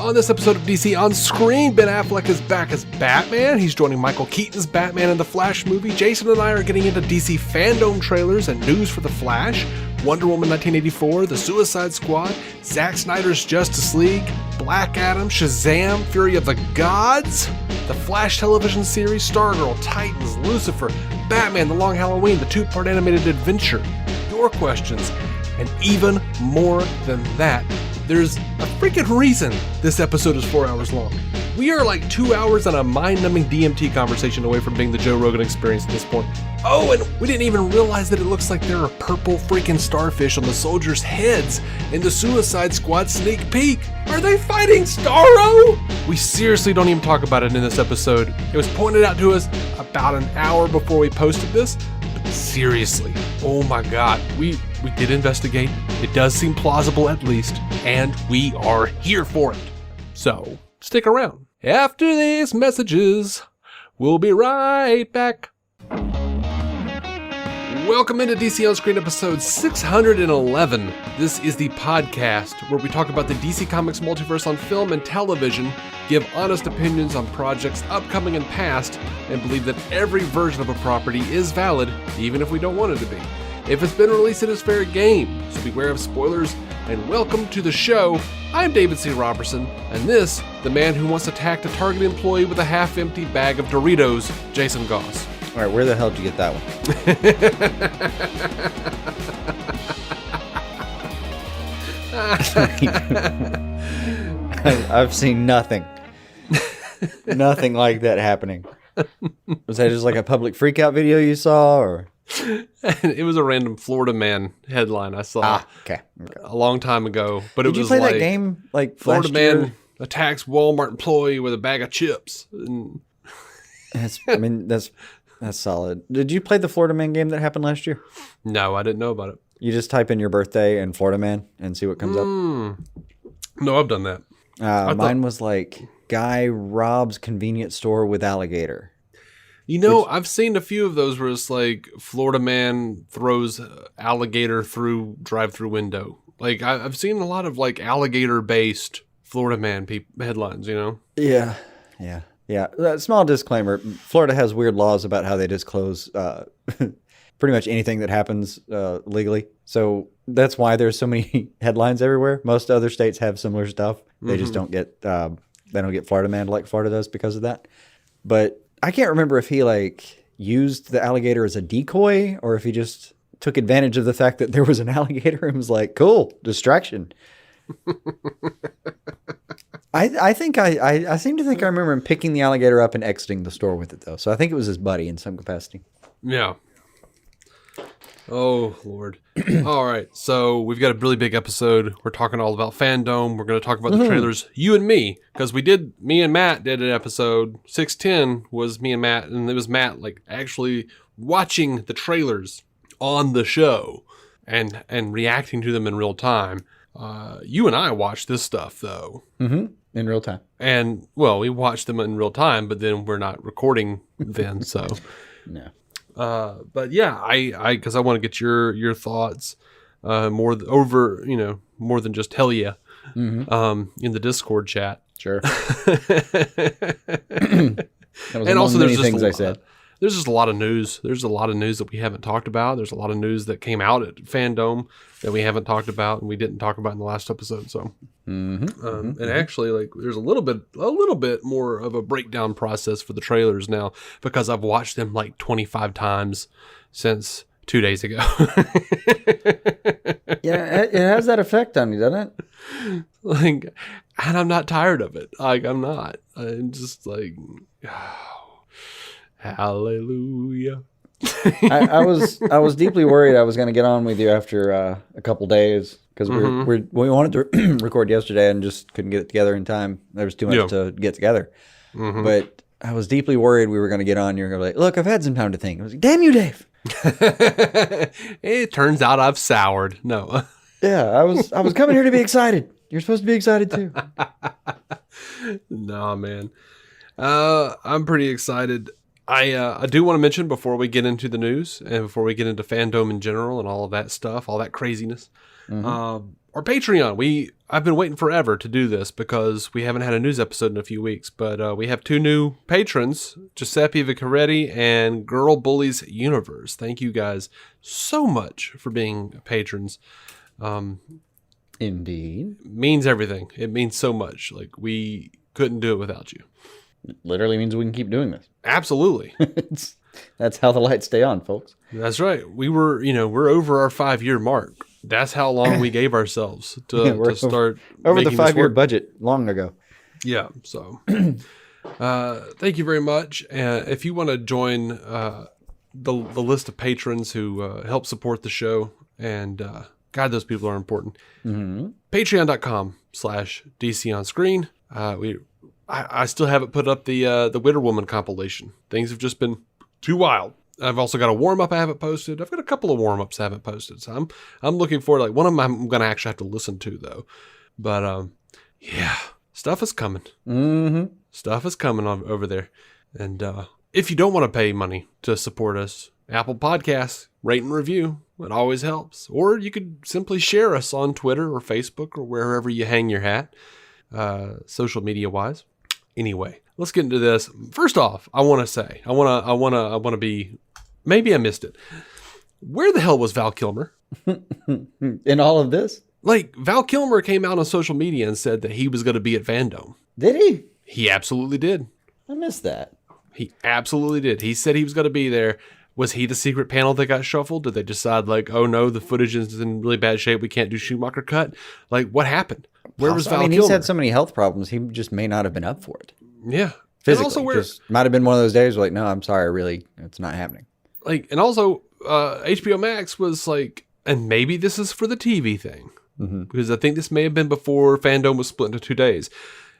On this episode of DC On Screen, Ben Affleck is back as Batman. He's joining Michael Keaton as Batman in the Flash movie. Jason and I are getting into DC FanDome trailers and news for the Flash, Wonder Woman 1984, The Suicide Squad, Zack Snyder's Justice League, Black Adam, Shazam, Fury of the Gods, the Flash television series, Stargirl, Titans, Lucifer, Batman, The Long Halloween, the two-part animated adventure, your questions, and even more than that. There's a freaking reason this episode is 4 hours long. We are like 2 hours on a mind-numbing DMT conversation away from being the Joe Rogan experience at this point. Oh, and we didn't even realize that it looks like there are purple freaking starfish on the soldiers' heads in the Suicide Squad sneak peek. Are they fighting Starro? We seriously don't even talk about it in this episode. It was pointed out to us about an hour before we posted this. But seriously, oh my god, we did investigate. It does seem plausible at least, and we are here for it. So, stick around. After these messages, we'll be right back. Welcome into DC On Screen episode 611. This is the podcast where we talk about the DC Comics multiverse on film and television, give honest opinions on projects upcoming and past, and believe that every version of a property is valid, even if we don't want it to be. If it's been released, it is fair game, so beware of spoilers, and welcome to the show. I'm David C. Robertson, and this, the man who once attacked a Target employee with a half-empty bag of Doritos, Jason Goss. All right, where the hell did you get that one? I've seen nothing. Nothing like that happening. Was that just like a public freakout video you saw, or? It was a random Florida man headline I saw a long time ago. But Did it was you play like, that game like Florida last year? man attacks Walmart employee with a bag of chips. And That's solid. Did you play the Florida Man game that happened last year? No, I didn't know about it. You just type in your birthday and Florida Man and see what comes up? No, I've done that. Mine was like, guy robs convenience store with alligator. You know, I've seen a few of those where it's like Florida man throws alligator through drive-through window. Like I've seen a lot of like alligator-based Florida man headlines, you know? Yeah. Small disclaimer, Florida has weird laws about how they disclose pretty much anything that happens legally. So that's why there's so many headlines everywhere. Most other states have similar stuff. They just don't get Florida man like Florida does because of that. But I can't remember if he like used the alligator as a decoy or if he just took advantage of the fact that there was an alligator and was like, cool, distraction. I seem to think I remember him picking the alligator up and exiting the store with it, though. So I think it was his buddy in some capacity. Yeah. Oh, Lord. All right. So we've got a really big episode. We're talking all about FanDome. We're going to talk about the trailers, you and me, because me and Matt did an episode. 610 was me and Matt, and it was Matt like actually watching the trailers on the show and reacting to them in real time. You and I watched this stuff, though. Mm-hmm. In real time. And, well, we watched them in real time, but then we're not recording then, so. No. But yeah, because I want to get your thoughts more than just hell yeah in the Discord chat. Sure. And also there's just things I said. There's just a lot of news. There's a lot of news that we haven't talked about. There's a lot of news that came out at FanDome that we haven't talked about and we didn't talk about in the last episode. So, and actually, like, there's a little bit more of a breakdown process for the trailers now because I've watched them like 25 times since 2 days ago. Yeah, it has that effect on you, doesn't it? Like, and I'm not tired of it. Like, I'm not. I'm just like, hallelujah. I was deeply worried I was going to get on with you after a couple days because we wanted to record yesterday and just couldn't get it together in time. There was too much to get together. But I was deeply worried we were going to get on. You were going to be like, look, I've had some time to think. I was like, damn you, Dave. It turns out I've soured. No. Yeah, I was coming here to be excited. You're supposed to be excited too. Nah, man. I'm pretty excited. I do want to mention before we get into the news and before we get into FanDome in general and all of that stuff, all that craziness, Our Patreon. I've been waiting forever to do this because we haven't had a news episode in a few weeks, but we have 2 new patrons, Giuseppe Vicaretti and Girl Bullies Universe. Thank you guys so much for being patrons. Indeed. It means everything. It means so much. Like, we couldn't do it without you. It literally means we can keep doing this. Absolutely. That's how the lights stay on, folks. That's right. We're over our 5-year mark. That's how long we gave ourselves to start over the making 5-year budget long ago. Yeah. So, thank you very much. If you want to join the list of patrons who help support the show, and God, those people are important. Mm-hmm. Patreon.com/DC on screen. I still haven't put up the Witter Woman compilation. Things have just been too wild. I've also got a warm-up I haven't posted. I've got a couple of warm-ups I haven't posted. So I'm looking forward. Like, one of them I'm going to actually have to listen to, though. But, yeah, stuff is coming. Mm-hmm. Stuff is coming over there. And if you don't want to pay money to support us, Apple Podcasts, rate and review. It always helps. Or you could simply share us on Twitter or Facebook or wherever you hang your hat, social media-wise. Anyway, let's get into this. First off, I want to say, I want to be, maybe I missed it. Where the hell was Val Kilmer? In all of this? Like, Val Kilmer came out on social media and said that he was going to be at FanDome. Did he? He absolutely did. I missed that. He absolutely did. He said he was going to be there. Was he the secret panel that got shuffled? Did they decide, like, oh no, the footage is in really bad shape, we can't do Schumacher cut? Like, what happened? Where was Val Kilmer? He's had so many health problems, he just may not have been up for it. Yeah. Physically. Also just might have been one of those days where, like, no, I'm sorry, it's not happening. Like, and also, HBO Max was like, and maybe this is for the TV thing, because I think this may have been before FanDome was split into 2 days.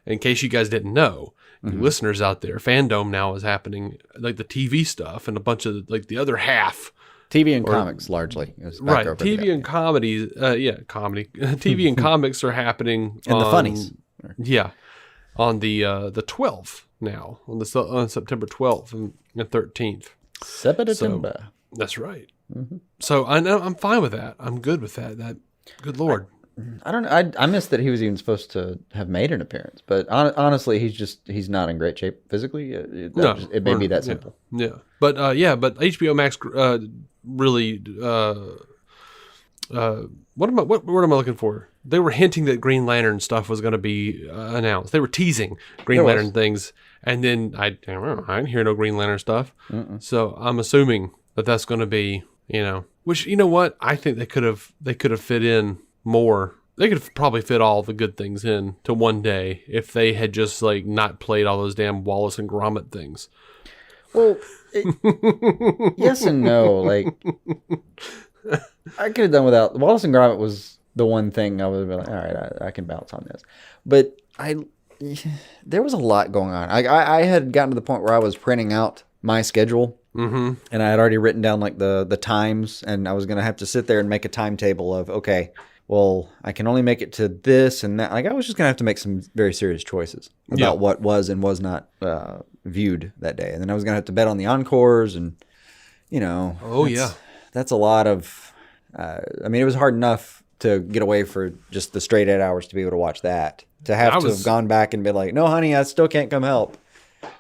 In case you guys didn't know, you listeners out there, FanDome now is happening, like the TV stuff and a bunch of, like, the other half. TV and comics, largely. Right, TV and comedies, comedy. TV and comics are happening. And the funnies. Yeah, on the 12th now, on September 12th and 13th. September. So, that's right. So I know I'm fine with that. I'm good with that. Good Lord. I don't know. I missed that he was even supposed to have made an appearance, but honestly, he's not in great shape physically. It may be that simple. Yeah. But HBO Max really. What word am I looking for? They were hinting that Green Lantern stuff was going to be announced. They were teasing Green Lantern things, and then I didn't hear no Green Lantern stuff. So I'm assuming that's going to be, which, you know what? I think they could have fit in more. They could have probably fit all the good things in to one day if they had just, like, not played all those damn Wallace and Gromit things. Well, yes and no. Like, I could have done without. Wallace and Gromit was the one thing I would have been like, all right, I can bounce on this. But there was a lot going on. I had gotten to the point where I was printing out my schedule. And I had already written down, like, the times, and I was going to have to sit there and make a timetable of, okay, well, I can only make it to this and that. Like, I was just going to have to make some very serious choices about what was and was not viewed that day. And then I was going to have to bet on the encores and, that's a lot of, it was hard enough to get away for just the straight 8 hours to be able to watch that. To have gone back and be like, no, honey, I still can't come help.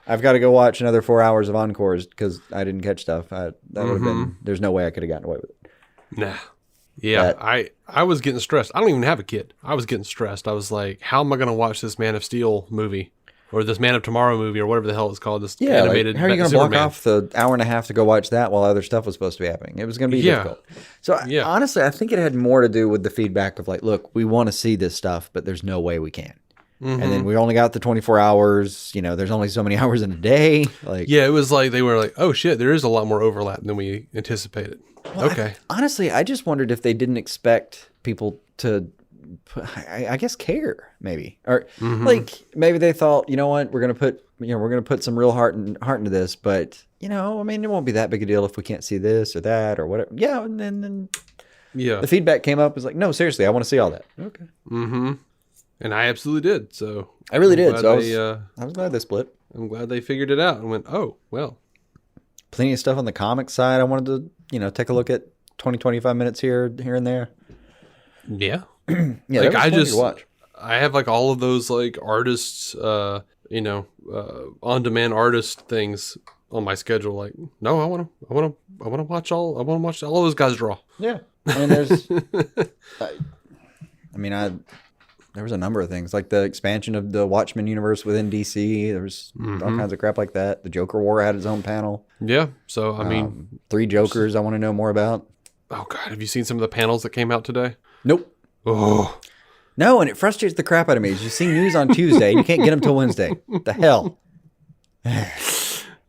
I've got to go watch another 4 hours of encores because I didn't catch stuff. That would have been, there's no way I could have gotten away with it. Nah. Yeah, I was getting stressed. I don't even have a kid. I was getting stressed. I was like, how am I going to watch this Man of Steel movie? Or this Man of Tomorrow movie, or whatever the hell it's called. This animated. Like, how are you going to block off the hour and a half to go watch that while other stuff was supposed to be happening? It was going to be difficult. So honestly, I think it had more to do with the feedback of, like, look, we want to see this stuff, but there's no way we can. And then we only got the 24 hours. There's only so many hours in a day. Like, it was like they were like, oh shit, there is a lot more overlap than we anticipated. Well, okay. Honestly, I just wondered if they didn't expect people to, I guess, care maybe, or like maybe they thought, you know what, we're gonna put some real heart into this, but it won't be that big a deal if we can't see this or that or whatever. Yeah, and then the feedback came up was like, no, seriously, I want to see all that. Okay. And I absolutely did. So I really did. So I was glad they split. I'm glad they figured it out and went, oh well. Plenty of stuff on the comic side. I wanted to, take a look at 20, 25 minutes here and there. Yeah. Yeah, Like, that was plenty to watch. I have like all of those like artists, on-demand artist things on my schedule. Like, no, I want to watch all of those guys draw. Yeah, I mean, there's, there was a number of things like the expansion of the Watchmen universe within DC. There was all kinds of crap like that. The Joker War had its own panel. Yeah. So, I mean, 3 Jokers I want to know more about. oh God, have you seen some of the panels that came out today? Nope. Oh, No, and it frustrates the crap out of me. You see news on Tuesday and you can't get them till Wednesday. The hell?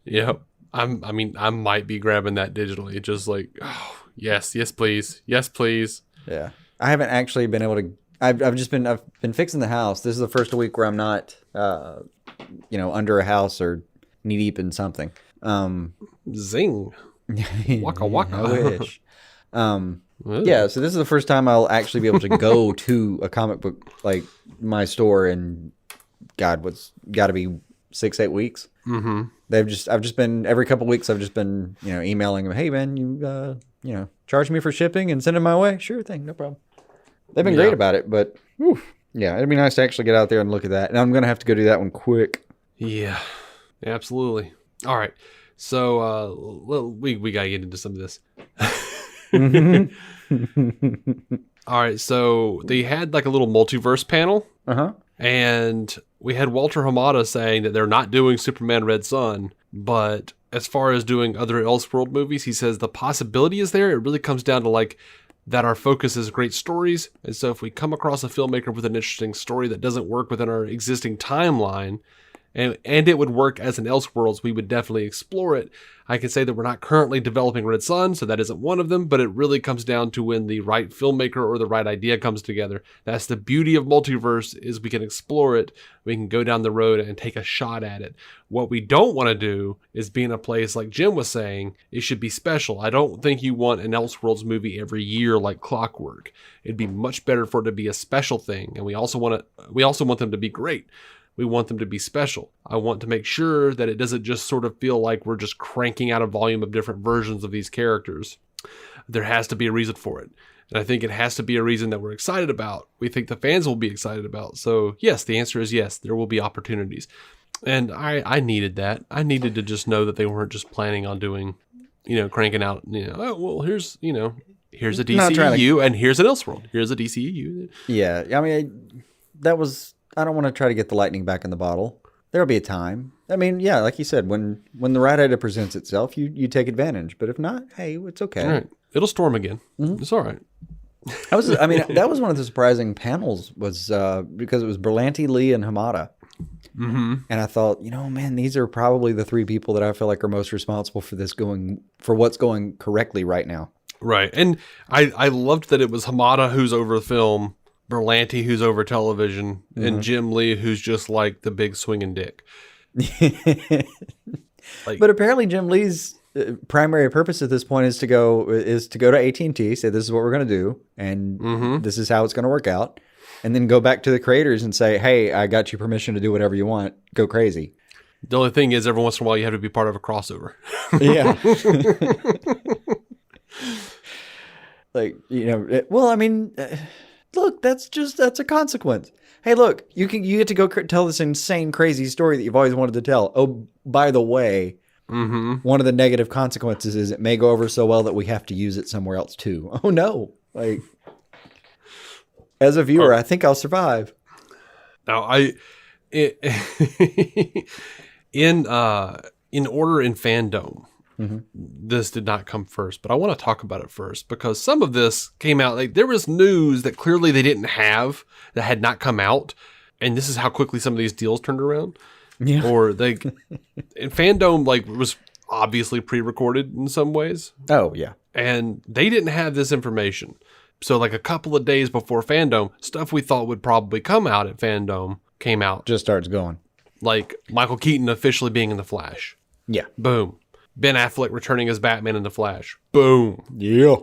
yeah. I might be grabbing that digitally. Just like, oh, yes, please. Yes, please. Yeah. I haven't actually been able to. I've been fixing the house. This is the first week where I'm not, under a house or knee deep in something. Zing. Waka waka. I wish. Yeah, so this is the first time I'll actually be able to go to a comic book, like my store, in God, what's got to be 6-8 weeks. Mm-hmm. I've just been every couple of weeks. I've just been emailing them. Hey man, you charge me for shipping and send them my way. Sure thing, no problem. They've been great about it, but yeah, it'd be nice to actually get out there and look at that. And I'm gonna have to go do that one quick. Yeah, absolutely. All right, so we gotta get into some of this. All right, so they had like a little multiverse panel, and we had Walter Hamada saying that they're not doing Superman Red Son, but as far as doing other Elseworld movies, he says the possibility is there. It really comes down to like that our focus is great stories, and so if we come across a filmmaker with an interesting story that doesn't work within our existing timeline, and it would work as an Elseworlds, we would definitely explore it. I can say that we're not currently developing Red Son, so that isn't one of them, but it really comes down to when the right filmmaker or the right idea comes together. That's the beauty of multiverse, is we can explore it, we can go down the road and take a shot at it. What we don't want to do is be in a place like Jim was saying, it should be special. I don't think you want an Elseworlds movie every year like clockwork. It'd be much better for it to be a special thing, and we also want them to be great. We want them to be special. I want to make sure that it doesn't just sort of feel like we're just cranking out a volume of different versions of these characters. There has to be a reason for it. And I think it has to be a reason that we're excited about. We think the fans will be excited about. So yes, the answer is yes, there will be opportunities. And I needed that. I needed to just know that they weren't just planning on doing, cranking out, oh, well, here's a DCEU and here's an Elseworld. Here's a DCEU. Yeah, I mean, I don't want to try to get the lightning back in the bottle. There'll be a time. I mean, yeah, like you said, when the right idea presents itself, you take advantage. But if not, hey, it's okay. All right. It'll storm again. Mm-hmm. It's all right. That was one of the surprising panels was because it was Berlanti, Lee, and Hamada. Mm-hmm. And I thought, man, these are probably the 3 people that I feel like are most responsible for what's going correctly right now. Right. And I loved that it was Hamada who's over the film, Berlanti who's over television, and Jim Lee who's just like the big swinging dick. But apparently Jim Lee's primary purpose at this point is to go to AT&T, say this is what we're going to do, and this is how it's going to work out, and then go back to the creators and say, hey, I got you permission to do whatever you want. Go crazy. The only thing is every once in a while you have to be part of a crossover. Yeah. Look, that's a consequence. Hey, look, you get to go tell this insane, crazy story that you've always wanted to tell. Oh, by the way, one of the negative consequences is it may go over so well that we have to use it somewhere else too. Oh no! As a viewer, I think I'll survive. Now, in order in FanDome. Mm-hmm. This did not come first, but I want to talk about it first because some of this came out, like there was news that clearly they didn't have, that had not come out, and this is how quickly some of these deals turned around. Yeah. Or and FanDome was obviously pre-recorded in some ways. Oh yeah. And they didn't have this information. So a couple of days before FanDome, stuff we thought would probably come out at FanDome came out. Just starts going. Like Michael Keaton officially being in The Flash. Yeah. Boom. Ben Affleck returning as Batman in The Flash. Boom. Yeah.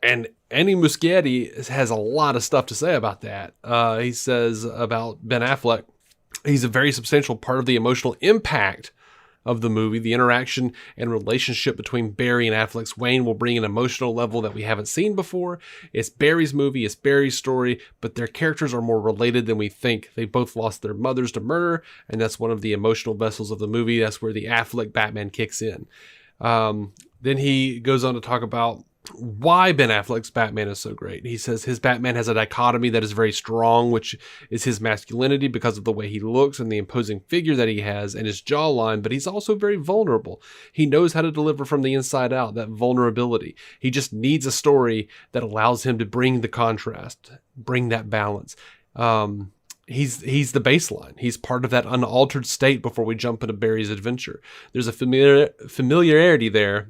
And Andy Muschietti has a lot of stuff to say about that. He says about Ben Affleck, he's a very substantial part of the emotional impact of the movie. The interaction and relationship between Barry and Affleck's Wayne will bring an emotional level that we haven't seen before. It's Barry's movie, it's Barry's story, but their characters are more related than we think. They both lost their mothers to murder, and that's one of the emotional vessels of the movie. That's where the Affleck Batman kicks in. Then he goes on to talk about why Ben Affleck's Batman is so great. He says his Batman has a dichotomy that is very strong, which is his masculinity because of the way he looks and the imposing figure that he has and his jawline, but he's also very vulnerable. He knows how to deliver from the inside out, that vulnerability. He just needs a story that allows him to bring the contrast, bring that balance. He's the baseline. He's part of that unaltered state before we jump into Barry's adventure. There's a familiarity there.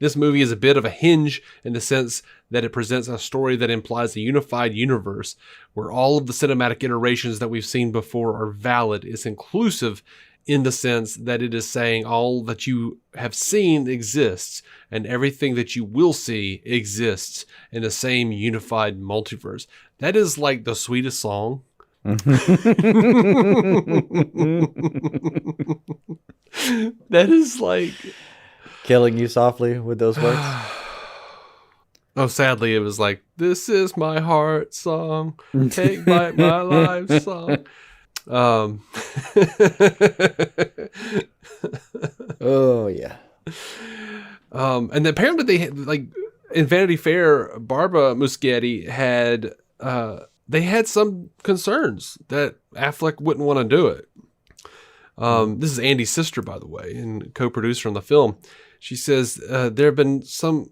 This movie is a bit of a hinge in the sense that it presents a story that implies a unified universe where all of the cinematic iterations that we've seen before are valid. It's inclusive in the sense that it is saying all that you have seen exists and everything that you will see exists in the same unified multiverse. That is like the sweetest song. That is like killing you softly with those words. Oh, sadly, it was like, this is my heart song, take back my life song. Oh yeah. And apparently they had, like, in Vanity Fair, Barbara Muschietti had they had some concerns that Affleck wouldn't want to do it. This is Andy's sister, by the way, and co-producer on the film. She says there have been some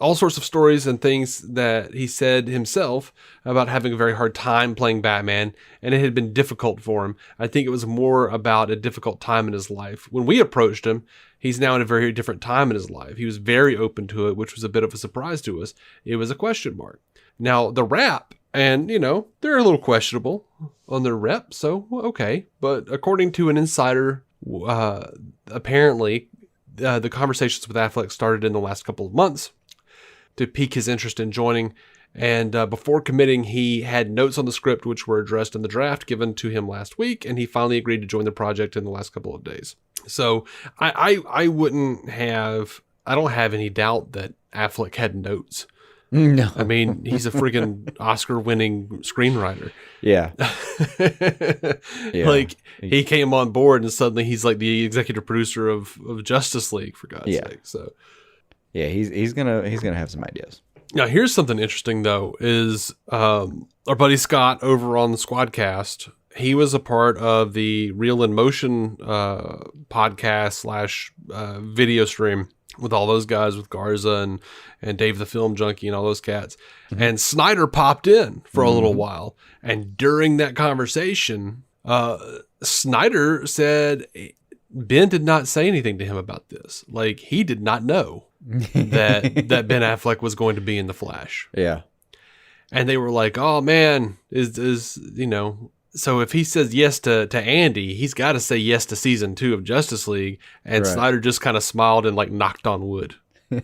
all sorts of stories and things that he said himself about having a very hard time playing Batman, and it had been difficult for him. I think it was more about a difficult time in his life. When we approached him, he's now in a very different time in his life. He was very open to it, which was a bit of a surprise to us. It was a question mark. Now, the rap, and, you know, they're a little questionable on their rep, so okay. But according to an insider, apparently the conversations with Affleck started in the last couple of months to pique his interest in joining. And before committing, he had notes on the script which were addressed in the draft given to him last week, and he finally agreed to join the project in the last couple of days. So I don't have any doubt that Affleck had notes. No. I mean, he's a freaking Oscar-winning screenwriter. Yeah. Like, he came on board and suddenly he's like the executive producer of Justice League, for God's sake. So, yeah, he's gonna have some ideas. Now, here's something interesting though: is our buddy Scott over on the Squadcast. He was a part of the Real in Motion podcast / video stream with all those guys, with Garza and Dave the Film Junkie and all those cats. Mm-hmm. And Snyder popped in for a little while. And during that conversation, Snyder said Ben did not say anything to him about this. Like, he did not know that Ben Affleck was going to be in The Flash. Yeah. And they were like, oh man, is you know, so if he says yes to Andy, he's got to say yes to season 2 of Justice League. And Snyder just kind of smiled and like knocked on wood. Yeah,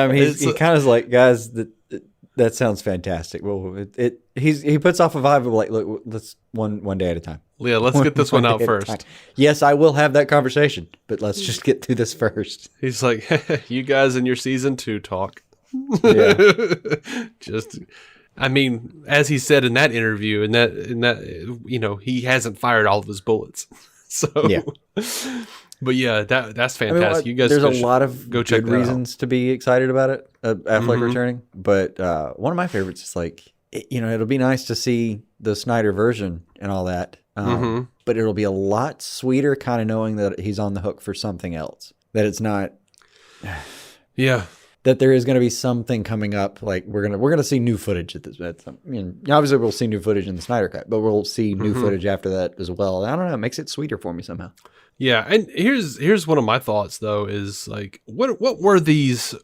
I mean, he kind of is like, guys, that sounds fantastic. Well, he puts off a vibe of like, look, let's one day at a time. Yeah, let's get this one out first. Yes, I will have that conversation, but let's just get through this first. He's like, you guys in your season 2 talk. Yeah. I mean, as he said in that interview, in that, you know, he hasn't fired all of his bullets. So, yeah. But yeah, that's fantastic. You guys, there's a lot of go check good reasons to be excited about it. Affleck returning, but one of my favorites is like, you know, it'll be nice to see the Snyder version and all that, but it'll be a lot sweeter, kind of knowing that he's on the hook for something else. That it's not. Yeah. That there is going to be something coming up. Like we're gonna see new footage at this. I mean, obviously we'll see new footage in the Snyder Cut, but we'll see new footage after that as well. I don't know. It makes it sweeter for me somehow. Yeah, and here's one of my thoughts though is like what were these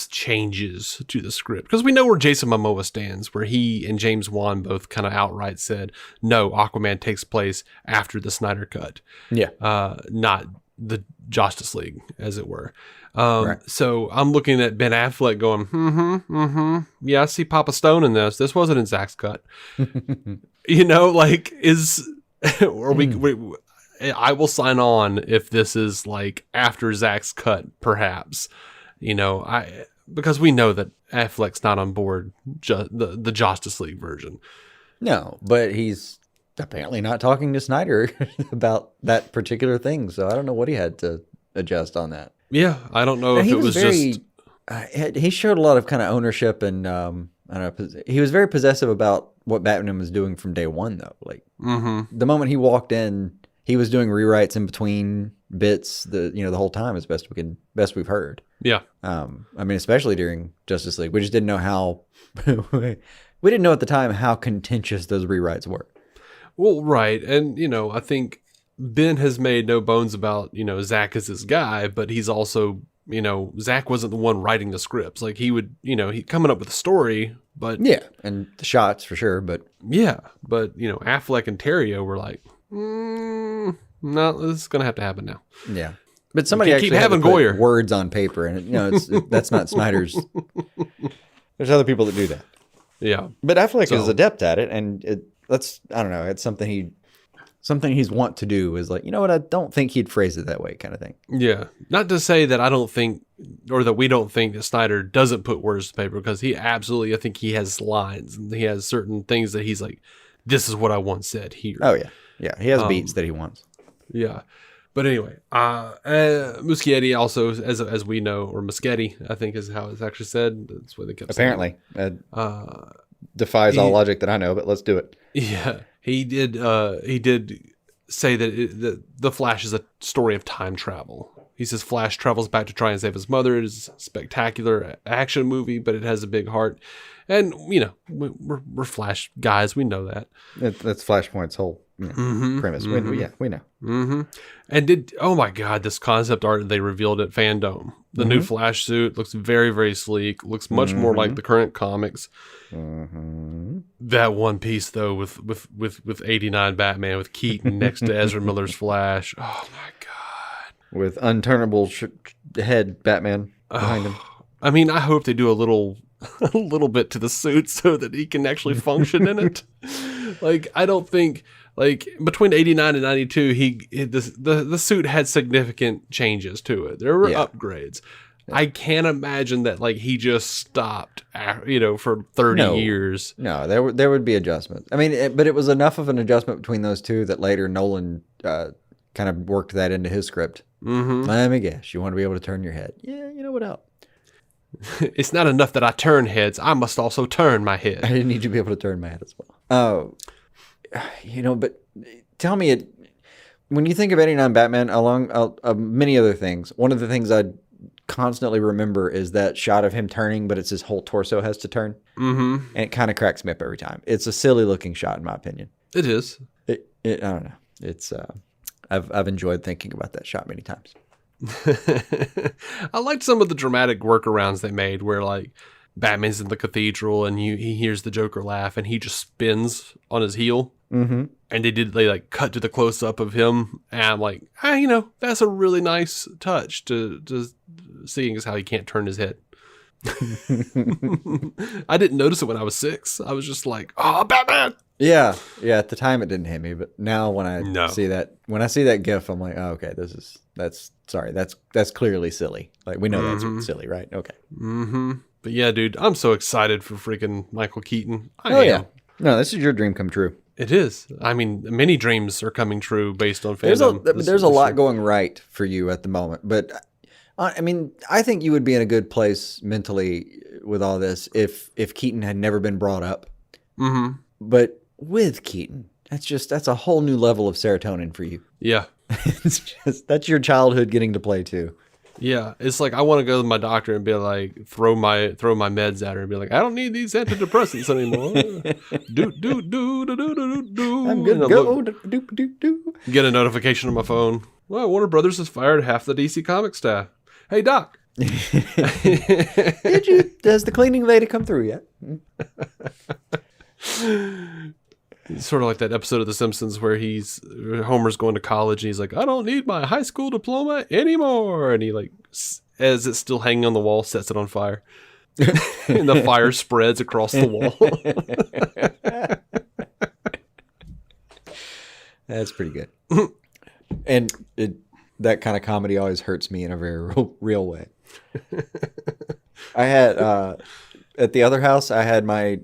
changes to the script? Because we know where Jason Momoa stands, where he and James Wan both kind of outright said no, Aquaman takes place after the Snyder Cut. Yeah, not the Justice League, as it were. So I'm looking at Ben Affleck going, yeah, I see Papa Stone in this. This wasn't in Zack's cut. You know, like, is or I will sign on if this is like after Zack's cut, perhaps. Because we know that Affleck's not on board the Justice League version. No, but he's apparently not talking to Snyder about that particular thing. So I don't know what he had to adjust on that. Yeah, I don't know if it was just... he showed a lot of kind of ownership and I don't know. He was very possessive about what Batman was doing from day one, though. Like the moment he walked in, he was doing rewrites in between bits. The whole time as best we've heard. Yeah. I mean, especially during Justice League, we just didn't know how. We didn't know at the time how contentious those rewrites were. Well, right, and I think Ben has made no bones about Zack is his guy, but he's also. Zack wasn't the one writing the scripts. Like he would, he coming up with a story, but yeah, and the shots for sure. But yeah, but Affleck and Terrio were like, no, this is gonna have to happen now. Yeah, but somebody actually keep having had to put Goyer words on paper, and that's not Snyder's. There's other people that do that. Yeah, but Affleck is adept at it, and I don't know. It's something he's want to do is like, what, I don't think he'd phrase it that way kind of thing. Yeah. Not to say that I don't think, or that we don't think that Snyder doesn't put words to paper, because he absolutely, I think he has lines and he has certain things that he's like, this is what I want said here. Oh yeah. Yeah. He has beats that he wants. Yeah. But anyway, Muschietti also, as we know, or Muschietti, I think is how it's actually said. That's what they kept saying. Apparently. Defies all logic that I know, but let's do it. Yeah. He did say that the Flash is a story of time travel. He says Flash travels back to try and save his mother. It is a spectacular action movie, but it has a big heart. And, we're Flash guys. We know that. That's Flashpoint's whole premise. Mm-hmm. We know. Mm-hmm. And oh my God, this concept art that they revealed at FanDome. The new Flash suit looks very, very sleek. Looks much more like the current comics. Mm-hmm. That one piece, though, with 89 Batman, with Keaton next to Ezra Miller's Flash. Oh my God. With unturnable head Batman behind him. I mean, I hope they do a little bit to the suit so that he can actually function in it. Like, I don't think, like, between 89 and 92, the suit had significant changes to it. There were upgrades. Yeah. I can't imagine that, like, he just stopped, for 30 years. No, there would be adjustments. I mean, but it was enough of an adjustment between those two that later Nolan kind of worked that into his script. Mm-hmm. Let me guess, you want to be able to turn your head. Yeah, what else? It's not enough that I turn heads. I must also turn my head. I need to be able to turn my head as well. Oh, but tell me, when you think of 89 Batman, along many other things, one of the things I constantly remember is that shot of him turning, but it's his whole torso has to turn. Mm-hmm. And it kind of cracks me up every time. It's a silly looking shot, in my opinion. It is. I don't know. It's I've enjoyed thinking about that shot many times. I liked some of the dramatic workarounds they made where, like, Batman's in the cathedral and he hears the Joker laugh and he just spins on his heel. Mm-hmm. And they like cut to the close up of him. And I'm like, that's a really nice touch to seeing as how he can't turn his head. I didn't notice it when I was 6. I was just like, oh, Batman. Yeah. At the time it didn't hit me, but now when I see that GIF, I'm like, oh, okay, that's clearly silly. Like, we know that's silly, right? Okay. Mm-hmm. But yeah, dude, I'm so excited for freaking Michael Keaton. Yeah. No, this is your dream come true. It is. I mean, many dreams are coming true based on FanDome. There's a lot going right for you at the moment, but I mean, I think you would be in a good place mentally with all this if Keaton had never been brought up. Mm-hmm. But with Keaton, that's a whole new level of serotonin for you. Yeah. That's your childhood getting to play too. Yeah, it's like I want to go to my doctor and be like, throw my meds at her and be like, I don't need these antidepressants anymore. I'm good to go. Get a notification on my phone. Well, Warner Brothers has fired half the DC Comics staff. Hey, Doc. Does the cleaning lady come through yet? It's sort of like that episode of The Simpsons where Homer's going to college and he's like, I don't need my high school diploma anymore. And he, like, as it's still hanging on the wall, sets it on fire. And the fire spreads across the wall. That's pretty good. And that kind of comedy always hurts me in a very real way. I had at the other house, I had my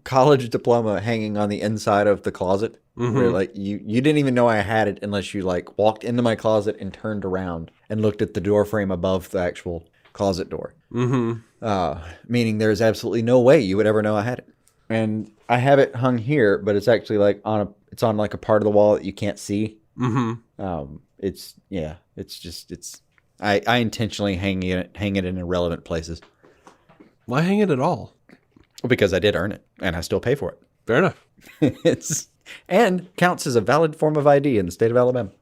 college diploma hanging on the inside of the closet. Where like you didn't even know I had it unless you like walked into my closet and turned around and looked at the door frame above the actual closet door. Meaning there's absolutely no way you would ever know I had it. And I have it hung here, but it's actually like it's on like a part of the wall that you can't see. I intentionally hang it in irrelevant places. Why hang it at all? Well, because I did earn it and I still pay for it. Fair enough. And counts as a valid form of ID in the state of Alabama.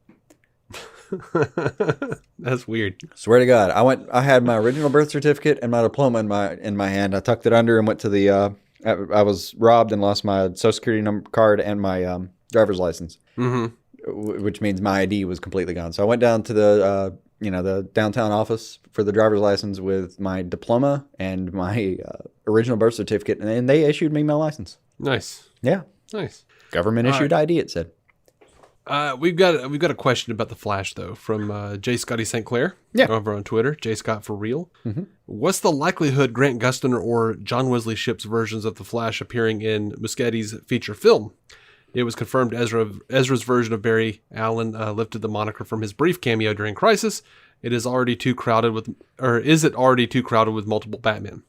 That's weird. Swear to God, I had my original birth certificate and my diploma in my hand. I tucked it under and went to the. I was robbed and lost my Social Security number card and my driver's license, which means my ID was completely gone. So I went down to the downtown office for the driver's license with my diploma and my original birth certificate, and they issued me my license. Nice. Yeah. Nice. Government issued ID, it said. We've got a question about the Flash though from J. Scotty St. Clair over on Twitter. J. Scott for real. What's the likelihood Grant Gustin or John Wesley Shipp's versions of the Flash appearing in Muschietti's feature film? It was confirmed Ezra's version of Barry Allen lifted the moniker from his brief cameo during Crisis. Is it already too crowded with multiple Batmen?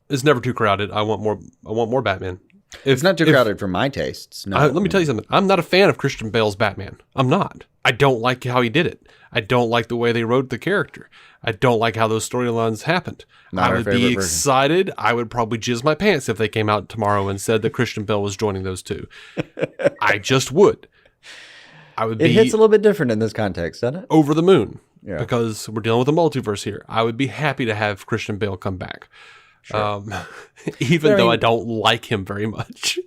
It's never too crowded. I want more Batman. It's not too crowded for my tastes. No. Let me tell you something. I'm not a fan of Christian Bale's Batman. I'm not. I don't like how he did it. I don't like the way they wrote the character. I don't like how those storylines happened. I would be excited. I would probably jizz my pants if they came out tomorrow and said that Christian Bale was joining those two. I just would. It hits a little bit different in this context, doesn't it? Over the moon. Yeah. Because we're dealing with a multiverse here. I would be happy to have Christian Bale come back. Sure. Even though I don't like him very much.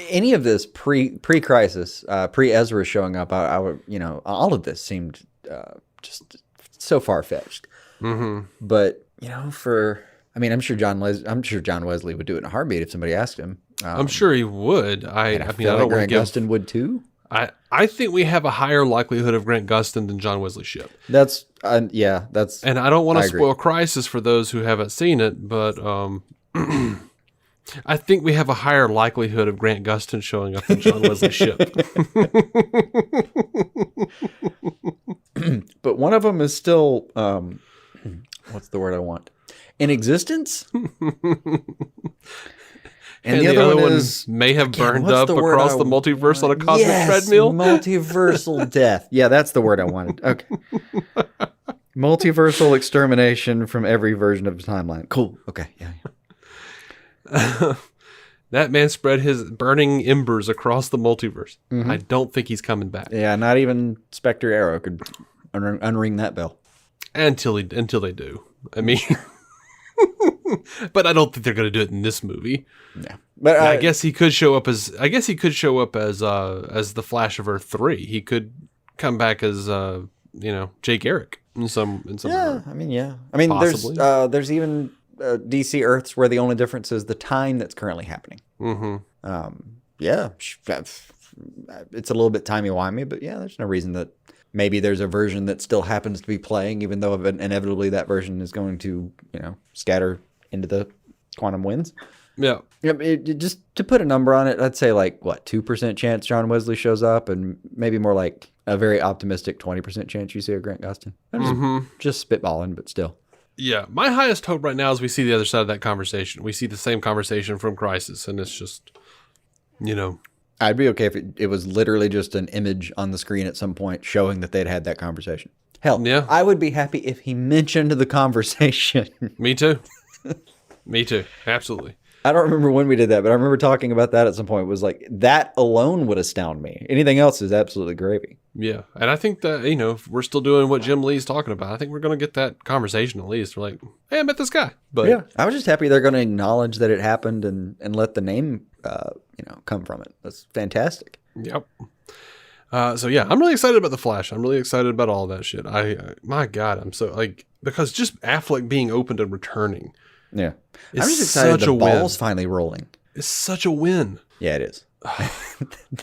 Any of this pre-crisis, pre-Ezra showing up, I would, all of this seemed just so far-fetched. But I'm sure John Wesley would do it in a heartbeat if somebody asked him. I'm sure he would. I don't like Grant Gustin would too. I think we have a higher likelihood of Grant Gustin than John Wesley Shipp. That's. And I don't want to spoil Crisis for those who haven't seen it, but I think we have a higher likelihood of Grant Gustin showing up than John Wesley Shipp. But one of them is still, what's the word I want? In existence? And the other one may have burned up across the multiverse on a cosmic treadmill. Multiversal death. Yeah, that's the word I wanted. Okay. Multiversal extermination from every version of the timeline. Cool. Okay. Yeah. That man spread his burning embers across the multiverse. I don't think he's coming back. Yeah, not even Spectre Arrow could unring that bell. Until they do. I mean... But I don't think they're going to do it in this movie. Yeah, but I guess he could show up as the Flash of Earth 3. He could come back as Jay Garrick in some. Yeah, possibly. There's even DC Earths where the only difference is the time that's currently happening. Yeah, it's a little bit timey-wimey, but yeah, there's no reason that. Maybe there's a version that still happens to be playing, even though inevitably that version is going to, scatter into the quantum winds. Yeah. Just to put a number on it, I'd say 2% chance John Wesley shows up, and maybe more like a very optimistic 20% chance you see a Grant Gustin. Just spitballing, but still. Yeah. My highest hope right now is we see the other side of that conversation. We see the same conversation from Crisis, and it's just, I'd be okay if it was literally just an image on the screen at some point showing that they'd had that conversation. Hell, yeah. I would be happy if he mentioned the conversation. Me too. Me too. Absolutely. I don't remember when we did that, but I remember talking about that at some point. It was like, that alone would astound me. Anything else is absolutely gravy. Yeah. And I think that, if we're still doing what Jim Lee's talking about, I think we're going to get that conversation at least. We're like, hey, I met this guy. But yeah, I was just happy they're going to acknowledge that it happened and let the name, come from it. That's fantastic. Yep. So yeah, I'm really excited about the Flash. I'm really excited about all that shit. My God, I'm so because just Affleck being open to returning. Yeah. I'm just excited the ball's finally rolling. It's such a win. Yeah, it is.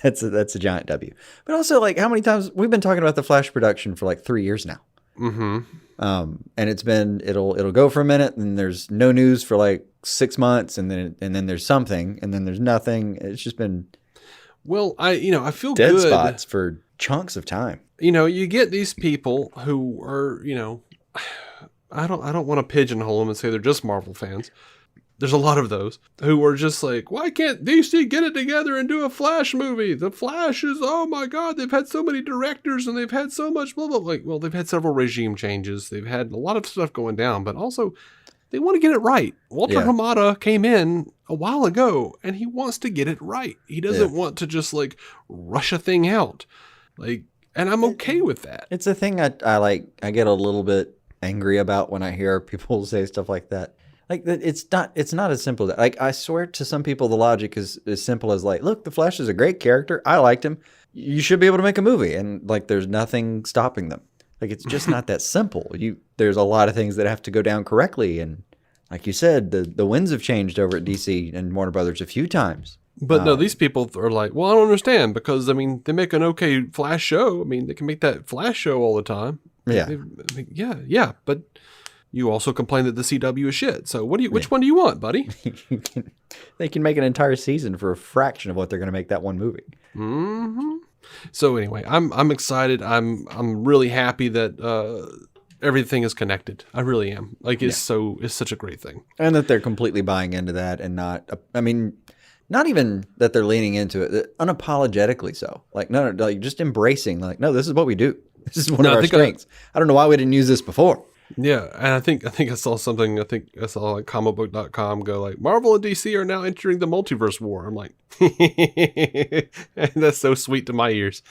That's a giant W. But also, like, how many times we've been talking about the Flash production for like 3 years now. Mm-hmm. And it'll go for a minute, and there's no news for like 6 months, and then there's something, and then there's nothing. It's just been Well, I feel dead good. spots for chunks of time. You get these people who are, I don't want to pigeonhole them and say they're just Marvel fans. There's a lot of those who are just like, why can't DC get it together and do a Flash movie? The Flash is, oh my God, they've had so many directors and they've had so much blah, blah, blah. Well, they've had several regime changes. They've had a lot of stuff going down, but also they want to get it right. Walter Hamada came in a while ago and he wants to get it right. He doesn't want to just like rush a thing out. Like, and I'm okay with that. It's a thing I get a little bit angry about when I hear people say stuff like that. Like, it's not as simple as that. Like, I swear to some people the logic is as simple as like, look, the Flash is a great character. I liked him. You should be able to make a movie. And like, there's nothing stopping them. Like, it's just not that simple. There's a lot of things that have to go down correctly. And like you said, the winds have changed over at DC and Warner Brothers a few times. But no, these people are like, well, I don't understand because, I mean, they make an okay Flash show. I mean, they can make that Flash show all the time. Yeah. Yeah, but you also complain that the CW is shit. So which one do you want, buddy? They can make an entire season for a fraction of what they're going to make that one movie. Mm-hmm. So anyway, I'm excited. I'm really happy that everything is connected. I really am. Like, it's such a great thing. And that they're completely buying into that and not even that they're leaning into it, unapologetically so. Like, no, like just embracing, like, no, this is what we do. This is one of our strengths. I don't know why we didn't use this before. Yeah, and I think I saw something. I think I saw like comicbook.com go like, Marvel and DC are now entering the multiverse war. I'm like, that's so sweet to my ears.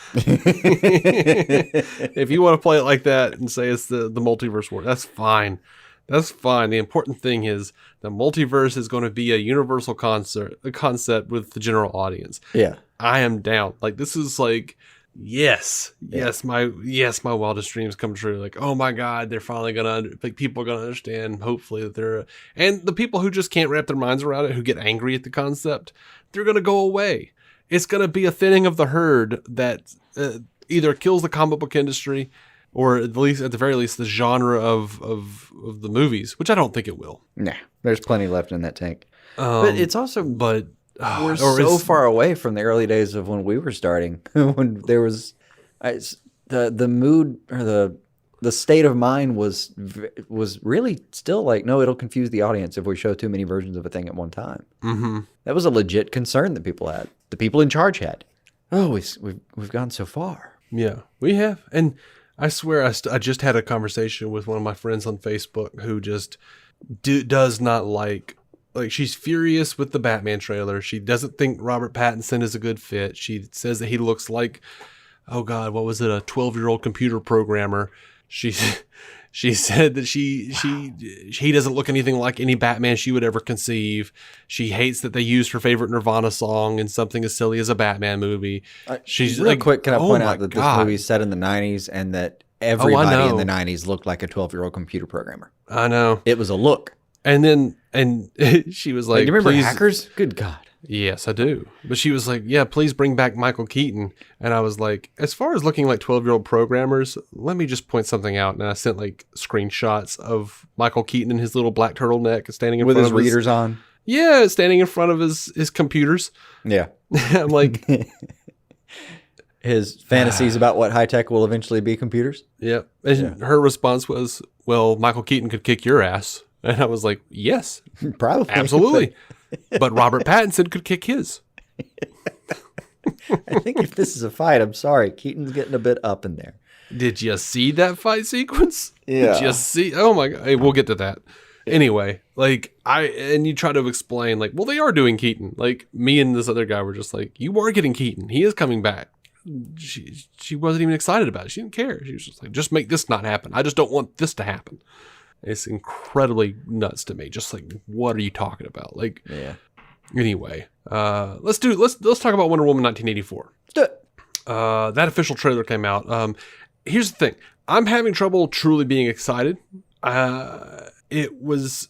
If you want to play it like that and say it's the multiverse war, that's fine. That's fine. The important thing is the multiverse is going to be a universal concept with the general audience. Yeah, I am down. Like, this is like, yes, my wildest dreams come true. Like, oh my God, they're finally people are gonna understand. Hopefully that and the people who just can't wrap their minds around it, who get angry at the concept, they're gonna go away. It's gonna be a thinning of the herd that either kills the comic book industry, or at the very least, the genre of the movies, which I don't think it will. Nah, there's plenty left in that tank. But it's also, we're so far away from the early days of when we were starting, when there was the mood or the state of mind was really still like, no, it'll confuse the audience if we show too many versions of a thing at one time. Mm-hmm. That was a legit concern that people had. The people in charge had. Oh, we've gone so far. Yeah, we have. And I swear I just had a conversation with one of my friends on Facebook who just does not like, she's furious with the Batman trailer. She doesn't think Robert Pattinson is a good fit. She says that he looks like, oh God, what was it? A 12-year-old computer programmer. She said that he doesn't look anything like any Batman she would ever conceive. She hates that they used her favorite Nirvana song in something as silly as a Batman movie. She's real like, quick, can I point out that God. This movie's set in the 90s and that everybody in the 90s looked like a 12-year-old computer programmer. I know. It was a look. And she was like, do you remember please, Hackers? Good God. Yes, I do. But she was like, yeah, please bring back Michael Keaton. And I was like, as far as looking like 12-year-old programmers, let me just point something out. And I sent like screenshots of Michael Keaton in his little black turtleneck standing in with front his of readers on. Yeah, standing in front of his computers. Yeah. I'm like, his fantasies about what high tech will eventually be computers. Yeah. And her response was, well, Michael Keaton could kick your ass. And I was like, yes, probably. Absolutely. But Robert Pattinson could kick his. I think if this is a fight, I'm sorry, Keaton's getting a bit up in there. Did you see that fight sequence? Yeah. Did you see? Oh my God. Hey, we'll get to that. Anyway, and you try to explain, like, well, they are doing Keaton. Like, me and this other guy were just like, you are getting Keaton. He is coming back. She wasn't even excited about it. She didn't care. She was just like, just make this not happen. I just don't want this to happen. It's incredibly nuts to me. Just like, what are you talking about? Like, yeah. Anyway, let's talk about Wonder Woman 1984. That official trailer came out. Here's the thing. I'm having trouble truly being excited. It was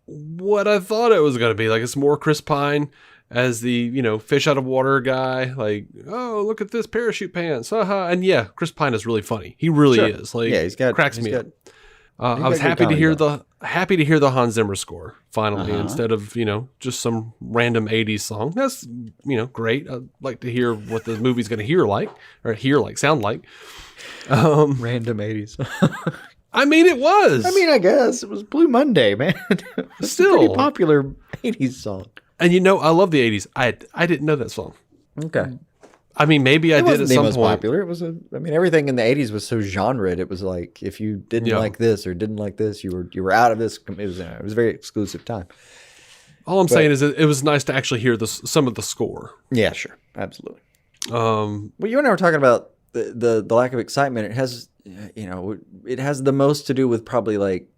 what I thought it was going to be. Like, it's more Chris Pine. as the, fish out of water guy. Like, oh, look at this parachute pants. Haha. And yeah, Chris Pine is really funny. He really is. Like, yeah, cracks me up. I was happy to hear the Hans Zimmer score finally, instead of, just some random 80s song. That's, great. I'd like to hear what the movie's going to sound like. Random 80s. I mean, it was. I mean, I guess it was Blue Monday, man. It's Still a pretty popular 80s song. And I love the 80s. I didn't know that song. Okay. I mean, maybe I did at some point. Popular. It was everything in the 80s was so genred. It was like, if you didn't like this or didn't like this, you were out of this. It was a very exclusive time. All I'm saying is it was nice to actually hear some of the score. Yeah, sure. Absolutely. Well, you and I were talking about the lack of excitement. It has, it has the most to do with probably like,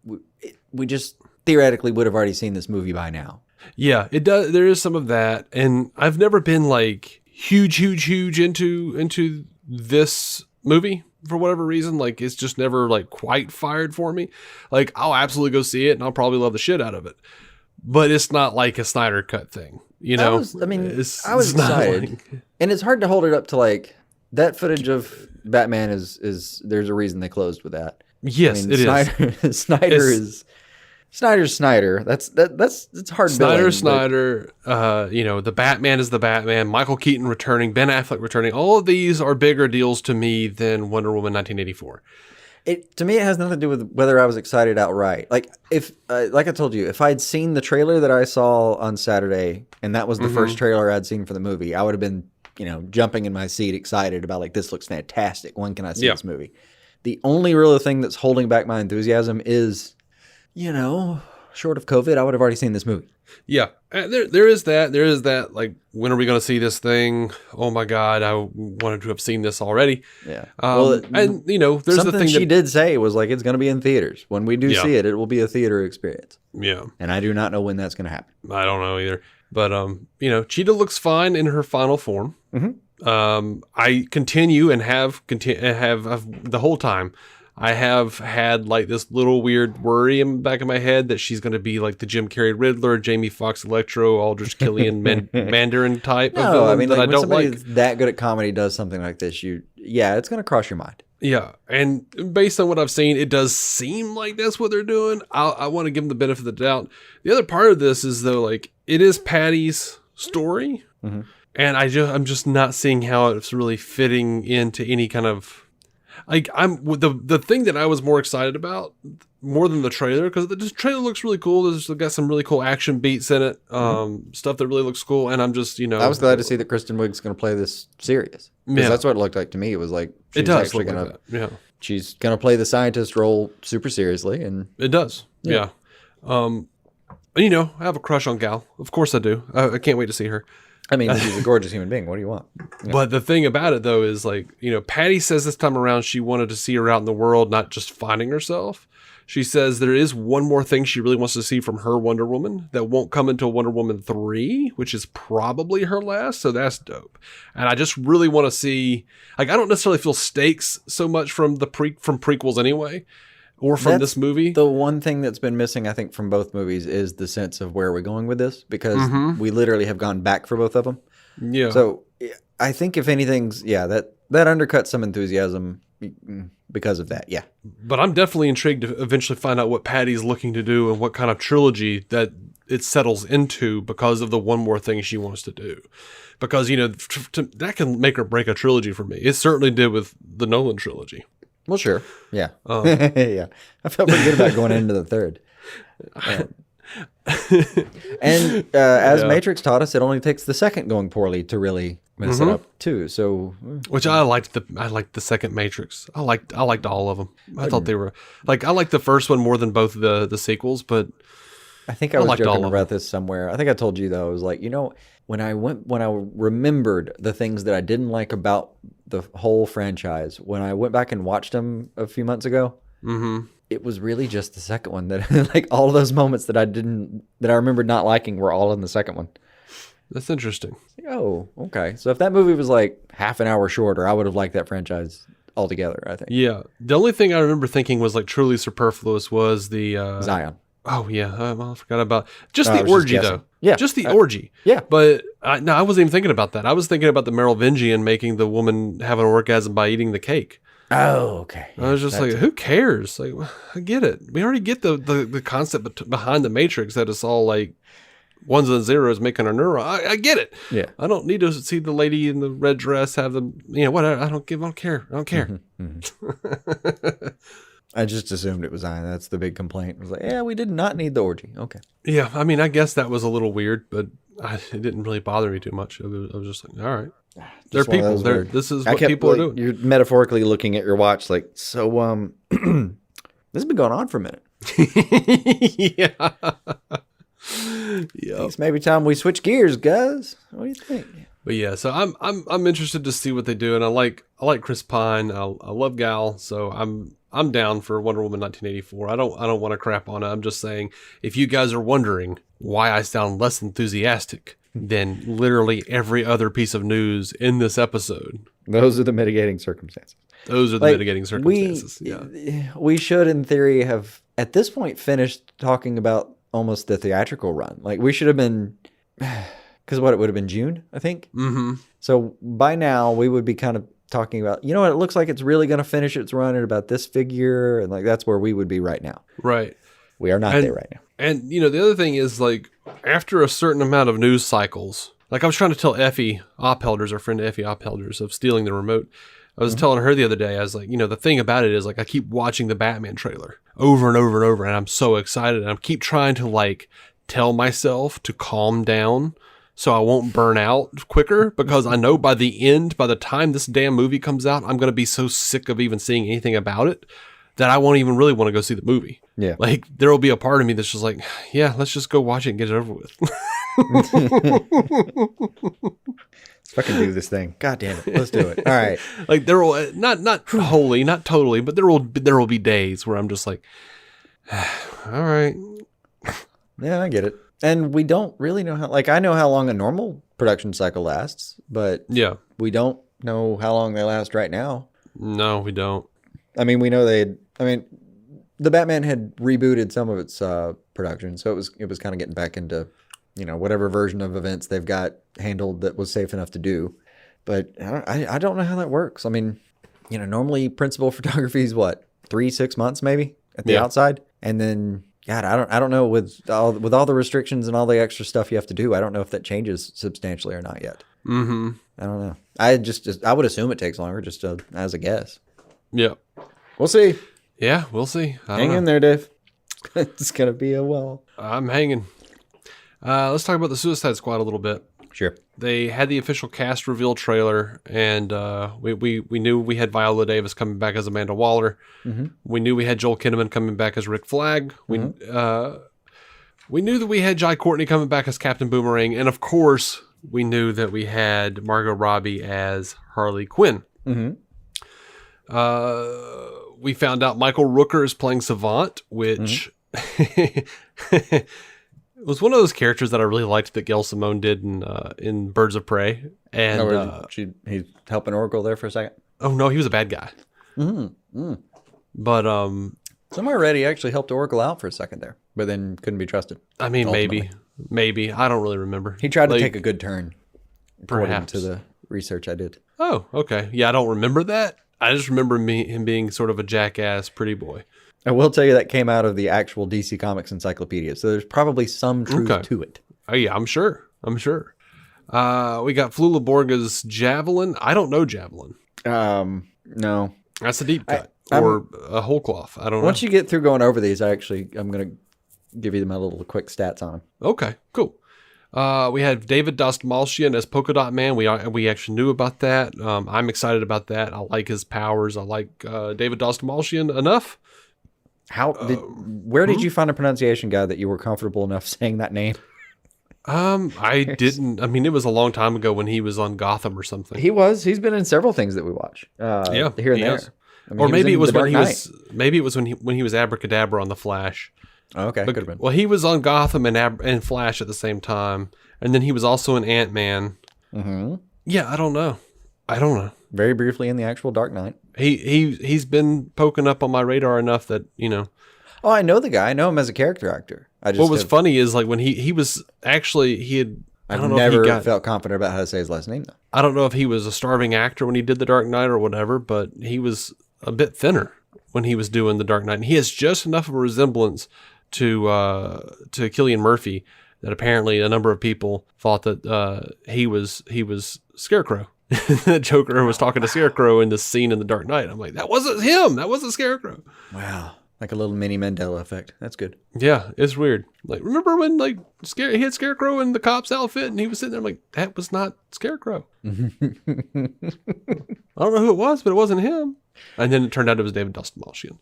we just theoretically would have already seen this movie by now. Yeah, it does. There is some of that. And I've never been like huge into this movie for whatever reason. Like, it's just never like quite fired for me. Like, I'll absolutely go see it and I'll probably love the shit out of it. But it's not like a Snyder cut thing, I was excited. And it's hard to hold it up to like that footage of Batman is there's a reason they closed with that. Yes, is. Snyder's Snyder. That's it's hard. Snyder. The Batman is the Batman. Michael Keaton returning. Ben Affleck returning. All of these are bigger deals to me than Wonder Woman 1984. To me, it has nothing to do with whether I was excited outright. Like like I told you, if I'd seen the trailer that I saw on Saturday, and that was the first trailer I'd seen for the movie, I would have been, jumping in my seat, excited about like, this looks fantastic. When can I see this movie? The only real thing that's holding back my enthusiasm is, short of COVID, I would have already seen this movie. Yeah, there is that. There is that. Like, when are we going to see this thing? Oh my God, I wanted to have seen this already. Yeah. There's the thing she did say was like, it's going to be in theaters. When we do see it, it will be a theater experience. Yeah. And I do not know when that's going to happen. I don't know either. But Cheetah looks fine in her final form. Mm-hmm. I continue and have the whole time. I have had like this little weird worry in the back of my head that she's going to be like the Jim Carrey Riddler, Jamie Foxx Electro, Aldrich Killian Mandarin type of villain that I don't like. When somebody that good at comedy does something like this, it's going to cross your mind. Yeah, and based on what I've seen, it does seem like that's what they're doing. I want to give them the benefit of the doubt. The other part of this is though, like, it is Patty's story, and I'm just not seeing how it's really fitting into any kind of. Like, the thing that I was more excited about more than the trailer, because the trailer looks really cool. There's got some really cool action beats in it, stuff that really looks cool. And I'm just, I was glad to see that Kristen Wiig's going to play this serious. Because that's what it looked like to me. It was like, it does look like that. Yeah. She's going to play the scientist role super seriously. And it does. Yeah. I have a crush on Gal. Of course I do. I can't wait to see her. I mean, she's a gorgeous human being. What do you want? Yeah. But the thing about it, though, is like, Patty says this time around she wanted to see her out in the world, not just finding herself. She says there is one more thing she really wants to see from her Wonder Woman that won't come until Wonder Woman 3, which is probably her last. So that's dope. And I just really want to see, like, I don't necessarily feel stakes so much from from prequels anyway. Or from this movie. The one thing that's been missing, I think, from both movies is the sense of where we're going with this, because we literally have gone back for both of them. Yeah. So I think if anything's, that undercuts some enthusiasm because of that. Yeah. But I'm definitely intrigued to eventually find out what Patty's looking to do and what kind of trilogy that it settles into because of the one more thing she wants to do. Because, that can make or break a trilogy for me. It certainly did with the Nolan trilogy. Well, sure. Yeah. Yeah. I felt pretty good about going into the third. As Matrix taught us, it only takes the second going poorly to really mess it up too. So, which I liked the second Matrix. I liked all of them. I thought they were like, I liked the first one more than both the sequels, but I think I was joking about this somewhere. I think I told you though, I was like, when I remembered the things that I didn't like about the whole franchise, when I went back and watched them a few months ago, it was really just the second one that like all those moments that I remembered not liking were all in the second one. That's interesting. Oh, okay. So if that movie was like half an hour shorter, I would have liked that franchise altogether, I think. Yeah. The only thing I remember thinking was like truly superfluous was the Zion. Oh yeah, I forgot about just I the was just orgy guessing. though. Yeah. Just the orgy. Yeah. But no, I wasn't even thinking about that. I was thinking about the Merovingian making the woman have an orgasm by eating the cake. Oh, okay. I was just like, who cares? Like, I get it. We already get the concept behind the Matrix that it's all like ones and zeros making a neuron. I get it. Yeah. I don't need to see the lady in the red dress have the, whatever. I don't care. I don't care. I just assumed it was Iron. That's the big complaint. I was like, yeah, we did not need the orgy. Okay. Yeah. I mean, I guess that was a little weird, but it didn't really bother me too much. I was just like, all right. They're people. This is what people are doing. You're metaphorically looking at your watch like, so, this has been going on for a minute. Yeah. Yeah. It's maybe time we switch gears, guys. What do you think? But yeah, so I'm interested to see what they do, and I like Chris Pine. I love Gal, so I'm down for Wonder Woman 1984. I don't want to crap on it. I'm just saying, if you guys are wondering why I sound less enthusiastic than literally every other piece of news in this episode, those are the mitigating circumstances. Those are the mitigating circumstances. We should, in theory, have at this point finished talking about almost the theatrical run. Like we should have been, because it would have been June, I think. Mm-hmm. So by now we would be kind of talking about, it looks like it's really going to finish its run at about this figure, and like that's where we would be right now. Right. We are not there right now. And the other thing is, like, after a certain amount of news cycles, like I was trying to tell Effie Oppelders, our friend Effie Oppelders, of stealing the remote. I was telling her the other day, I was like, the thing about it is, like, I keep watching the Batman trailer over and over and over, and I'm so excited. And I keep trying to, like, tell myself to calm down so I won't burn out quicker, because I know by the time this damn movie comes out, I'm going to be so sick of even seeing anything about it that I won't even really want to go see the movie. Yeah. Like, there will be a part of me that's just like, yeah, let's just go watch it and get it over with. Let's fucking do this thing. God damn it. Let's do it. All right. Like, there will, not wholly, not totally, but there will be days where I'm just like, all right. Yeah, I get it. And we don't really know how, like, I know how long a normal production cycle lasts, but yeah, we don't know how long they last right now. No, we don't. I mean, we know the Batman had rebooted some of its production, so it was kind of getting back into, whatever version of events they've got handled that was safe enough to do. But I don't know how that works. I mean, normally principal photography is what, 3-6 months maybe at the outside, and then God, I don't know with all the restrictions and all the extra stuff you have to do. I don't know if that changes substantially or not yet. Mm-hmm. I don't know. I would assume it takes longer, just as a guess. Yeah. We'll see. Yeah, we'll see. Hang in there, Dave. It's going to be a while. I'm hanging. Let's talk about the Suicide Squad a little bit. Sure. They had the official cast reveal trailer, and we knew we had Viola Davis coming back as Amanda Waller. Mm-hmm. We knew we had Joel Kinnaman coming back as Rick Flag. Mm-hmm. We knew that we had Jai Courtney coming back as Captain Boomerang, and of course, we knew that we had Margot Robbie as Harley Quinn. Mm-hmm. We found out Michael Rooker is playing Savant, which was one of those characters that I really liked that Gail Simone did in Birds of Prey. And he's helping Oracle there for a second. Oh no, he was a bad guy. But somewhere Reddy actually helped Oracle out for a second there, but then couldn't be trusted. I mean, maybe I don't really remember. He tried to take a good turn, perhaps, to the research I did. Oh, okay. Yeah, I don't remember that. I just remember him being sort of a jackass pretty boy. I will tell you that came out of the actual DC Comics encyclopedia, so there's probably some truth to it. Oh yeah, I'm sure. We got Flula Borga's Javelin. I don't know Javelin. No. That's a deep cut or a whole cloth. I don't know. Once you get through going over these, I'm going to give you my little quick stats on them. Okay, cool. We had David Dastmalchian as Polka Dot Man. We actually knew about that. I'm excited about that. I like his powers. I like David Dastmalchian enough. Where did you find a pronunciation guide that you were comfortable enough saying that name? I didn't. I mean, it was a long time ago when he was on Gotham or something. He's been in several things that we watch. Here and there. I mean, or maybe it was when he was Abracadabra on The Flash. Oh, okay, could have been. Well, he was on Gotham and Flash at the same time, and then he was also in Ant-Man. Mm-hmm. Yeah, I don't know. Very briefly in the actual Dark Knight. He's been poking up on my radar enough that Oh, I know the guy. I know him as a character actor. What was funny is like when he was actually I don't know never if he got, felt confident about how to say his last name though. I don't know if he was a starving actor when he did The Dark Knight or whatever, but he was a bit thinner when he was doing The Dark Knight. And he has just enough of a resemblance to Cillian Murphy that apparently a number of people thought that he was Scarecrow. The Joker was talking to Scarecrow in this scene in The Dark Knight. I'm like, that wasn't him. That wasn't Scarecrow. Wow. Like a little mini Mandela effect. That's good. Yeah, it's weird. Like, remember when like he had Scarecrow in the cop's outfit and he was sitting there like, that was not Scarecrow. I don't know who it was, but it wasn't him. And then it turned out it was David Dastmalchian.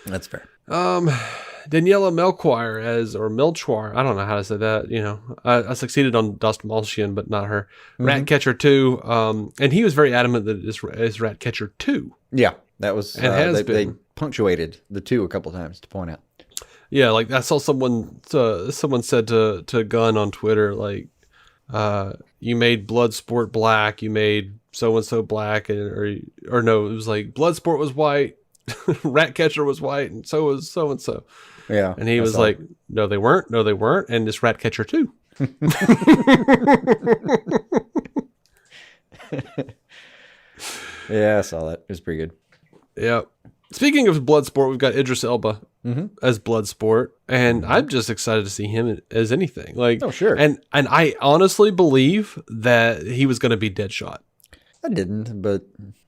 That's fair. Daniela Melchior, I don't know how to say that. You know, I succeeded on Dastmalchian, but not her. Ratcatcher 2. And he was very adamant that it's Ratcatcher 2. Yeah, that was. They punctuated the 2 a couple times to point out. Yeah, like I saw someone said to Gunn on Twitter, like, you made Bloodsport black, you made so and so black, or no, it was like Bloodsport was white, Ratcatcher was white, and so was so and so. Yeah, and he was like, no, they weren't, and it's Ratcatcher 2. Yeah, I saw that. It was pretty good. Yeah. Speaking of Bloodsport, we've got Idris Elba as Bloodsport, and I'm just excited to see him as anything. Like, oh sure, and I honestly believe that he was going to be Deadshot. I didn't, but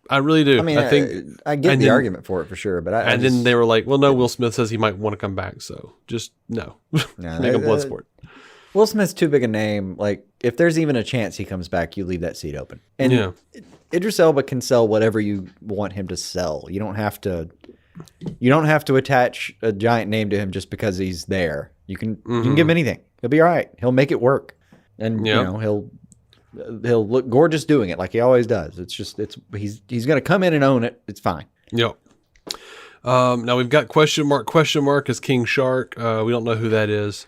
I really do. I mean, I think I get the argument for it for sure, but then they were like, well, no, Will Smith says he might want to come back, so just no, make him Bloodsport. Will Smith's too big a name. Like, if there's even a chance he comes back, you leave that seat open. And yeah. Idris Elba can sell whatever you want him to sell. You don't have to attach a giant name to him just because he's there. You can give him anything. He'll be all right. He'll make it work. And you know, he'll look gorgeous doing it like he always does. It's just he's going to come in and own it. It's fine. Yep. Now we've got question mark as King Shark. We don't know who that is.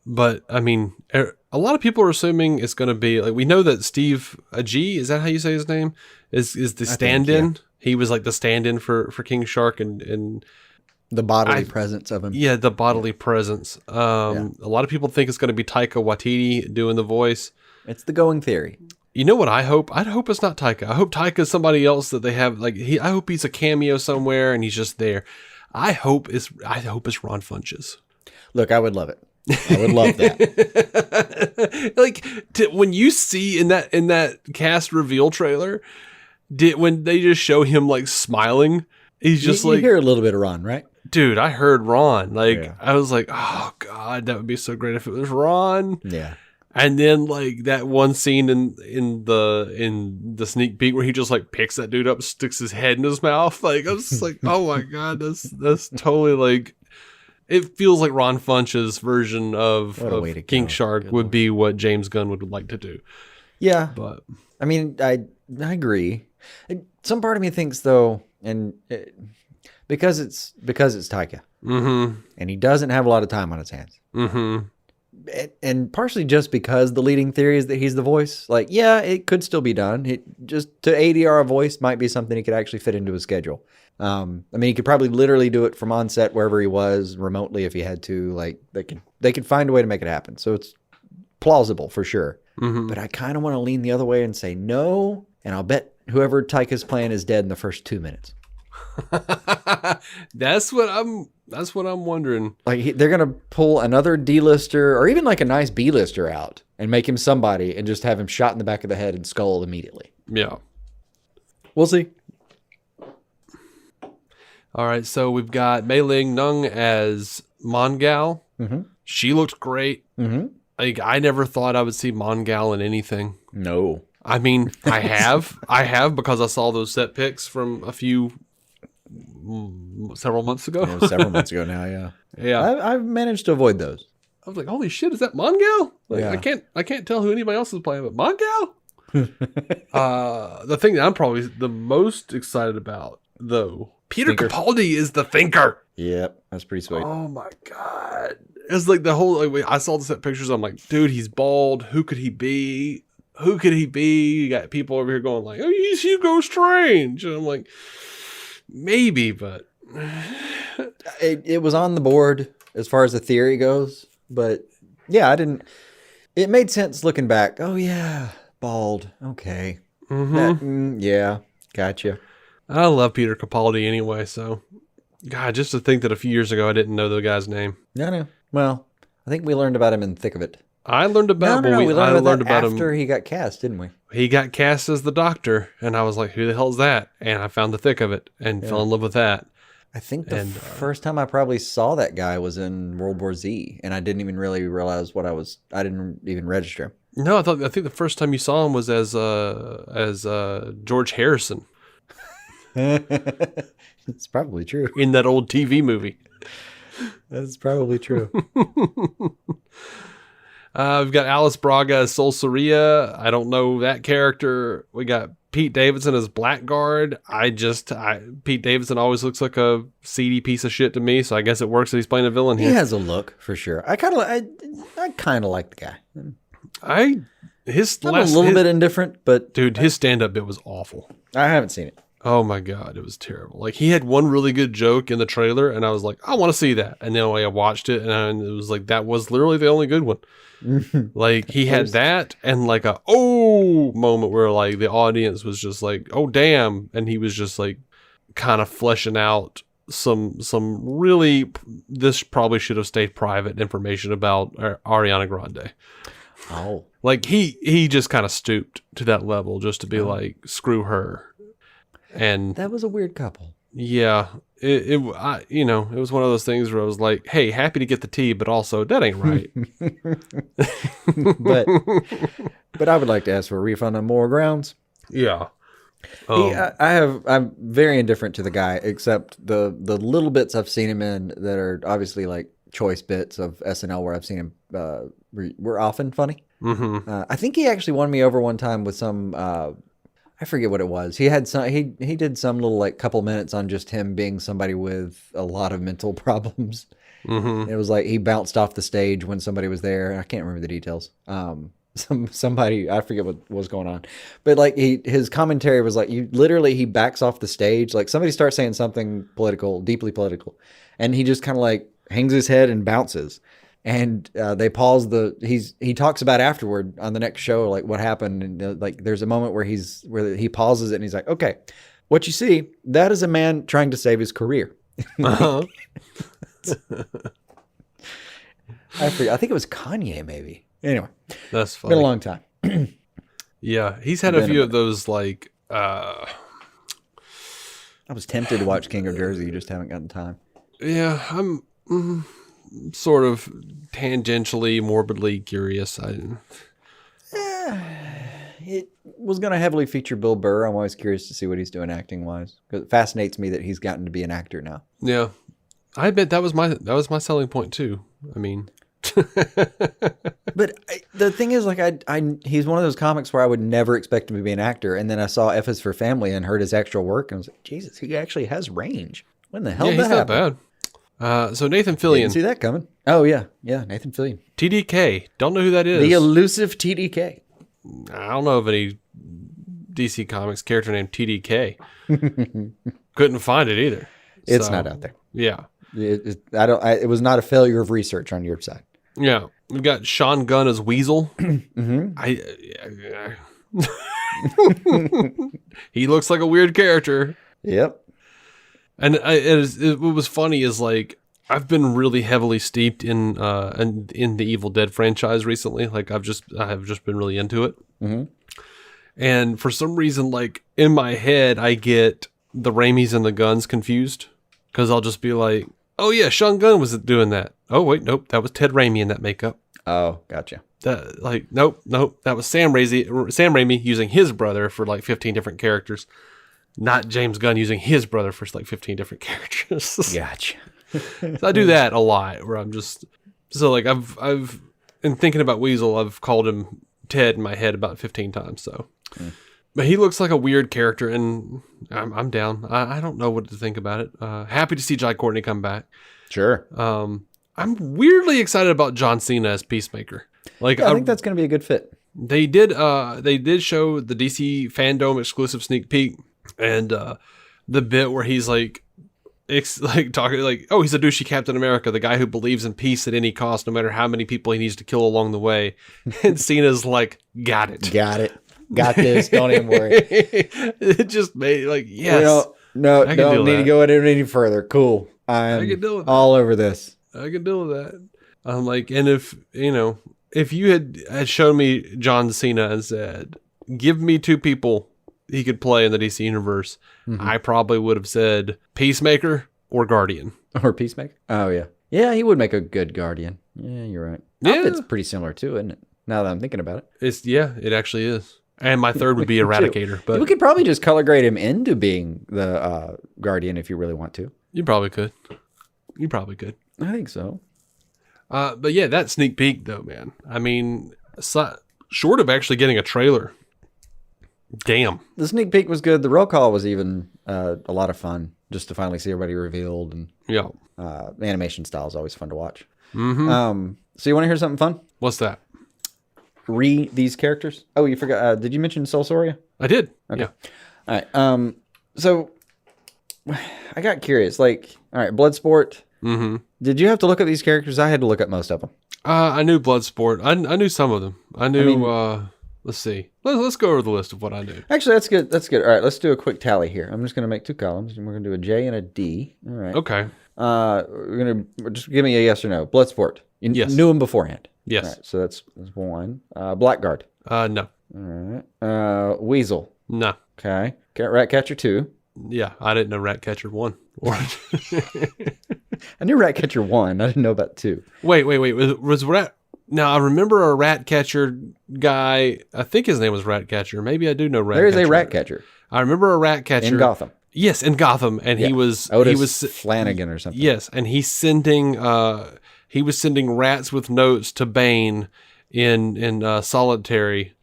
But I mean, a lot of people are assuming it's going to be like, we know that Steve Agee, is that how you say his name? Is the stand-in? He was like the stand-in for King Shark and the bodily presence of him. Yeah, the bodily presence. A lot of people think it's going to be Taika Waititi doing the voice. It's the going theory. You know what I hope? I hope it's not Taika. I hope Taika's somebody else that they have. Like I hope he's a cameo somewhere and he's just there. I hope it's Ron Funches. Look, I would love it. I would love that. Like when you see in that cast reveal trailer, when they just show him like smiling, he's just you hear a little bit of Ron, right? Dude, I heard Ron. Like I was like, oh God, that would be so great if it was Ron. Yeah. And then like that one scene in the sneak peek where he just like picks that dude up, sticks his head in his mouth. Like I was just like, oh my God, that's totally like. It feels like Ron Funch's version of King Shark would be what James Gunn would like to do. Yeah, but I mean, I agree. Some part of me thinks though, because it's Taika, and he doesn't have a lot of time on his hands, and partially just because the leading theory is that he's the voice. Like, yeah, it could still be done. It just to ADR a voice might be something he could actually fit into his schedule. I mean, he could probably literally do it from on set wherever he was remotely if he had to. Like, they could find a way to make it happen. So it's plausible for sure. But I kind of want to lean the other way and say no. And I'll bet whoever Taika's playing is dead in the first 2 minutes. That's what I'm wondering. Like they're gonna pull another D-lister or even like a nice B-lister out and make him somebody and just have him shot in the back of the head and skull immediately. Yeah, we'll see. All right, so we've got Mei Ling Nung as Mongal. She looked great. Like I never thought I would see Mongal in anything. No, I mean I have because I saw those set pics from several months ago. Yeah, several months ago now. Yeah. I've managed to avoid those. I was like, holy shit, is that Mongal? Like I can't tell who anybody else is playing, but Mongal. The thing that I'm probably the most excited about, though. Peter Capaldi is the Thinker. Yep, that's pretty sweet. Oh my God. It's like the whole, like, I saw the set pictures. I'm like, dude, he's bald. Who could he be? You got people over here going like, oh, he's Hugo Strange. And I'm like, maybe, but It was on the board as far as the theory goes, but yeah, I didn't. It made sense looking back. Oh yeah, bald. Okay. Yeah, gotcha. I love Peter Capaldi anyway, so God, just to think that a few years ago I didn't know the guy's name. No. Well, I think we learned about him in the thick of it. I learned about No, we learned about him after he got cast, didn't we? He got cast as the Doctor, and I was like, "Who the hell's that?" And I found the thick of it and fell in love with that. I think the first time I probably saw that guy was in World War Z, and I didn't even really realize what I was. I didn't even register him. No, I think the first time you saw him was as George Harrison. It's probably true. In that old TV movie. That's probably true. We've got Alice Braga as Sol Soria. I don't know that character. We got Pete Davidson as Blackguard. Pete Davidson always looks like a seedy piece of shit to me, so I guess it works that he's playing a villain here. He has a look for sure. I kind of like the guy. I'm a little bit indifferent, but dude, his stand-up bit was awful. I haven't seen it. Oh my God, it was terrible. Like, he had one really good joke in the trailer, and I was like, I want to see that. And then I watched it, and it was like, that was literally the only good one. Like, he had that, and like a oh moment where like the audience was just like, oh damn, and he was just like kind of fleshing out some really, this probably should have stayed private information about Ariana Grande. Oh, like he just kind of stooped to that level just to be like, screw her. And that was a weird couple. Yeah, it was one of those things where I was like, hey, happy to get the tea, but also that ain't right. but I would like to ask for a refund on more grounds. Yeah. I'm very indifferent to the guy, except the little bits I've seen him in that are obviously like choice bits of SNL where I've seen him were often funny. Mm-hmm. I think he actually won me over one time with some I forget what it was. He had some. He did some little like couple minutes on just him being somebody with a lot of mental problems. Mm-hmm. It was like he bounced off the stage when somebody was there. I can't remember the details. Somebody, I forget what was going on, but like his commentary was like, he backs off the stage. Like somebody starts saying something political, deeply political, and he just kind of like hangs his head and bounces. And they pause he talks about afterward on the next show, like what happened. And like, there's a moment where he pauses it and he's like, okay, what you see, that is a man trying to save his career. Uh-huh. I think it was Kanye maybe. Anyway, that's funny. Been a long time. Yeah. He's had a few of those, like, I was tempted to watch King of Jersey. You just haven't gotten time. Yeah. I'm sort of tangentially, morbidly curious. It was going to heavily feature Bill Burr. I'm always curious to see what he's doing acting wise, because it fascinates me that he's gotten to be an actor now. Yeah, I bet that was my selling point too. I mean, but the thing is, like, he's one of those comics where I would never expect him to be an actor, and then I saw F is for Family and heard his actual work, and I was like, Jesus, he actually has range. When the hell did that happen? He's not bad. So Nathan Fillion. Didn't see that coming. Oh yeah, Nathan Fillion. TDK. Don't know who that is. The elusive TDK. I don't know of any DC Comics character named TDK. Couldn't find it either. It's not out there. Yeah. It was not a failure of research on your side. Yeah. We've got Sean Gunn as Weasel. Mm-hmm. He looks like a weird character. Yep. And what was funny is, like, I've been really heavily steeped in the Evil Dead franchise recently. Like, I have just been really into it. Mm-hmm. And for some reason, like, in my head, I get the Raimis and the Gunns confused, because I'll just be like, oh yeah, Sean Gunn was doing that. Oh wait, nope, that was Ted Raimi in that makeup. Oh, gotcha. Nope, that was Sam Raimi using his brother for like 15 different characters. Not James Gunn using his brother for like 15 different characters. Gotcha. So I do that a lot, where I'm just like I've in thinking about Weasel, I've called him Ted in my head about 15 times. So, but he looks like a weird character, and I'm down. I don't know what to think about it. Happy to see Jai Courtney come back. Sure. I'm weirdly excited about John Cena as Peacemaker. Like, I think that's going to be a good fit. They did show the DC FanDome exclusive sneak peek. And the bit where he's like It's like talking like, oh, he's a douchey Captain America, the guy who believes in peace at any cost, no matter how many people he needs to kill along the way. And Cena's like, got it. Got this. Don't even worry. It just made like, yes. No, I can don't deal need with to that. go any further. Cool. I can deal with all over this. I can deal with that. I'm like, and if you had shown me John Cena and said, give me two people he could play in the DC universe, I probably would have said Peacemaker or Guardian. Or Peacemaker? Oh, yeah. Yeah, he would make a good Guardian. Yeah, you're right. Yeah. It's pretty similar too, isn't it? Now that I'm thinking about it. It actually is. And my third would be Eradicator. But we could probably just color grade him into being the Guardian if you really want to. You probably could. I think so. But yeah, that sneak peek though, man. I mean, short of actually getting a trailer. Damn. The sneak peek was good. The roll call was even a lot of fun just to finally see everybody revealed. And yeah, the animation style is always fun to watch. Mm-hmm. So you want to hear something fun? What's that? These characters. Oh, you forgot. Did you mention Soul Soria? I did. Okay. Yeah. All right. So I got curious. Like, all right, Bloodsport. Mm-hmm. Did you have to look up these characters? I had to look up most of them. I knew Bloodsport. I knew some of them. I knew. Let's see. Let's go over the list of what I knew. Actually, that's good. All right, let's do a quick tally here. I'm just going to make two columns, and we're going to do a J and a D. All right. Okay. We're just give me a yes or no. Bloodsport. You knew him beforehand. Yes. All right, so that's one. Blackguard. No. All right. Weasel. No. Okay. Ratcatcher 2. Yeah, I didn't know Ratcatcher 1. I knew Ratcatcher 1. I didn't know about 2. Wait. Was Rat... Now, I remember a Ratcatcher guy. I think his name was Ratcatcher. Maybe I do know Ratcatcher. There is a Ratcatcher. I remember a Ratcatcher. In Gotham. Yes, in Gotham. And he was Flanagan or something. Yes, and he was sending rats with notes to Bane in solitary.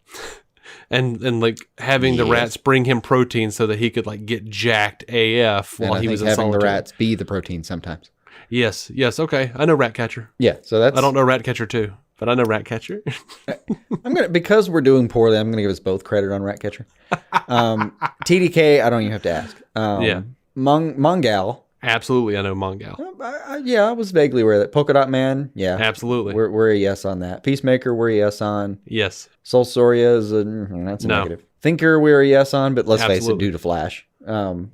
And like having the rats bring him protein so that he could like get jacked AF while he was in having solitary. The rats be the protein sometimes. Yes, okay. I know Ratcatcher. Yeah, so that's... I don't know Ratcatcher 2, but I know Ratcatcher. Because we're doing poorly, I'm gonna give us both credit on Ratcatcher. TDK, I don't even have to ask. Yeah. Mongal. Absolutely, I know Mongal. I was vaguely aware of that. Polka Dot Man, yeah. Absolutely. We're a yes on that. Peacemaker, we're a yes on. Yes. Soul Soria is that's a negative. Thinker, we're a yes on, but let's face it, due to Flash. Yeah.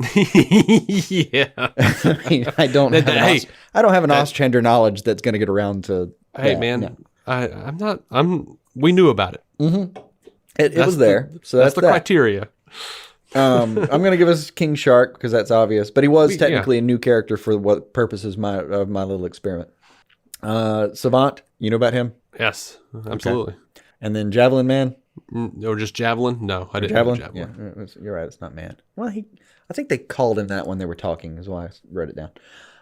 I mean, I don't have an Ostrander knowledge that's going to get around to. Hey, man, no. We knew about it. Mm-hmm. It was there. So that's the criteria. I'm going to give us King Shark because that's obvious, but he was technically a new character for what purposes of my little experiment. Savant, you know about him? Yes, absolutely. Okay. And then Javelin Man. Or just Javelin? No, I didn't know Javelin. Yeah, you're right. It's not Man. Well, I think they called him that when they were talking, is why I wrote it down.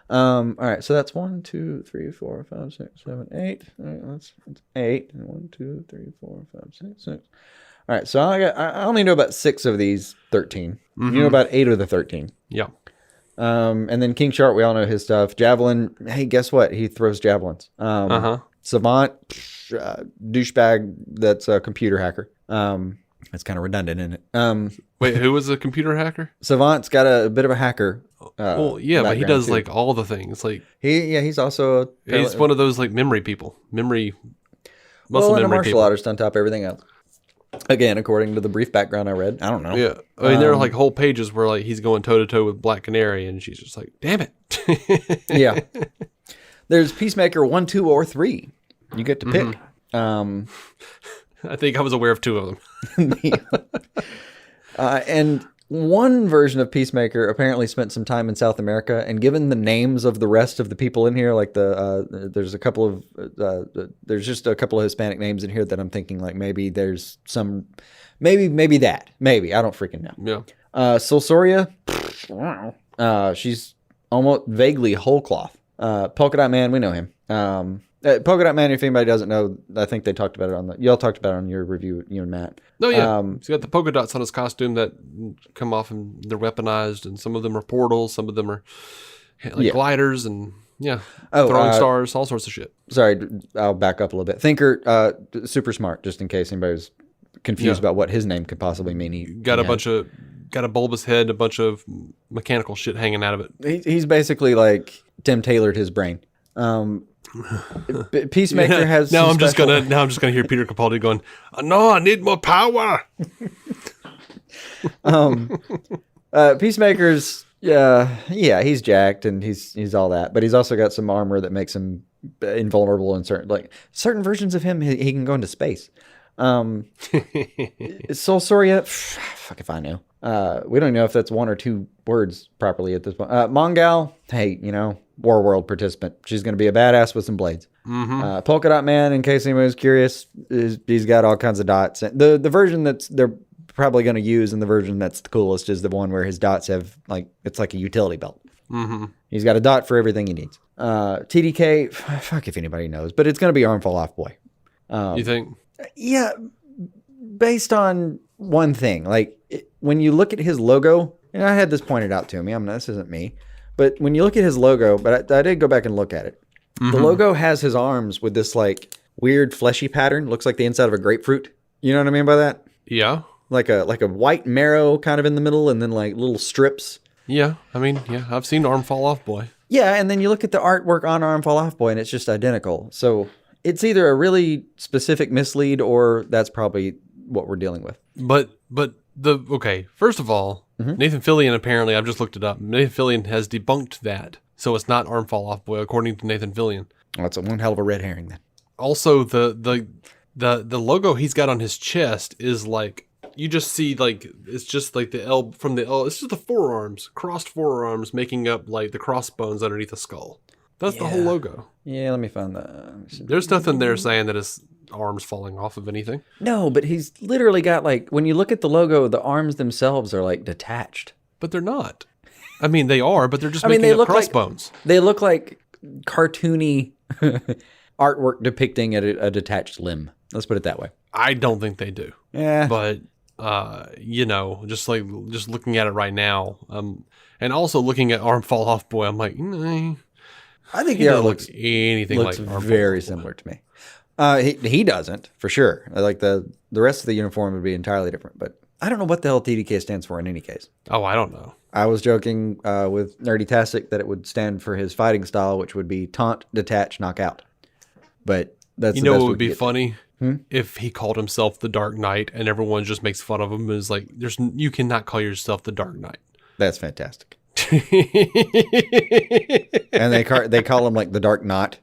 All right, so that's 1, 2, 3, 4, 5, 6, 7, 8. All right, that's 8. 1, 2, 3, 4, 5, 6, 6. All right, so I only know about 6 of these 13. Mm-hmm. You know about 8 of the 13. Yeah. And then King Shark, we all know his stuff. Javelin, hey, guess what? He throws javelins. Savant, douchebag that's a computer hacker. That's kind of redundant, isn't it? Wait, who was a computer hacker? Savant's got a bit of a hacker. But he does like all the things. Like he's also he's one of those like memory people. Muscle memory memory martial artist on top of everything else. Again, according to the brief background I read, I don't know. Yeah, I mean there are like whole pages where like he's going toe to toe with Black Canary, and she's just like, "Damn it!" Yeah. There's Peacemaker 1, 2, or 3. You get to pick. I think I was aware of 2 of them. And one version of Peacemaker apparently spent some time in South America, and given the names of the rest of the people in here, like there's just a couple of Hispanic names in here that I'm thinking like maybe there's some, maybe I don't freaking know. Yeah. Soul Soria, she's almost vaguely whole cloth. Polka Dot Man, we know him. Polka Dot Man, if anybody doesn't know, I think they talked about it y'all talked about it on your review, you and Matt. Oh yeah, he's got the polka dots on his costume that come off and they're weaponized, and some of them are portals, some of them are like gliders, and throwing stars, all sorts of shit. Sorry, I'll back up a little bit. Thinker, super smart, just in case anybody was confused about what his name could possibly mean. He got a bunch of got a bulbous head, a bunch of mechanical shit hanging out of it. He's basically like Tim Taylored his brain. Peacemaker has now I'm just gonna hear Peter Capaldi going, "No, I need more power." Peacemaker's he's jacked and he's all that, but he's also got some armor that makes him invulnerable in certain versions of him. He can go into space. Soul Soria, fuck if I know. We don't know if that's one or two words properly at this point. Mongal, hey, War World participant. She's going to be a badass with some blades. Mm-hmm. Polka Dot Man, in case anybody's curious, he's got all kinds of dots. The version they're probably going to use, and the version that's the coolest, is the one where his dots have it's like a utility belt. Mm-hmm. He's got a dot for everything he needs. TDK, fuck if anybody knows, but it's going to be Arm Fall Off Boy. You think? Yeah, based on one thing. When you look at his logo, and I had this pointed out to me, this isn't me, but when you look at his logo, but I did go back and look at it. Mm-hmm. The logo has his arms with this weird fleshy pattern. Looks like the inside of a grapefruit. You know what I mean by that? Yeah. Like a white marrow kind of in the middle, and then little strips. Yeah, I've seen Arm Fall Off Boy. Yeah, and then you look at the artwork on Arm Fall Off Boy, and it's just identical. So it's either a really specific mislead, or that's probably what we're dealing with. But first of all, mm-hmm. Nathan Fillion, apparently, I've just looked it up. Nathan Fillion has debunked that, so it's not Arm Fall Off Boy, according to Nathan Fillion. Well, that's one hell of a red herring then. Also, the logo he's got on his chest is you just see it's just the L from the L. It's just the forearms, crossed forearms, making up the crossbones underneath the skull. That's the whole logo. Yeah, let me find that. There's nothing there saying that his arms falling off of anything. No, but he's literally got when you look at the logo, the arms themselves are detached. But they're not. They are, but they're just making up crossbones. They look like cartoony artwork depicting a detached limb. Let's put it that way. I don't think they do. Yeah. But just looking at it right now, and also looking at Arm Fall Off Boy, I'm like, I think he doesn't look anything looks like Arm very Fall Off similar to me. He doesn't, for sure. The rest of the uniform would be entirely different, but I don't know what the hell TDK stands for in any case. Oh, I don't know. I was joking with Nerdy Tastic that it would stand for his fighting style, which would be taunt, detach, knock out. But that's what would be funny? If he called himself the Dark Knight and everyone just makes fun of him. Is you cannot call yourself the Dark Knight. That's fantastic. And they call him the Dark Knot.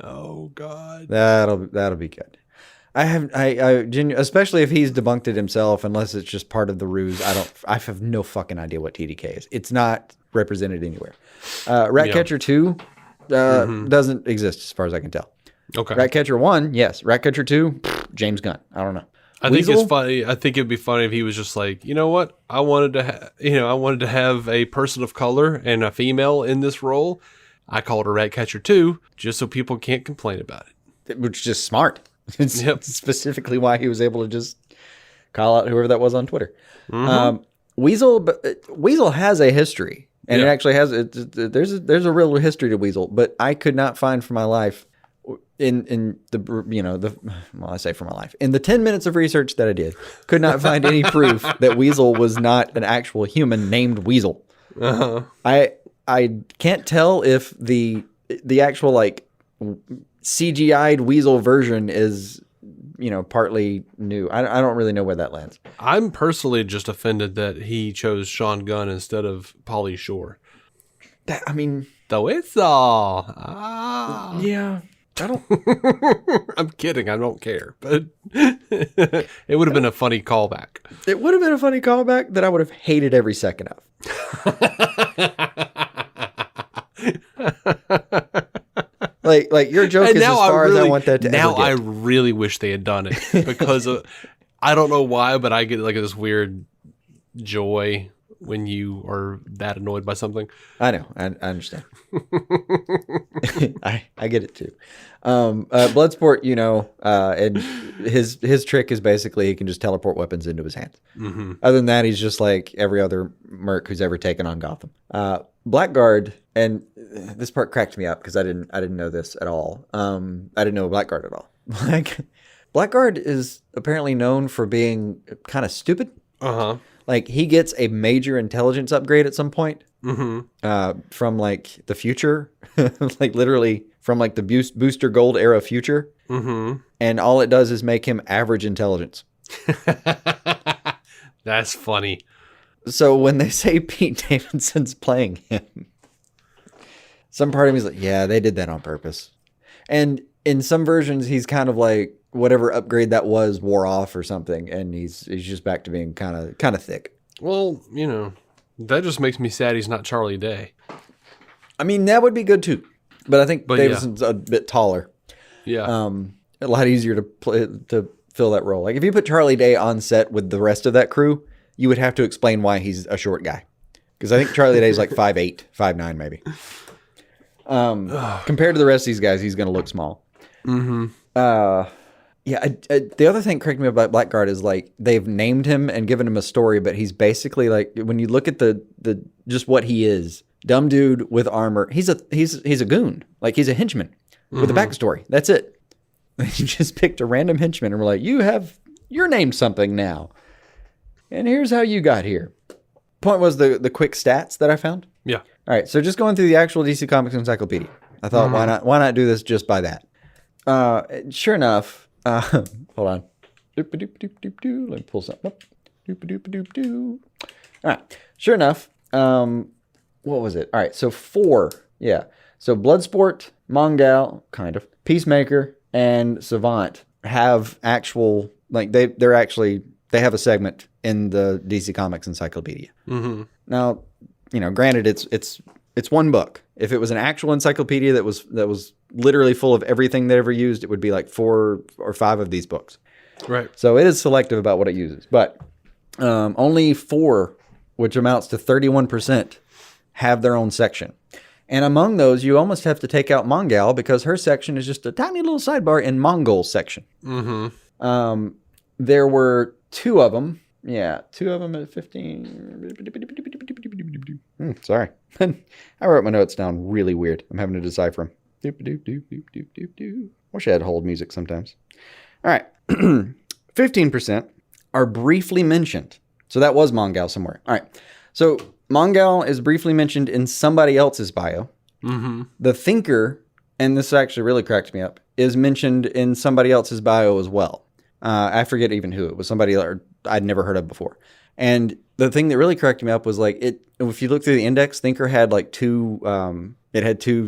Oh God, that'll be good. Especially if he's debunked it himself, unless it's just part of the ruse. I have no fucking idea what TDK is. It's not represented anywhere. Ratcatcher 2 doesn't exist as far as I can tell. Okay. Ratcatcher 1, yes. Ratcatcher 2, James Gunn. I don't know. I think it's funny. I think it'd be funny if he was just you know what? I wanted to have a person of color and a female in this role. I called her Ratcatcher 2 just so people can't complain about it. Which is just smart. It's specifically why he was able to just call out whoever that was on Twitter. Mm-hmm. Weasel has a history, and it actually has. There's a real history to Weasel, but I could not find for my life in I say for my life in the 10 minutes of research that I did, could not find any proof that Weasel was not an actual human named Weasel. Uh-huh. I can't tell if the actual CGI'd Weasel version is, partly new. I don't really know where that lands. I'm personally just offended that he chose Sean Gunn instead of Pauly Shore. The Whistle. Yeah. I don't. I'm kidding. I don't care, but it would have been a funny callback. It would have been a funny callback that I would have hated every second of. Like your joke is as far as I want that to now ever get. I really wish they had done it because I don't know why, but I get this weird joy when you are that annoyed by something. I know. I understand. I get it too. Bloodsport, and his trick is basically he can just teleport weapons into his hands. Mm-hmm. Other than that, he's just like every other merc who's ever taken on Gotham. Blackguard, and this part cracked me up because I didn't know this at all. I didn't know Blackguard at all. Blackguard is apparently known for being kind of stupid. Uh-huh. Like, he gets a major intelligence upgrade at some point. Mm-hmm. From, like, the future. Like, literally from, like, the Booster Gold era future. Mm-hmm. And all it does is make him average intelligence. That's funny. So when they say Pete Davidson's playing him, some part of me is like, yeah, they did that on purpose. And in some versions, he's kind of like, whatever upgrade that was wore off or something, and he's just back to being kind of thick. Well, you know, that just makes me sad he's not Charlie Day. I mean, that would be good too, but I think Davidson's a bit taller. Yeah. A lot easier to fill that role. Like, if you put Charlie Day on set with the rest of that crew, you would have to explain why he's a short guy, because I think Charlie Day is like 5'8", 5'9", maybe. Compared to the rest of these guys, he's going to look small. Mm-hmm. Yeah, the other thing that cracked me up about Blackguard is, like, they've named him and given him a story, but he's basically, like, when you look at the just what he is, dumb dude with armor, he's a goon. Like, he's a henchman with a backstory. That's it. They just picked a random henchman and were like, you're named something now. And here's how you got here. Point was the quick stats that I found. Yeah. All right, so just going through the actual DC Comics encyclopedia. I thought, why not do this just by that? Sure enough, hold on. Let me pull something up. All right. Sure enough, what was it? All right. So 4. Yeah. So Bloodsport, Mongal, kind of, Peacemaker, and Savant have actual, like, they have a segment in the DC Comics encyclopedia. Mm-hmm. Now, you know, granted, it's one book. If it was an actual encyclopedia that was literally full of everything they ever used, it would be like 4 or 5 of these books. Right. So it is selective about what it uses. But only 4, which amounts to 31%, have their own section. And among those, you almost have to take out Mongal, because her section is just a tiny little sidebar in Mongol's section. Mm-hmm. There were 2 of them. Yeah, 2 of them at 15. Sorry. I wrote my notes down really weird. I'm having to decipher them. Wish I had hold music sometimes. All right. 15% are briefly mentioned. So that was Mongal somewhere. All right. So Mongal is briefly mentioned in somebody else's bio. Mm-hmm. The Thinker, and this actually really cracked me up, is mentioned in somebody else's bio as well. I forget even who. It was somebody I'd never heard of before. And the thing that really cracked me up was, like, if you look through the index, Thinker had like 2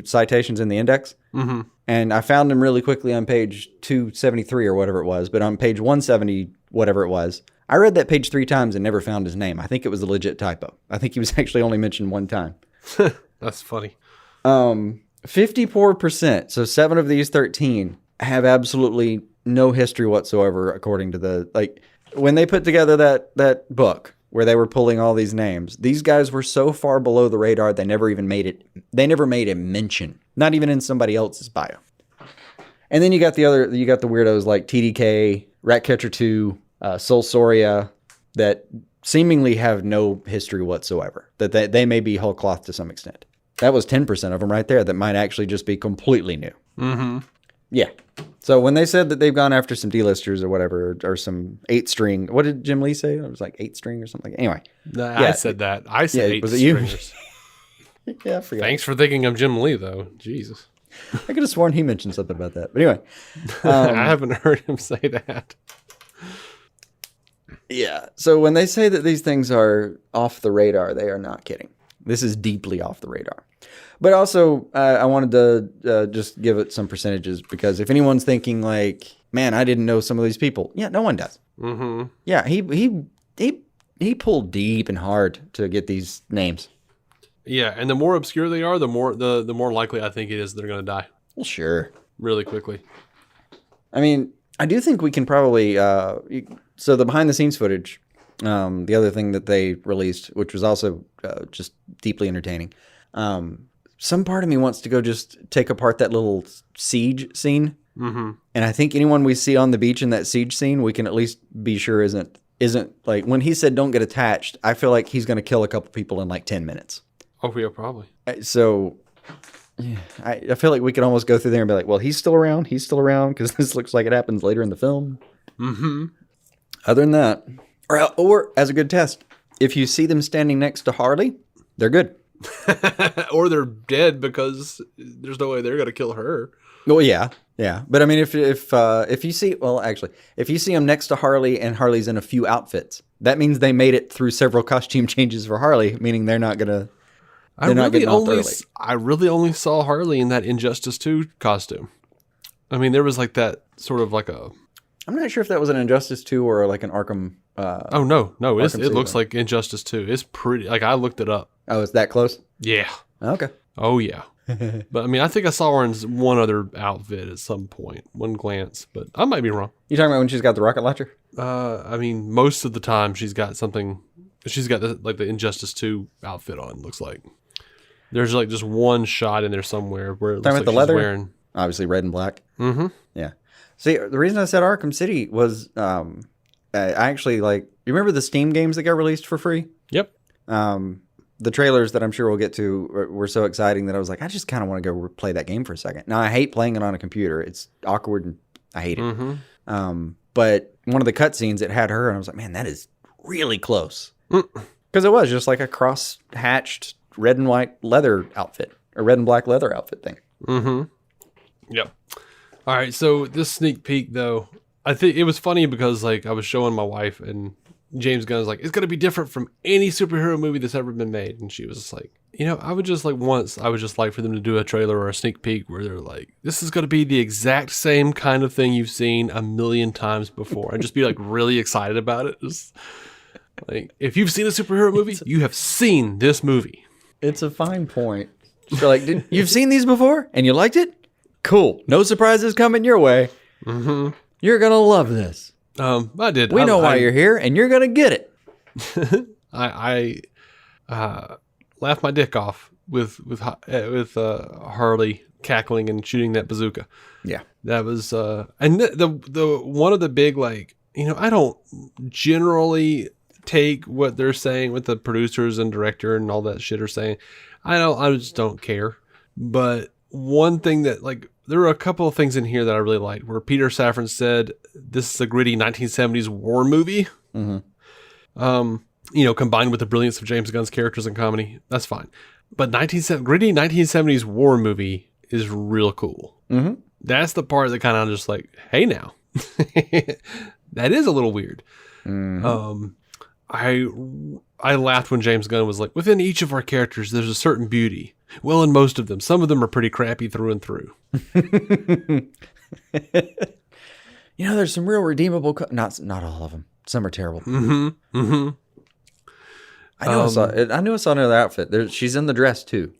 citations in the index. Mm-hmm. And I found them really quickly on page 273 or whatever it was. But on page 170, whatever it was, I read that page 3 times and never found his name. I think it was a legit typo. I think he was actually only mentioned 1 time. That's funny. 54%, so 7 of these 13 have absolutely no history whatsoever, according to the, like, when they put together that book where they were pulling all these names, these guys were so far below the radar, they never made a mention, not even in somebody else's bio. And then you got the weirdos like TDK, Ratcatcher 2, Soul Soria, that seemingly have no history whatsoever, that they may be whole cloth to some extent. That was 10% of them right there that might actually just be completely new. Mm-hmm. Yeah. So when they said that they've gone after some D-listers or whatever, or some 8-string, what did Jim Lee say? It was like 8-string or something. Anyway. I said that. I said 8 was it you? stringers. Yeah, I forgot. Thanks for thinking of Jim Lee, though. Jesus. I could have sworn he mentioned something about that. But anyway. I haven't heard him say that. Yeah. So when they say that these things are off the radar, they are not kidding. This is deeply off the radar. But also, I wanted to just give it some percentages, because if anyone's thinking like, man, I didn't know some of these people. Yeah, no one does. Mm-hmm. Yeah, he pulled deep and hard to get these names. Yeah, and the more obscure they are, the more likely I think it is they're going to die. Well, sure. Really quickly. I mean, I do think we can probably... so the behind-the-scenes footage, the other thing that they released, which was also just deeply entertaining, some part of me wants to go just take apart that little siege scene. Mm-hmm. And I think anyone we see on the beach in that siege scene, we can at least be sure isn't like, when he said don't get attached, I feel like he's going to kill a couple people in like 10 minutes. Oh, yeah, probably. So I feel like we could almost go through there and be like, well, he's still around, because this looks like it happens later in the film. Mm-hmm. Other than that, or as a good test, if you see them standing next to Harley, they're good. Or they're dead because there's no way they're going to kill her. Well, yeah. But I mean, if you see, if you see them next to Harley and Harley's in a few outfits, that means they made it through several costume changes for Harley, meaning they're not gonna. I really only saw Harley in that Injustice 2 costume. I mean, there was like that sort of like a. I'm not sure if that was an Injustice 2 or like an Arkham. No, it looks like Injustice 2. It's pretty. Like I looked it up. Oh, it's that close? Yeah. Okay. Oh yeah. But I mean, I think I saw her in one other outfit at some point, one glance. But I might be wrong. You talking about when she's got the rocket launcher? I mean, most of the time she's got something. She's got the Injustice 2 outfit on. Looks like there's like just one shot in there somewhere where it looks like the she's leather? wearing Obviously red and black. Mm-hmm. Yeah. See, the reason I said Arkham City was I actually like. You remember the Steam games that got released for free? Yep. The trailers that I'm sure we'll get to were so exciting that I was like, I just kind of want to go play that game for a second. Now, I hate playing it on a computer. It's awkward and I hate it. Mm-hmm. But one of the cutscenes, it had her, and I was like, man, that is really close. Because it was just like a cross-hatched red and white leather outfit, or red and black leather outfit thing. Mm-hmm. Yep. All right, so this sneak peek, though, I think it was funny because like I was showing my wife, and James Gunn was like, it's going to be different from any superhero movie that's ever been made. And she was just like, I would just like for them to do a trailer or a sneak peek where they're like, this is going to be the exact same kind of thing you've seen a million times before. And just be like really excited about it. Just like, if you've seen a superhero movie, you have seen this movie. It's a fine point. So like, you've seen these before and you liked it? Cool. No surprises coming your way. Mm-hmm. You're going to love this. I did. We know why you're here, and you're gonna get it. I laughed my dick off with Harley cackling and shooting that bazooka. Yeah, that was and the one of the big like I don't generally take what they're saying, what the producers and director and all that shit are saying. I just don't care. But one thing that like. There were a couple of things in here that I really liked, where Peter Safran said, this is a gritty 1970s war movie. Mm-hmm. Combined with the brilliance of James Gunn's characters and comedy. That's fine. But gritty 1970s war movie is real cool. Mm-hmm. That's the part that kind of just like, hey now. That is a little weird. Mm-hmm. I laughed when James Gunn was like, within each of our characters, there's a certain beauty. Well, in most of them. Some of them are pretty crappy through and through. There's some real redeemable... Not all of them. Some are terrible. Mm-hmm. Mm-hmm. I knew I saw another outfit. She's in the dress, too.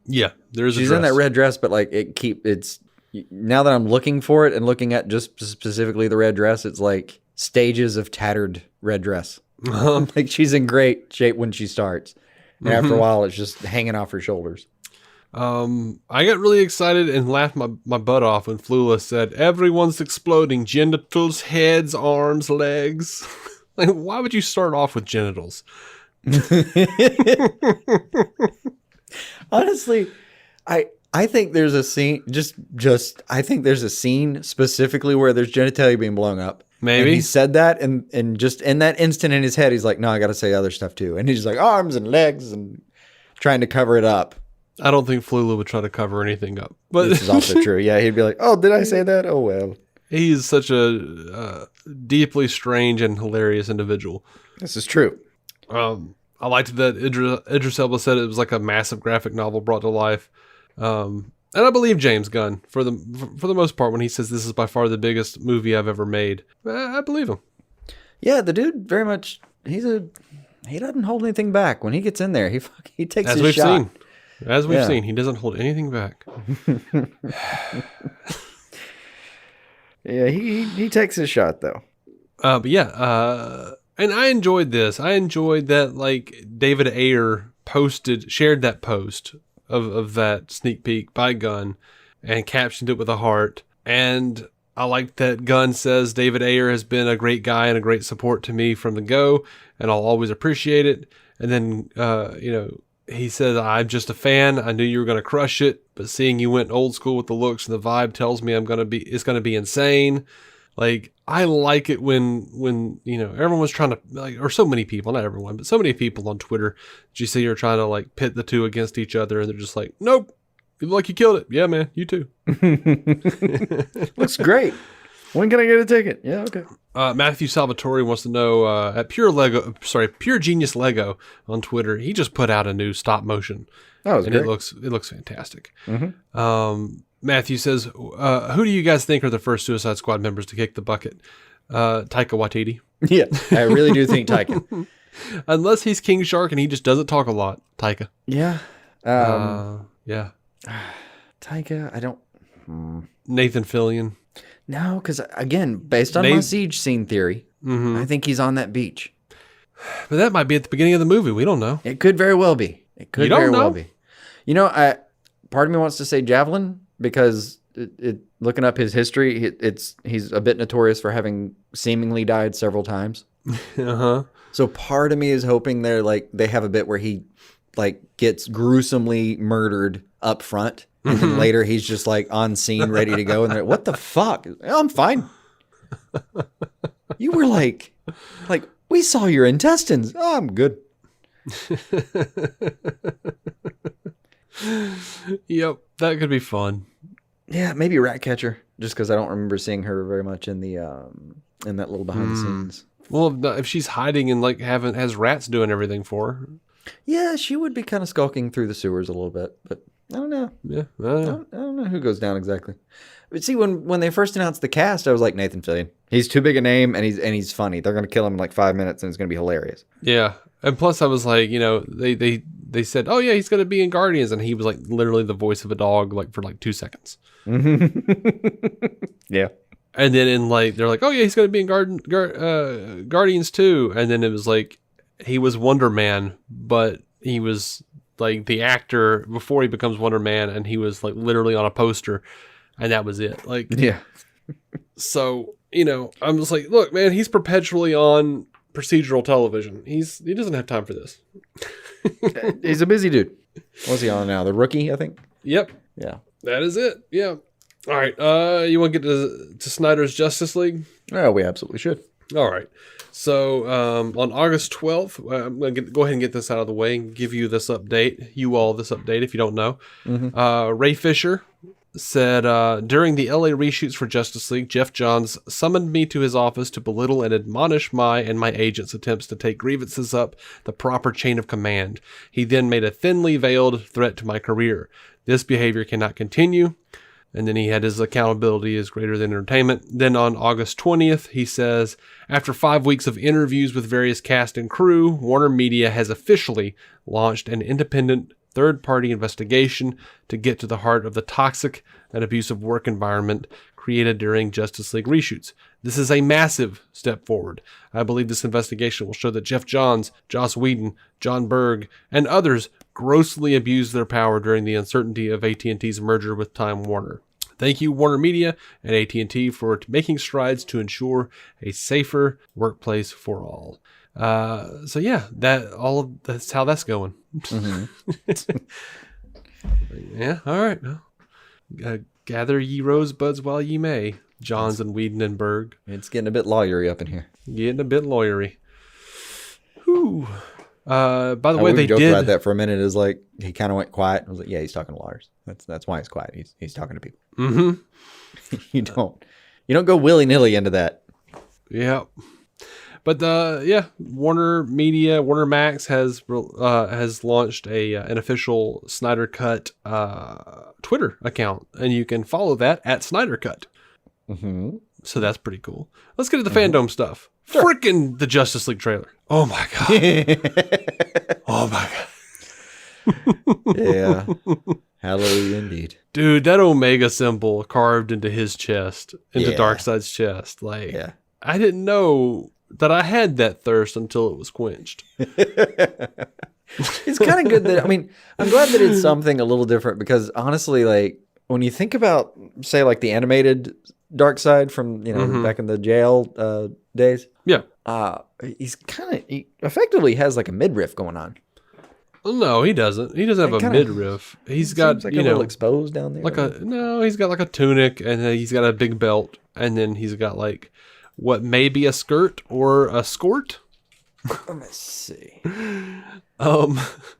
Yeah, there's a dress. She's in that red dress, but like it's... Now that I'm looking for it and looking at just specifically the red dress, it's like stages of tattered red dress. Uh-huh. Like she's in great shape when she starts. And after a while, it's just hanging off her shoulders. I got really excited and laughed my butt off when Flula said, everyone's exploding. Genitals, heads, arms, legs. Like, why would you start off with genitals? Honestly, I think there's a scene, I think there's a scene specifically where there's genitalia being blown up. Maybe. And he said that, and just in that instant in his head, he's like, no, I got to say other stuff too. And he's like, arms and legs and trying to cover it up. I don't think Flula would try to cover anything up. But this is also true. Yeah, he'd be like, oh, did I say that? Oh, well. He's such a deeply strange and hilarious individual. This is true. I liked that Idris Elba said it was like a massive graphic novel brought to life. And I believe James Gunn for the most part when he says this is by far the biggest movie I've ever made. I believe him. Yeah, the dude very much. He doesn't hold anything back when he gets in there. He takes his shot. As we've seen, he doesn't hold anything back. Yeah, he takes his shot though. But yeah, and I enjoyed this. I enjoyed that like David Ayer shared that post of that sneak peek by Gunn and captioned it with a heart. And I like that Gunn says David Ayer has been a great guy and a great support to me from the go, and I'll always appreciate it. And then, he said, I'm just a fan. I knew you were going to crush it, but seeing you went old school with the looks and the vibe tells me it's going to be insane. Like, I like it when everyone's trying to, like, or so many people, not everyone, but so many people on Twitter that you see are trying to, like, pit the two against each other, and they're just like, nope, you look like you killed it. Yeah, man, you too. Looks great. When can I get a ticket? Yeah, okay. Matthew Salvatore wants to know, at Pure Genius Lego on Twitter, he just put out a new stop motion. That was great. It looks fantastic. Matthew says, who do you guys think are the first Suicide Squad members to kick the bucket? Taika Waititi. Yeah, I really do think Taika. Unless he's King Shark and he just doesn't talk a lot. Taika. Yeah. Yeah. Taika, I don't... Nathan Fillion. No, because, again, based on my siege scene theory, I think he's on that beach. But that might be at the beginning of the movie. We don't know. It could very well be. It could very well be. You know, part of me wants to say Javelin, because looking up his history, he's a bit notorious for having seemingly died several times. So part of me is hoping they have a bit where he gets gruesomely murdered up front, and then later he's just on scene ready to go, and they're like, what the fuck? I'm fine. You were like we saw your intestines. Oh, I'm good. Yep, that could be fun. Yeah, maybe Ratcatcher, just because I don't remember seeing her very much in the in that little behind the scenes. Well, if she's hiding and has rats doing everything for her. Yeah, she would be kind of skulking through the sewers a little bit, but I don't know. Yeah, I don't know who goes down exactly. But see, when they first announced the cast, I was like, Nathan Fillion. He's too big a name, and he's funny. They're gonna kill him in 5 minutes, and it's gonna be hilarious. Yeah, and plus I was like, they said, oh yeah, he's gonna be in Guardians, and he was literally the voice of a dog for 2 seconds. Yeah. And then they're like, oh yeah, he's gonna be in Guardians too, and then it was he was Wonder Man, but he was the actor before he becomes Wonder Man, and he was literally on a poster, and that was it. Yeah. So I'm just look, man, he's perpetually on procedural television. He doesn't have time for this. He's a busy dude. What's he on now? The Rookie, I think. Yep. Yeah. That is it. Yeah. All right. You want to get to Snyder's Justice League? Oh, we absolutely should. All right. So on August 12th, I'm going to go ahead and get this out of the way and give you this update. You all this update if you don't know. Ray Fisher said, during the LA reshoots for Justice League, Jeff Johns summoned me to his office to belittle and admonish my agent's attempts to take grievances up the proper chain of command. He then made a thinly veiled threat to my career. This behavior cannot continue. And then he had his accountability is greater than entertainment. Then on August 20th, he says, after 5 weeks of interviews with various cast and crew, Warner Media has officially launched an independent third-party investigation to get to the heart of the toxic and abusive work environment created during Justice League reshoots. This is a massive step forward. I believe this investigation will show that Jeff Johns, Joss Whedon, John Berg, and others grossly abused their power during the uncertainty of AT&T's merger with Time Warner. Thank you, Warner Media and AT&T, for making strides to ensure a safer workplace for all. So yeah, that's how that's going. Yeah, all right. Gather ye rosebuds while ye may, Johns and Whedon and Berg. It's getting a bit lawyery up in here. Getting a bit lawyery. Whew. By the way, they joked did about that for a minute. Is he kind of went quiet. I was like, yeah, he's talking to lawyers. That's why he's quiet. He's talking to people. You don't go willy nilly into that. Yeah. But Warner Media, Warner Max has launched an official Snyder Cut Twitter account, and you can follow that at Snyder Cut. So that's pretty cool. Let's get to the FanDome stuff. Sure. Frickin' the Justice League trailer. Oh my god. Oh my god. Yeah. Hallelujah indeed. Dude, that Omega symbol carved into his chest, into Yeah. Darkseid's chest. Yeah. I didn't know that I had that thirst until it was quenched. It's kind of good that, I'm glad that it's something a little different, because honestly, when you think about, say, the animated Darkseid from, back in the jail days. Yeah. He effectively has a midriff going on. No, he doesn't. He doesn't have a midriff. He's got, like a little exposed down there. He's got like a tunic, and then he's got a big belt, and then he's got like what may be a skirt or a skort. Let's see.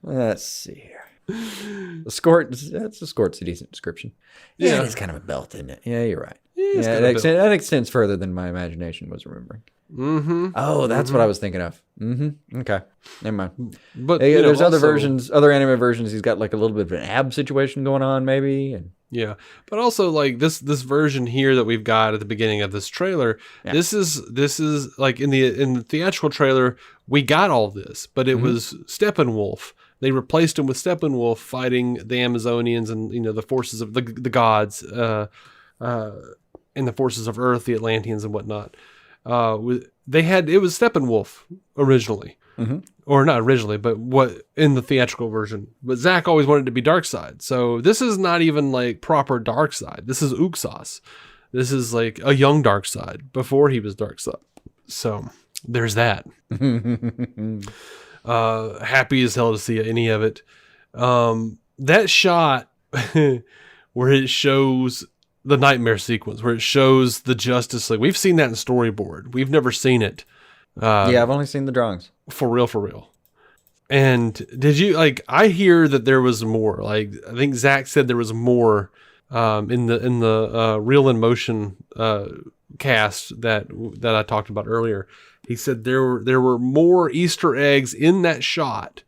Let's see here. A skort. That's a skort's a decent description. Yeah, it's kind of a belt, isn't it? Yeah, you're right. Yeah, that extends further than my imagination was remembering. Mm-hmm. Oh, that's what I was thinking of. Mm-hmm. Okay, never mind. But there's other versions, other anime versions. He's got like a little bit of an ab situation going on, maybe. And yeah, but also like this version here that we've got at the beginning of this trailer. Yeah. This is like in the theatrical trailer we got all this, but it was Steppenwolf. They replaced him with Steppenwolf fighting the Amazonians and the forces of the gods, and the forces of Earth, the Atlanteans and whatnot. It was Steppenwolf originally, or not originally, but what in the theatrical version. But Zack always wanted it to be Darkseid, so this is not even like proper Darkseid. This is Uxas. This is like a young Darkseid before he was Darkseid. So there's that. Happy as hell to see any of it. That shot where it shows the nightmare sequence, where it shows the Justice League. We've seen that in storyboard. We've never seen it. Yeah, I've only seen the drawings. For real. And did you I hear that there was more. Like I think Zack said there was more in the Real in Motion cast that I talked about earlier. He said there were more Easter eggs in that shot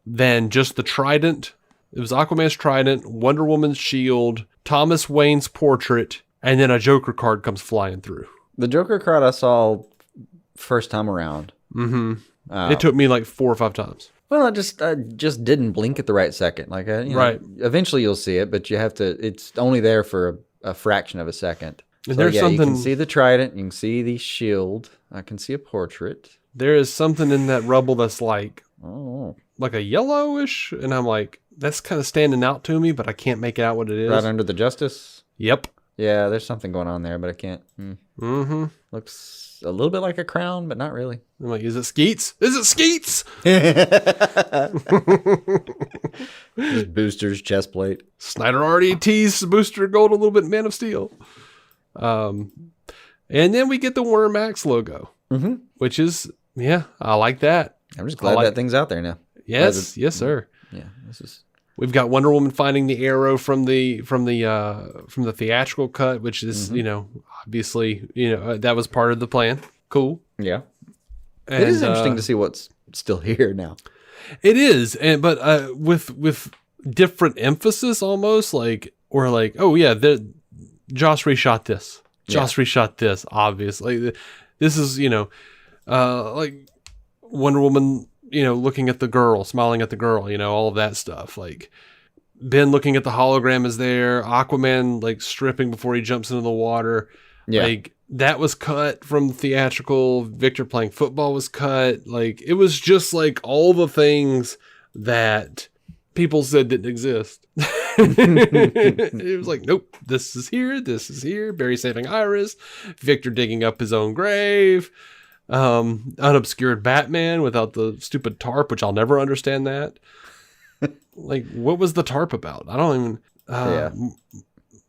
than just the trident. It was Aquaman's trident, Wonder Woman's shield, Thomas Wayne's portrait, and then a Joker card comes flying through. The Joker card I saw first time around. Mm-hmm. It took me like 4 or 5 times. Well, I just didn't blink at the right second. Like, right. Eventually you'll see it, but you have to. It's only there for a fraction of a second. And so, you can see the trident, you can see the shield, I can see a portrait. There is something in that rubble that's like a yellowish, and I'm like, that's kind of standing out to me, but I can't make out what it is. Right under the Justice? Yep. Yeah, there's something going on there, but I can't. Mm-hmm. Looks a little bit like a crown, but not really. I'm like, is it Skeets? Is it Skeets? Just Booster's chest plate. Snyder already teased Booster Gold a little bit in Man of Steel. And then we get the Warner Max logo, which is, I like that. I'm just glad that thing's out there now. Yes, sir. Yeah, we've got Wonder Woman finding the arrow from the theatrical cut, which is obviously that was part of the plan. Cool. Yeah, and, it is interesting to see what's still here now. It is, but with different emphasis, almost Joss reshot this. Joss reshot this. Obviously, this is like Wonder Woman. Looking at the girl, smiling at the girl, all of that stuff. Like Ben looking at the hologram is there. Aquaman stripping before he jumps into the water. Yeah. Like that was cut from the theatrical. Victor playing football was cut. Like it was just like all the things that people said didn't exist. It was like, nope, this is here. Barry saving Iris. Victor digging up his own grave. Unobscured Batman without the stupid tarp, which I'll never understand that. Like, what was the tarp about? I don't even...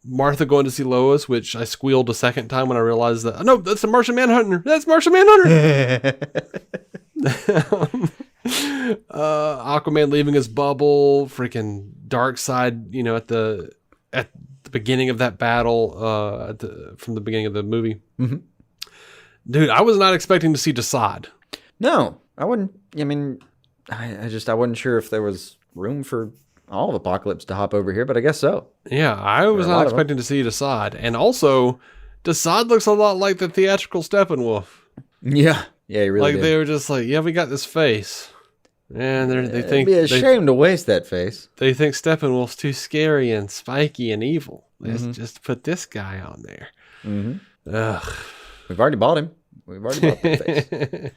Martha going to see Lois, which I squealed a second time when I realized that, no, that's the Martian Manhunter. That's Martian Manhunter. Aquaman leaving his bubble, freaking Darkseid, at the beginning of that battle, from the beginning of the movie. Mm-hmm. Dude, I was not expecting to see Desaad. No, I wouldn't. I mean, I wasn't sure if there was room for all of Apocalypse to hop over here, but I guess so. Yeah, I was not expecting to see Desaad. And also, Desaad looks a lot like the theatrical Steppenwolf. Yeah, he really did. They were just like, yeah, we got this face. And they think... It'd be a shame to waste that face. They think Steppenwolf's too scary and spiky and evil. Let's just put this guy on there. Mm-hmm. Ugh. We've already bought him. We've already bought the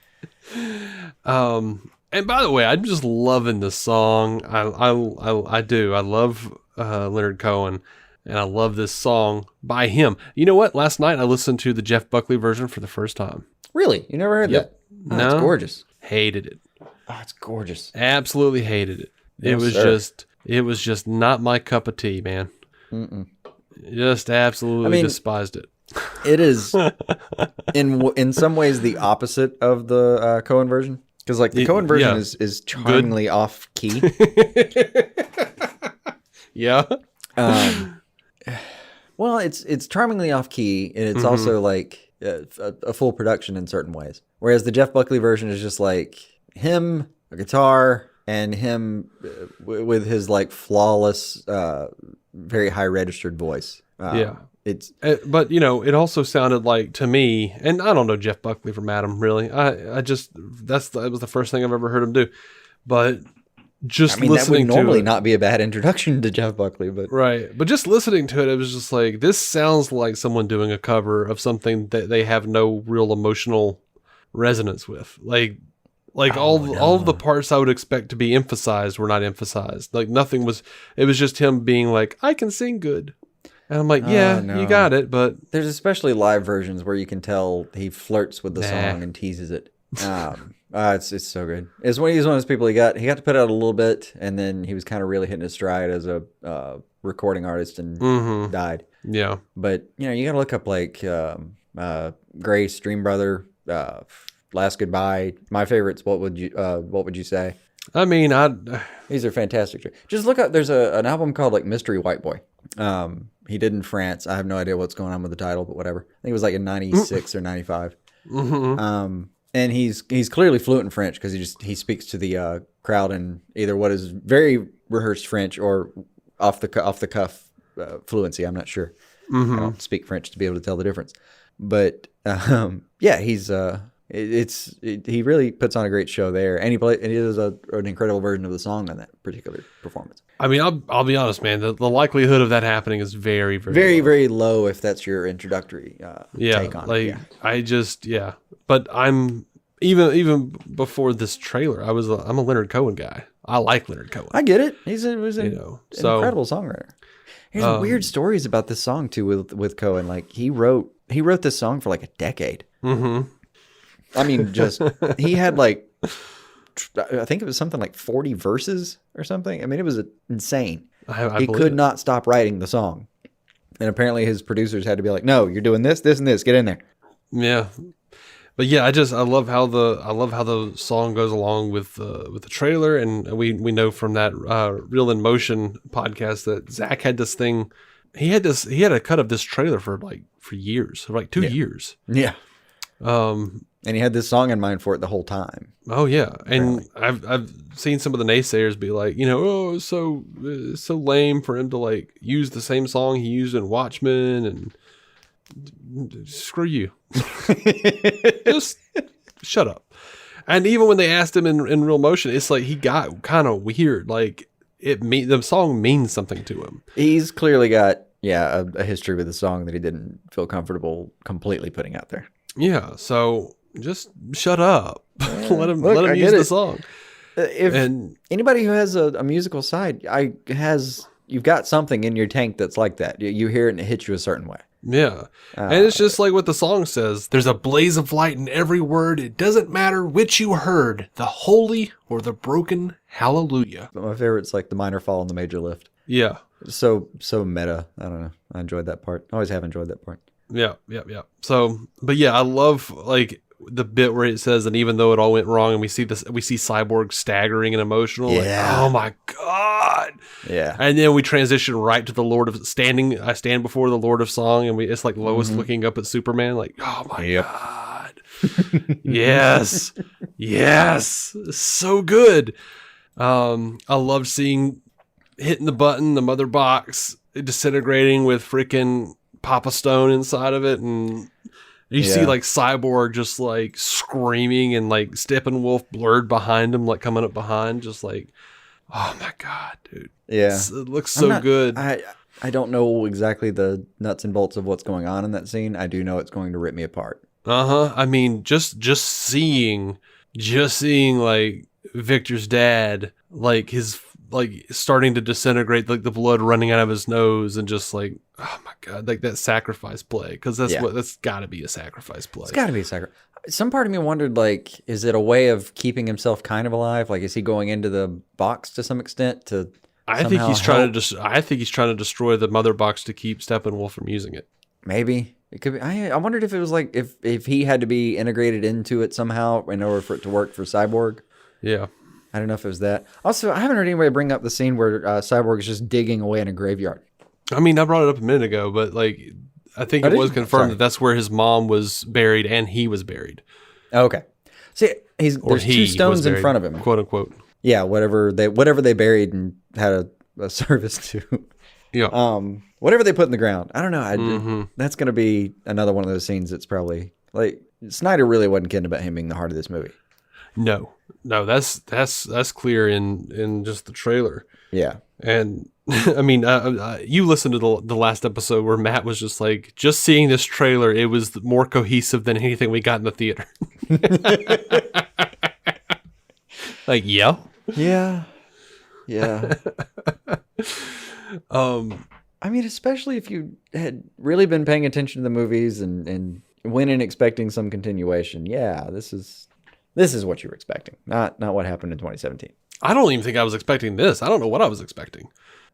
face. And by the way, I'm just loving the song. I do. I love Leonard Cohen, and I love this song by him. You know what? Last night I listened to the Jeff Buckley version for the first time. Really? You never heard that? Oh, no. It's gorgeous. Hated it. Oh, it's gorgeous. Absolutely hated it. It was sir. it was just not my cup of tea, man. Mm-mm. Just absolutely despised it. It is in some ways the opposite of the Cohen version, because like the Cohen version is charmingly off key. Yeah. Well, it's charmingly off key, and it's also like a full production in certain ways. Whereas the Jeff Buckley version is just like him, a guitar, and him with his like flawless, very high registered voice. It's but it also sounded like to me, and I don't know Jeff Buckley from Adam really. I just that was the first thing I've ever heard him do, but just listening that would normally to it, not be a bad introduction to Jeff Buckley, but right. But just listening to it, it was just like this sounds like someone doing a cover of something that they have no real emotional resonance with, all of the parts I would expect to be emphasized were not emphasized. Like nothing was. It was just him being like, I can sing good. And I'm like, yeah, you got it, but there's especially live versions where you can tell he flirts with the song and teases it. It's so good. He's one of those people he got to put out a little bit, and then he was kind of really hitting his stride as a recording artist and died. Yeah, but you got to look up like Grace, Dream Brother, Last Goodbye. My favorites. What would you say? I mean, these are fantastic. Just look up. There's an album called like Mystery White Boy. He did in France. I have no idea what's going on with the title, but whatever. I think it was like in 96 or 95. And he's clearly fluent in French because he speaks to the crowd in either what is very rehearsed French or off the cuff fluency. I'm not sure. I don't speak French to be able to tell the difference. But he really puts on a great show there, and he does an incredible version of the song on that particular performance. I mean, I'll be honest, man. The likelihood of that happening is very, very, very, low. very low if that's your introductory take on it. Yeah. But I'm even before this trailer, I'm a Leonard Cohen guy. I like Leonard Cohen. I get it. He's an incredible songwriter. Here's weird stories about this song too with Cohen. Like he wrote this song for like a decade. I mean, he had like, I think it was something like 40 verses or something. I mean, it was insane. He could not stop writing the song. And apparently his producers had to be like, no, you're doing this, this, and this. Get in there. Yeah. But yeah, I love how the song goes along with the trailer. And we know from that Real in Motion podcast that Zack had this thing. He had a cut of this trailer for years, for like 2 years. Yeah. And he had this song in mind for it the whole time. Oh yeah, and I've seen some of the naysayers be like, it's so lame for him to like use the same song he used in Watchmen, and screw you, just shut up. And even when they asked him in Real Motion, it's like he got kind of weird. Like the song means something to him. He's clearly got a history with the song that he didn't feel comfortable completely putting out there. Yeah, so. Just shut up. Let him use the song. If anybody who has a musical side, you've got something in your tank that's like that. You hear it and it hits you a certain way. Yeah. And it's just like what the song says. There's a blaze of light in every word. It doesn't matter which you heard, the holy or the broken hallelujah. But my favorite's like the minor fall and the major lift. Yeah. So meta. I don't know. I enjoyed that part. I always have enjoyed that part. Yeah. So, but yeah, I love like the bit where it says, and even though it all went wrong, and we see Cyborg staggering and emotional. Yeah. Like, oh my God. Yeah. And then we transition right to the Lord of Standing. I stand before the Lord of Song, and it's like Lois looking up at Superman, like, oh my God. Yes. So good. I loved seeing hitting the button, the mother box disintegrating with freaking Papa Stone inside of it, and you see like Cyborg just like screaming, and like Steppenwolf blurred behind him, like coming up behind, just like, oh my God, dude. Yeah. It looks so good. I don't know exactly the nuts and bolts of what's going on in that scene. I do know it's going to rip me apart. I mean, just seeing like Victor's dad, like his like starting to disintegrate, like the blood running out of his nose, and just like, oh my God, like that sacrifice play, because that's got to be a sacrifice play. It's got to be a sacrifice. Some part of me wondered, like, is it a way of keeping himself kind of alive? Like, is he going into the box to some extent to? I think he's trying to destroy the mother box to keep Steppenwolf from using it. Maybe it could be. I wondered if it was like if he had to be integrated into it somehow in order for it to work for Cyborg. Yeah. I don't know if it was that. Also, I haven't heard anybody bring up the scene where Cyborg is just digging away in a graveyard. I mean, I brought it up a minute ago, but like, I think it was confirmed that that's where his mom was buried and he was buried. Okay. See, there's two stones in front of him, quote unquote. Yeah, whatever they buried and had a service to. Yeah. Whatever they put in the ground. I don't know. That's going to be another one of those scenes that's probably like Snyder really wasn't kidding about him being the heart of this movie. No, that's clear in just the trailer. Yeah. And I mean, you listened to the last episode where Matt was just like, just seeing this trailer, it was more cohesive than anything we got in the theater. Like, yeah. Yeah. Yeah. I mean, especially if you had really been paying attention to the movies and went in expecting some continuation. Yeah, this is what you were expecting, not what happened in 2017. I don't even think I was expecting this. I don't know what I was expecting.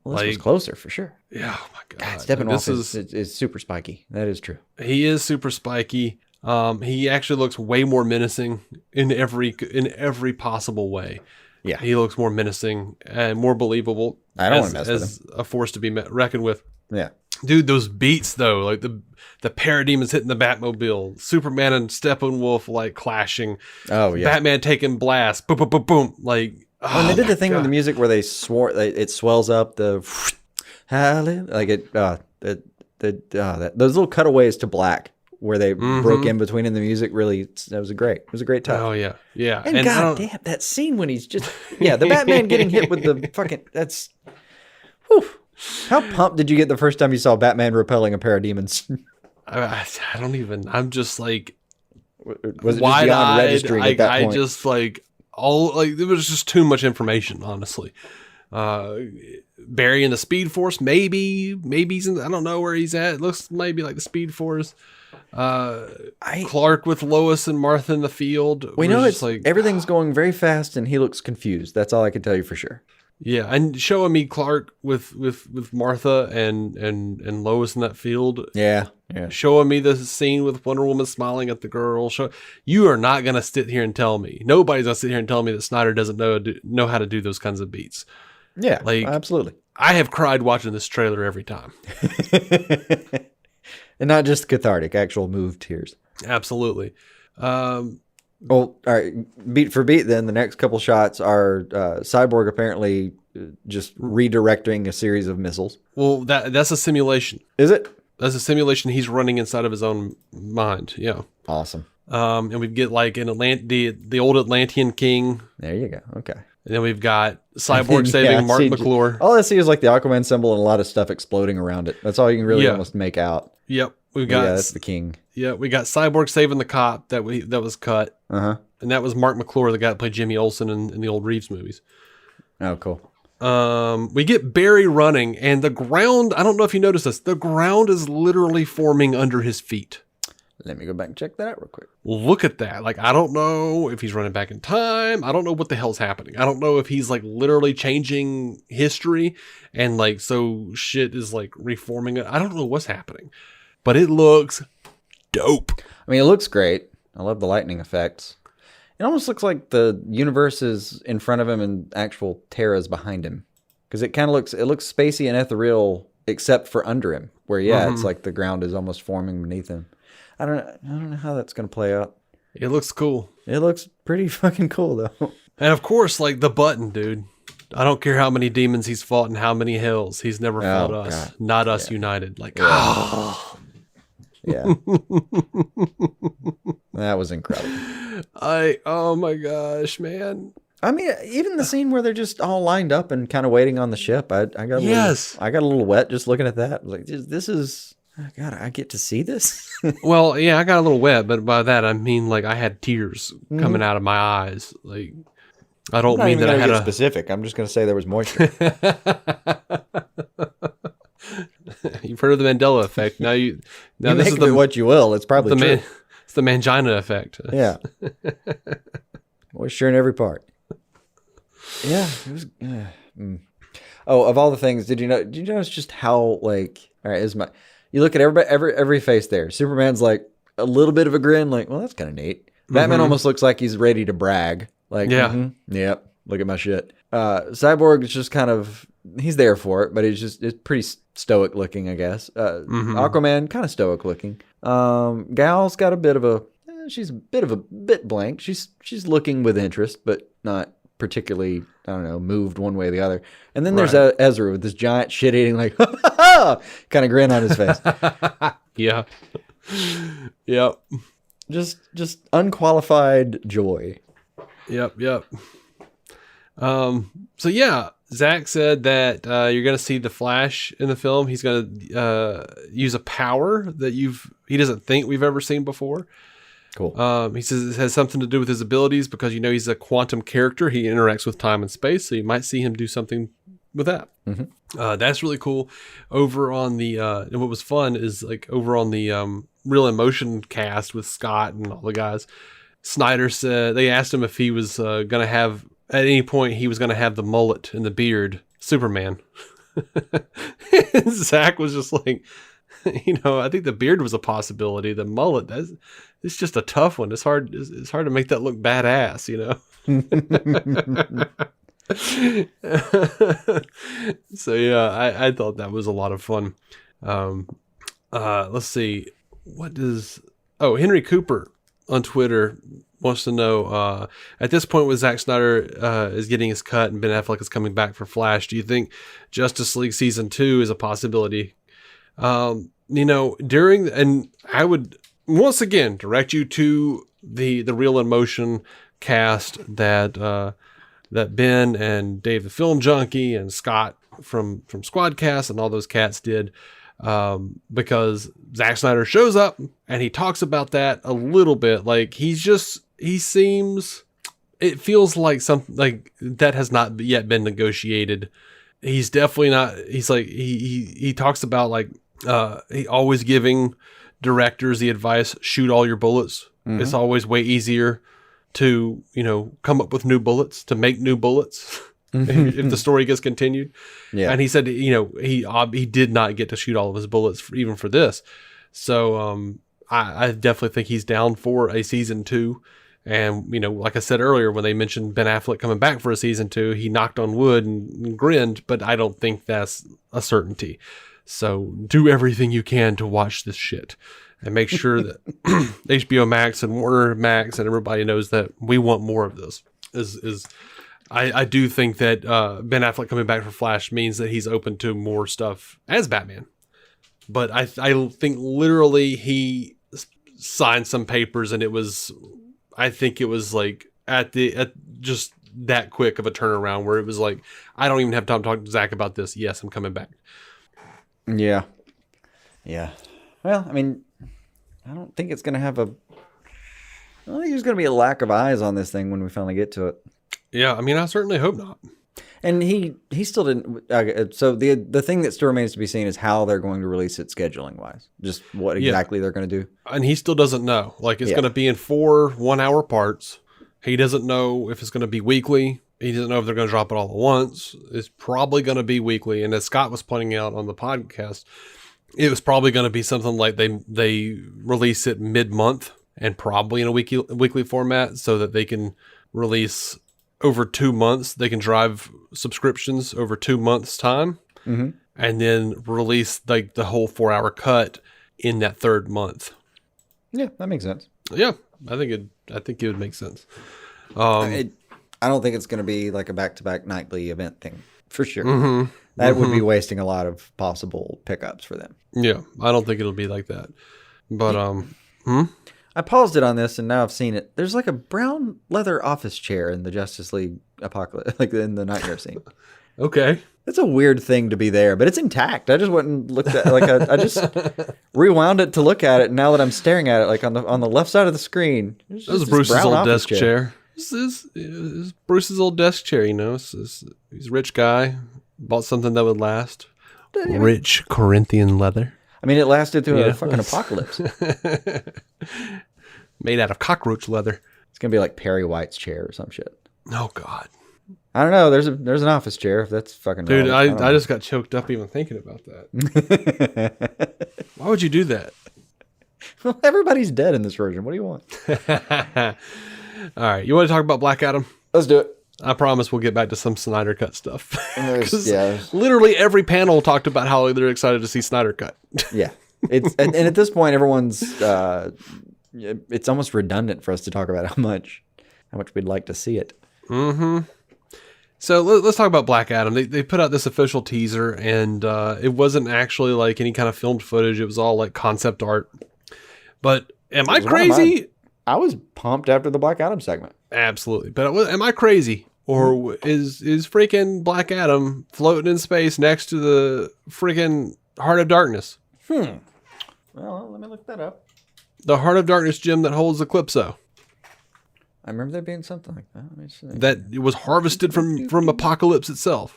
Well, this was closer for sure. Yeah, oh my God. Steppenwolf is super spiky. That is true. He is super spiky. He actually looks way more menacing in every possible way. Yeah, he looks more menacing and more believable. I don't want to mess with as a force to be reckoned with. Yeah, dude, those beats though, like the parademons hitting the Batmobile, Superman and Steppenwolf like clashing. Oh yeah, Batman taking blasts, boom, boom, boom, boom. Like, and they did the thing with the music where they it swells up the like it those little cutaways to black where they broke in between in the music. Really, it was a great touch. Oh yeah, yeah. And god damn that scene when he's just the Batman getting hit with the fucking that's. Whew. How pumped did you get the first time you saw Batman repelling a pair of demons? I don't even. I'm just like, was it just beyond registering at that point? I just like there was just too much information, honestly. Barry in the Speed Force, maybe he's in. I don't know where he's at. It looks maybe like the Speed Force. Clark with Lois and Martha in the field. We know it's like everything's going very fast, and he looks confused. That's all I can tell you for sure. Yeah, and showing me Clark with Martha and Lois in that field. Yeah. Showing me the scene with Wonder Woman smiling at the girl. You are not going to sit here and tell me. Nobody's going to sit here and tell me that Snyder doesn't know how to do those kinds of beats. Yeah, like absolutely. I have cried watching this trailer every time. And not just cathartic, actual moved tears. Absolutely. Well, all right, beat for beat then, the next couple shots are Cyborg apparently just redirecting a series of missiles. Well, that's a simulation. Is it? That's a simulation he's running inside of his own mind, yeah. Awesome. And we get like the old Atlantean king. There you go, okay. And then we've got Cyborg saving Mark McClure. All I see is like the Aquaman symbol and a lot of stuff exploding around it. That's all you can really almost make out. Yep. That's the king. Yeah, we got Cyborg saving the cop that was cut. Uh-huh. And that was Mark McClure, the guy that played Jimmy Olsen in the old Reeves movies. Oh, cool. We get Barry running, and the ground, I don't know if you noticed this, the ground is literally forming under his feet. Let me go back and check that out real quick. Look at that. Like, I don't know if he's running back in time. I don't know what the hell's happening. I don't know if he's like literally changing history and like so shit is like reforming it. I don't know what's happening. But it looks dope. I mean, it looks great. I love the lightning effects. It almost looks like the universe is in front of him and actual Terra's behind him. Because it looks spacey and ethereal except for under him. Where, it's like the ground is almost forming beneath him. I don't know how that's going to play out. It looks cool. It looks pretty fucking cool, though. And of course, like the button, dude. I don't care how many demons he's fought and how many hells. He's never fought us. God. Not us united. Like, Yeah. That was incredible. Oh my gosh, man. I mean, even the scene where they're just all lined up and kind of waiting on the ship. I got a little wet just looking at that. Like, this is, God, I get to see this. Well, yeah, I got a little wet, but by that I mean like I had tears coming out of my eyes. Like, I don't mean that I had a specific. I'm just going to say there was moisture. You've heard of the Mandela effect. Now this is what you will. It's probably true. It's the mangina effect. Yeah. Moisture in every part. Yeah. It was. Oh, of all the things, did you notice just how like? All right, you look at every face there. Superman's like a little bit of a grin, like, well, that's kind of neat. Batman almost looks like he's ready to brag, like, yep, look at my shit. Cyborg is just kind of, he's there for it, but it's pretty stoic looking, I guess. Aquaman kind of stoic looking. Gal's got a bit of a, she's a bit blank. She's looking with interest, but not particularly, I don't know, moved one way or the other. And then there's Ezra with this giant shit-eating, like, ha ha ha, kind of grin on his face. Yeah. Yep. Just unqualified joy. Yep. So yeah, Zack said that you're going to see the Flash in the film. He's going to use a power that he doesn't think we've ever seen before. Cool. He says it has something to do with his abilities because, he's a quantum character. He interacts with time and space, so you might see him do something with that. That's really cool. Over on the, and what was fun is like over on the Real Emotion cast with Scott and all the guys, Snyder said, they asked him if he was going to have, at any point, he was going to have the mullet and the beard Superman. And Zack was just like, I think the beard was a possibility. The mullet, it's just a tough one. It's hard to make that look badass, So yeah, I thought that was a lot of fun. Let's see. Henry Cooper on Twitter wants to know, at this point with Zack Snyder is getting his cut and Ben Affleck is coming back for Flash, do you think Justice League Season 2 is a possibility? And I would once again direct you to the Real in Motion cast that Ben and Dave the Film Junkie and Scott from Squadcast and all those cats did, because Zack Snyder shows up and he talks about that a little bit. Like it feels like something like that has not yet been negotiated. He's definitely not, he's like, he talks about like, he always giving directors the advice, shoot all your bullets. It's always way easier to, come up with new bullets, to make new bullets if the story gets continued. Yeah. And he said, he did not get to shoot all of his bullets even for this. So, I definitely think he's down for a season 2. And, like I said earlier, when they mentioned Ben Affleck coming back for a season 2, he knocked on wood and grinned, but I don't think that's a certainty. So do everything you can to watch this shit and make sure that HBO Max and Warner Max and everybody knows that we want more of this. I do think that Ben Affleck coming back for Flash means that he's open to more stuff as Batman. But I think literally he signed some papers and I think it was like at just that quick of a turnaround where it was like, I don't even have time to talk to Zack about this. Yes, I'm coming back. Yeah. Well, I mean, I don't think it's going to have I don't think there's going to be a lack of eyes on this thing when we finally get to it. Yeah, I mean, I certainly hope not. And he still didn't. So the thing that still remains to be seen is how they're going to release it scheduling wise. Just what exactly they're going to do. And he still doesn't know. Like it's going to be in 4 1-hour parts. He doesn't know if it's going to be weekly. He doesn't know if they're going to drop it all at once. It's probably going to be weekly. And as Scott was pointing out on the podcast, it was probably going to be something like they release it mid-month and probably in a weekly format so that they can release over 2 months. They can drive subscriptions over 2 months' time and then release like the whole 4-hour cut in that 3rd month. Yeah, that makes sense. Yeah, I think it would make sense. I don't think it's going to be like a back-to-back nightly event thing, for sure. That would be wasting a lot of possible pickups for them. Yeah, I don't think it'll be like that. But, I paused it on this, and now I've seen it. There's like a brown leather office chair in the Justice League Apocalypse, like in the nightmare scene. Okay. It's a weird thing to be there, but it's intact. I just went and looked at I just rewound it to look at it, and now that I'm staring at it, like on the left side of the screen, that was Bruce's old desk chair. This is Bruce's old desk chair. He's a rich guy, bought something that would last. Rich Corinthian leather. I mean, it lasted through a fucking apocalypse. Made out of cockroach leather. It's going to be like Perry White's chair or some shit. Oh, God. I don't know. There's an office chair if that's fucking Dude, relevant. I just got choked up even thinking about that. Why would you do that? Well, everybody's dead in this version. What do you want? All right. You want to talk about Black Adam? Let's do it. I promise we'll get back to some Snyder Cut stuff. Yeah. Literally every panel talked about how they're excited to see Snyder Cut. Yeah. It's and at this point, everyone's it's almost redundant for us to talk about how much we'd like to see it. Mm-hmm. So let's talk about Black Adam. They put out this official teaser, and it wasn't actually like any kind of filmed footage. It was all like concept art. But am I crazy? I was pumped after the Black Adam segment. Absolutely. But am I crazy? Or is freaking Black Adam floating in space next to the freaking Heart of Darkness? Well, let me look that up. The Heart of Darkness gem that holds Eclipso. I remember there being something like that. Let me see. That it was harvested from Apocalypse itself.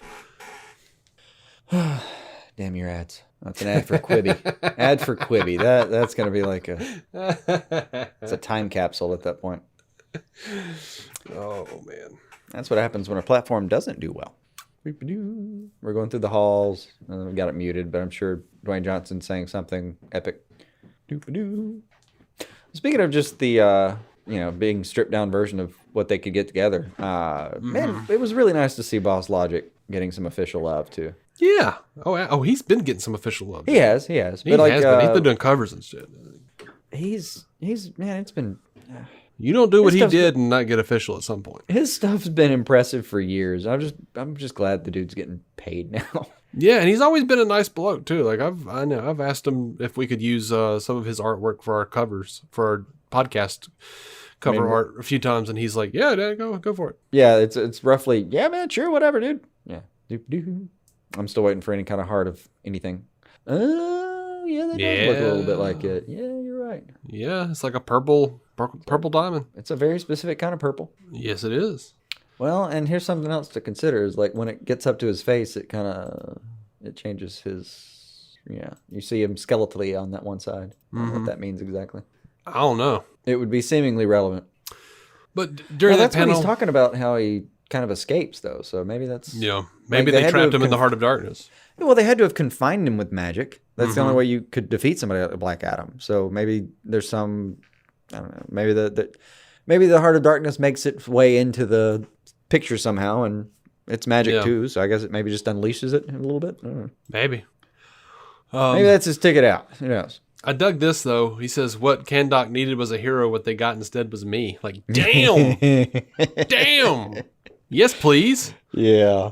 Damn your ads. That's an ad for Quibi. Ad for Quibi. That's going to be like it's a time capsule at that point. Oh, man. That's what happens when a platform doesn't do well. We're going through the halls. We got it muted, but I'm sure Dwayne Johnson's saying something epic. Speaking of just the, being stripped down version of what they could get together, man, it was really nice to see Boss Logic getting some official love, too. Yeah. Oh, he's been getting some official love. He has. But he's been doing covers and shit. He's man, it's been... You don't do what he did and not get official at some point. His stuff's been impressive for years. I'm just glad the dude's getting paid now. Yeah, and he's always been a nice bloke too. Like I've asked him if we could use some of his artwork for our covers, for our podcast cover art a few times, and he's like, "Yeah, Dad, go for it." Yeah, it's roughly, yeah, man, sure, whatever, dude. Yeah, I'm still waiting for any kind of heart of anything. Oh, yeah, that does look a little bit like it. Yeah, you're right. Yeah, it's like a purple diamond. It's a very specific kind of purple. Yes, it is. Well, and here's something else to consider is like when it gets up to his face, it changes his, you see him skeletally on that one side. I don't know what that means exactly. I don't know. It would be seemingly relevant. But during that panel... when he's talking about how he kind of escapes, though. So maybe that's... Yeah. Maybe they trapped him in the Heart of Darkness. Well, they had to have confined him with magic. That's the only way you could defeat somebody like Black Adam. So maybe there's some... I don't know. Maybe the Heart of Darkness makes its way into the picture somehow, and it's magic too. So I guess it maybe just unleashes it a little bit. I don't know. Maybe. Maybe that's his ticket out. Who knows? I dug this though. He says, "What Kandak needed was a hero. What they got instead was me." Like, damn, damn. Yes, please. Yeah.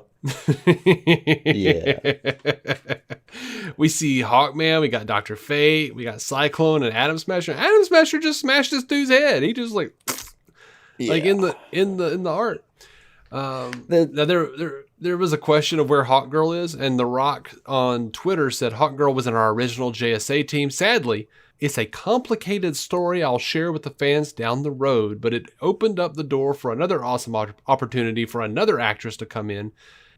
Yeah. We see Hawkman, we got Dr. Fate, we got Cyclone and Atom Smasher. Atom Smasher just smashed this dude's head. He just like in the art. Now there was a question of where Hawkgirl is, and The Rock on Twitter said Hawkgirl was in our original JSA team. Sadly, it's a complicated story I'll share with the fans down the road, but it opened up the door for another awesome opportunity for another actress to come in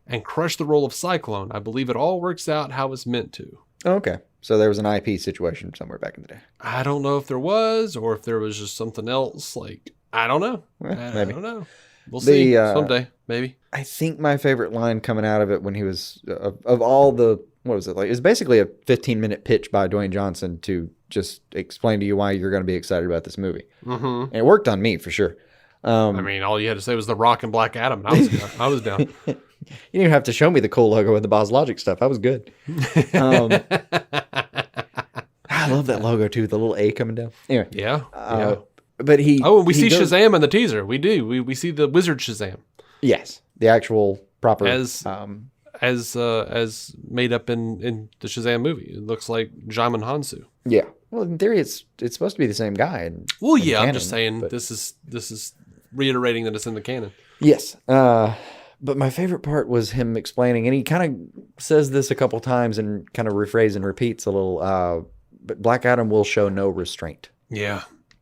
and crush the role of Cyclone. I believe it all works out how it's meant to. Okay. So there was an IP situation somewhere back in the day. I don't know if there was, or if there was just something else. Like, I don't know. I don't know. We'll see someday, maybe. I think my favorite line coming out of it when he was, of all the, what was it like? It was basically a 15-minute pitch by Dwayne Johnson to just explain to you why you're going to be excited about this movie. Mm-hmm. And it worked on me for sure. I mean, all you had to say was The Rock and Black Adam. And I was down. You didn't even have to show me the cool logo with the Boss Logic stuff. I was good. I love that logo too. The little A coming down. Anyway. Yeah. But he. Oh, and we see Shazam in the teaser. We do. We see the Wizard Shazam. Yes, the actual proper as made up in the Shazam movie. It looks like Djimon Hounsou. Yeah. Well, in theory, it's supposed to be the same guy. Well, yeah. Canon, I'm just saying this is reiterating that it's in the canon. Yes. But my favorite part was him explaining, and he kind of says this a couple times and kind of rephrases and repeats a little. But Black Adam will show no restraint. Yeah.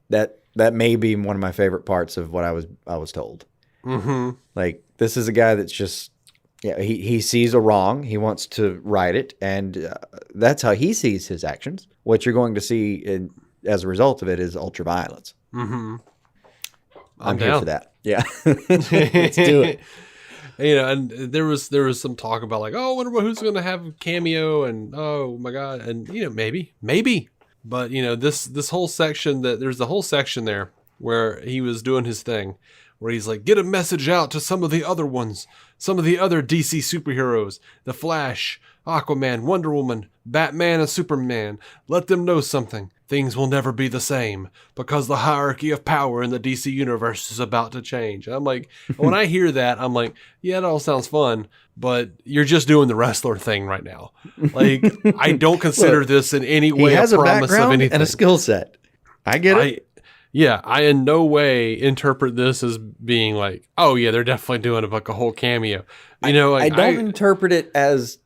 That may be one of my favorite parts of what I was told. Mm-hmm. Like, this is a guy that's just, he sees a wrong, he wants to right it, and that's how he sees his actions. What you're going to see as a result of it is ultra violence. Mm-hmm. I'm here for that. Yeah. Let's do it. And there was some talk about like, oh, I wonder who's going to have a cameo, and oh my god, and maybe, but this whole section there's the whole section there where he was doing his thing, where he's like, get a message out to some of the other ones, some of the other DC superheroes, the Flash, Aquaman, Wonder Woman, Batman, and Superman. Let them know something. Things will never be the same because the hierarchy of power in the DC universe is about to change. I'm like, when I hear that, I'm like, yeah, it all sounds fun, but you're just doing the wrestler thing right now. Like, I don't consider this in any way a promise of anything. And a skill set. I get it. I in no way interpret this as being like, oh yeah, they're definitely doing like a whole cameo. I don't interpret it as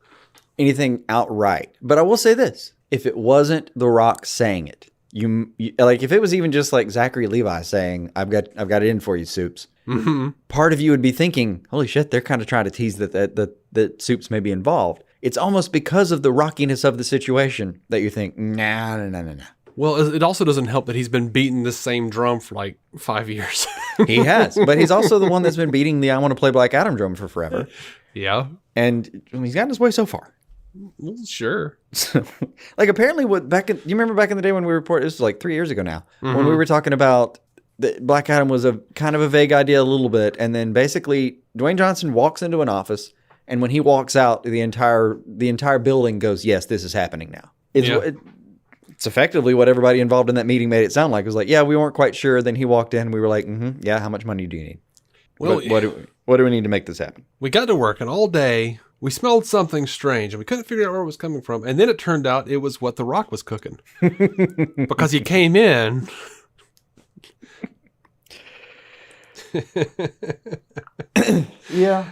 anything outright, but I will say this. If it wasn't The Rock saying it, you like if it was even just like Zachary Levi saying, I've got it in for you, Soups. Mm-hmm. Part of you would be thinking, holy shit, they're kind of trying to tease that Soups may be involved. It's almost because of the rockiness of the situation that you think, nah. Well, it also doesn't help that he's been beating this same drum for like 5 years. He has, but he's also the one that's been beating the I Want to Play Black Adam drum for forever. Yeah. And he's gotten his way so far. Well, sure. Like apparently you remember back in the day when we reported, this was like 3 years ago now, when we were talking about that Black Adam was a kind of a vague idea a little bit. And then basically Dwayne Johnson walks into an office, and when he walks out, the entire building goes, yes, this is happening now. It's effectively what everybody involved in that meeting made it sound like. It was like, yeah, we weren't quite sure. Then he walked in and we were like, yeah, how much money do you need? Well, what do we need to make this happen? We got to work, and all day we smelled something strange, and we couldn't figure out where it was coming from. And then it turned out it was what The Rock was cooking. Because he came in. Yeah.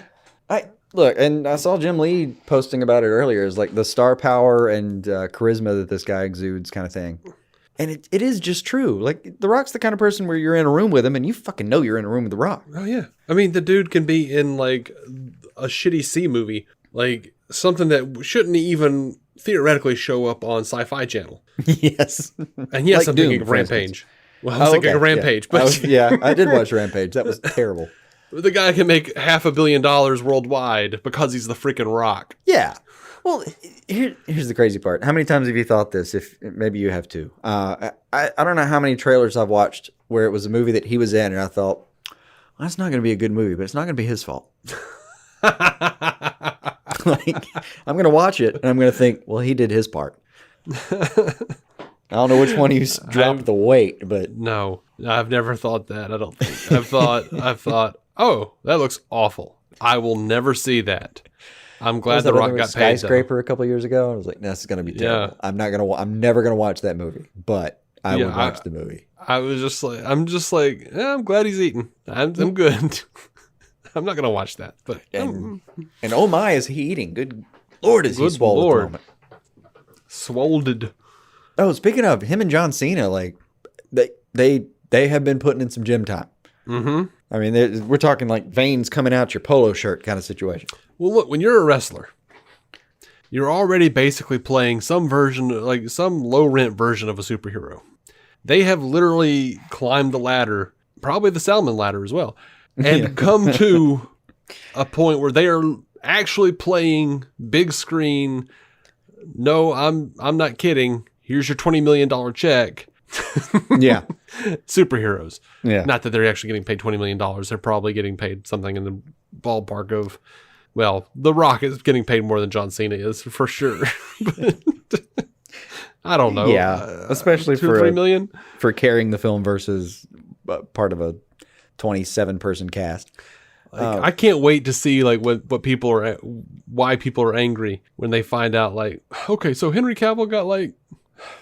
I saw Jim Lee posting about it earlier. It's like the star power and charisma that this guy exudes kind of thing. And it is just true. Like, The Rock's the kind of person where you're in a room with him and you fucking know you're in a room with The Rock. Oh, yeah. I mean, the dude can be in, like, a shitty C movie. Like, something that shouldn't even theoretically show up on Sci-Fi Channel. Yes. And yes, like I'm Doom, thinking of Rampage. Well, I was thinking of Rampage. Yeah. But I did watch Rampage. That was terrible. The guy can make $500 million worldwide because he's the freaking Rock. Yeah. Well, here's the crazy part. How many times have you thought this? If maybe you have too. I don't know how many trailers I've watched where it was a movie that he was in, and I thought, well, that's not going to be a good movie, but it's not going to be his fault. Like, I'm going to watch it, and I'm going to think, well, he did his part. I don't know which one you dropped the weight, but no, I've never thought that. I don't think. I've thought, oh, that looks awful. I will never see that. I'm glad The Rock got paid. Skyscraper a couple years ago. I was like, this is going to be terrible. Yeah. I'm never going to watch that movie, but I would watch the movie. I'm just like, I'm glad he's eating. I'm good. I'm not going to watch that. But and oh my, is he eating? Good Lord, is he swole at the moment. Swolded. Oh, speaking of him and John Cena, like they have been putting in some gym time. Mm-hmm. I mean, we're talking like veins coming out your polo shirt kind of situation. Well, look, when you're a wrestler, you're already basically playing some version, like some low-rent version of a superhero. They have literally climbed the ladder, probably the Salmon ladder as well, and come to a point where they are actually playing big screen. No, I'm not kidding. Here's your $20 million check. Yeah. Superheroes. Yeah. Not that they're actually getting paid $20 million. They're probably getting paid something in the ballpark of, well, The Rock is getting paid more than John Cena is for sure. I don't know. Yeah. Especially for $3 million for carrying the film versus part of a 27-person cast. Like, I can't wait to see like why people are angry when they find out like, okay, so Henry Cavill got like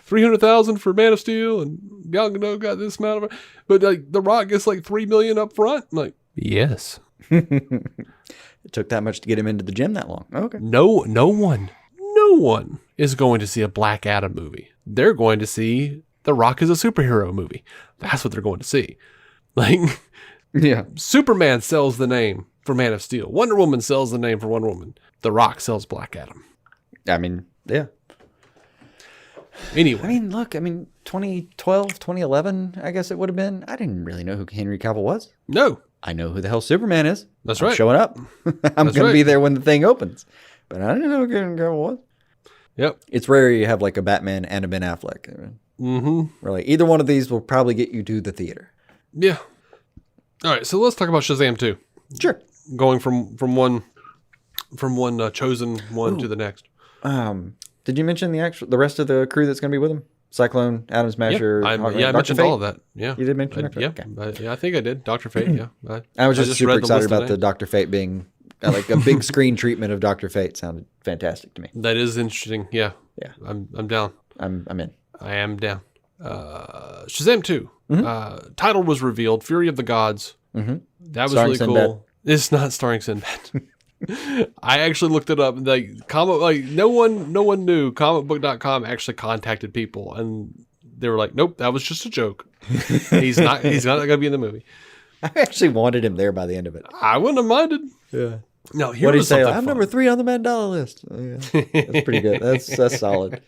$300,000 for Man of Steel and Gal Gadot got this amount of it, but like The Rock gets like $3 million up front. I'm like, yes. It took that much to get him into the gym that long. Okay. No one is going to see a Black Adam movie. They're going to see The Rock as a superhero movie. That's what they're going to see. Like, yeah. Superman sells the name for Man of Steel. Wonder Woman sells the name for Wonder Woman. The Rock sells Black Adam. I mean, yeah. Anyway. I mean, look, 2012, 2011, I guess it would have been. I didn't really know who Henry Cavill was. No. I know who the hell Superman is. That's I'm right. showing up. I'm going to be there when the thing opens. But I didn't know who Henry Cavill was. Yep. It's rare you have like a Batman and a Ben Affleck. Mm-hmm. Or like either one of these will probably get you to the theater. Yeah. All right, so let's talk about Shazam 2. Sure. Going from one chosen one to the next. Did you mention the rest of the crew that's going to be with him? Cyclone, Atom Smasher. I Dr. mentioned Fate? all of that. Yeah, You did mention Dr. Yeah, Fate? yeah, I think I did. Dr. Fate. Yeah, I was just super read the excited list about today. the Dr. Fate being like a big screen treatment of Dr. Fate. Sounded fantastic to me. That is interesting. Yeah, Yeah. I'm down. I'm in. I am down. Shazam 2. Title was revealed. Fury of the Gods. Mm-hmm. That was Starring really Sinbad. cool. It's not starring Sinbad. I actually looked it up. No one knew. Comicbook.com actually contacted people, and they were like, "Nope, that was just a joke. He's not going to be in the movie." I actually wanted him there by the end of it. I wouldn't have minded. Yeah. No, What here did he was say? something I'm fun. number 3 on the Mandela list. Oh, yeah. That's pretty good. That's solid.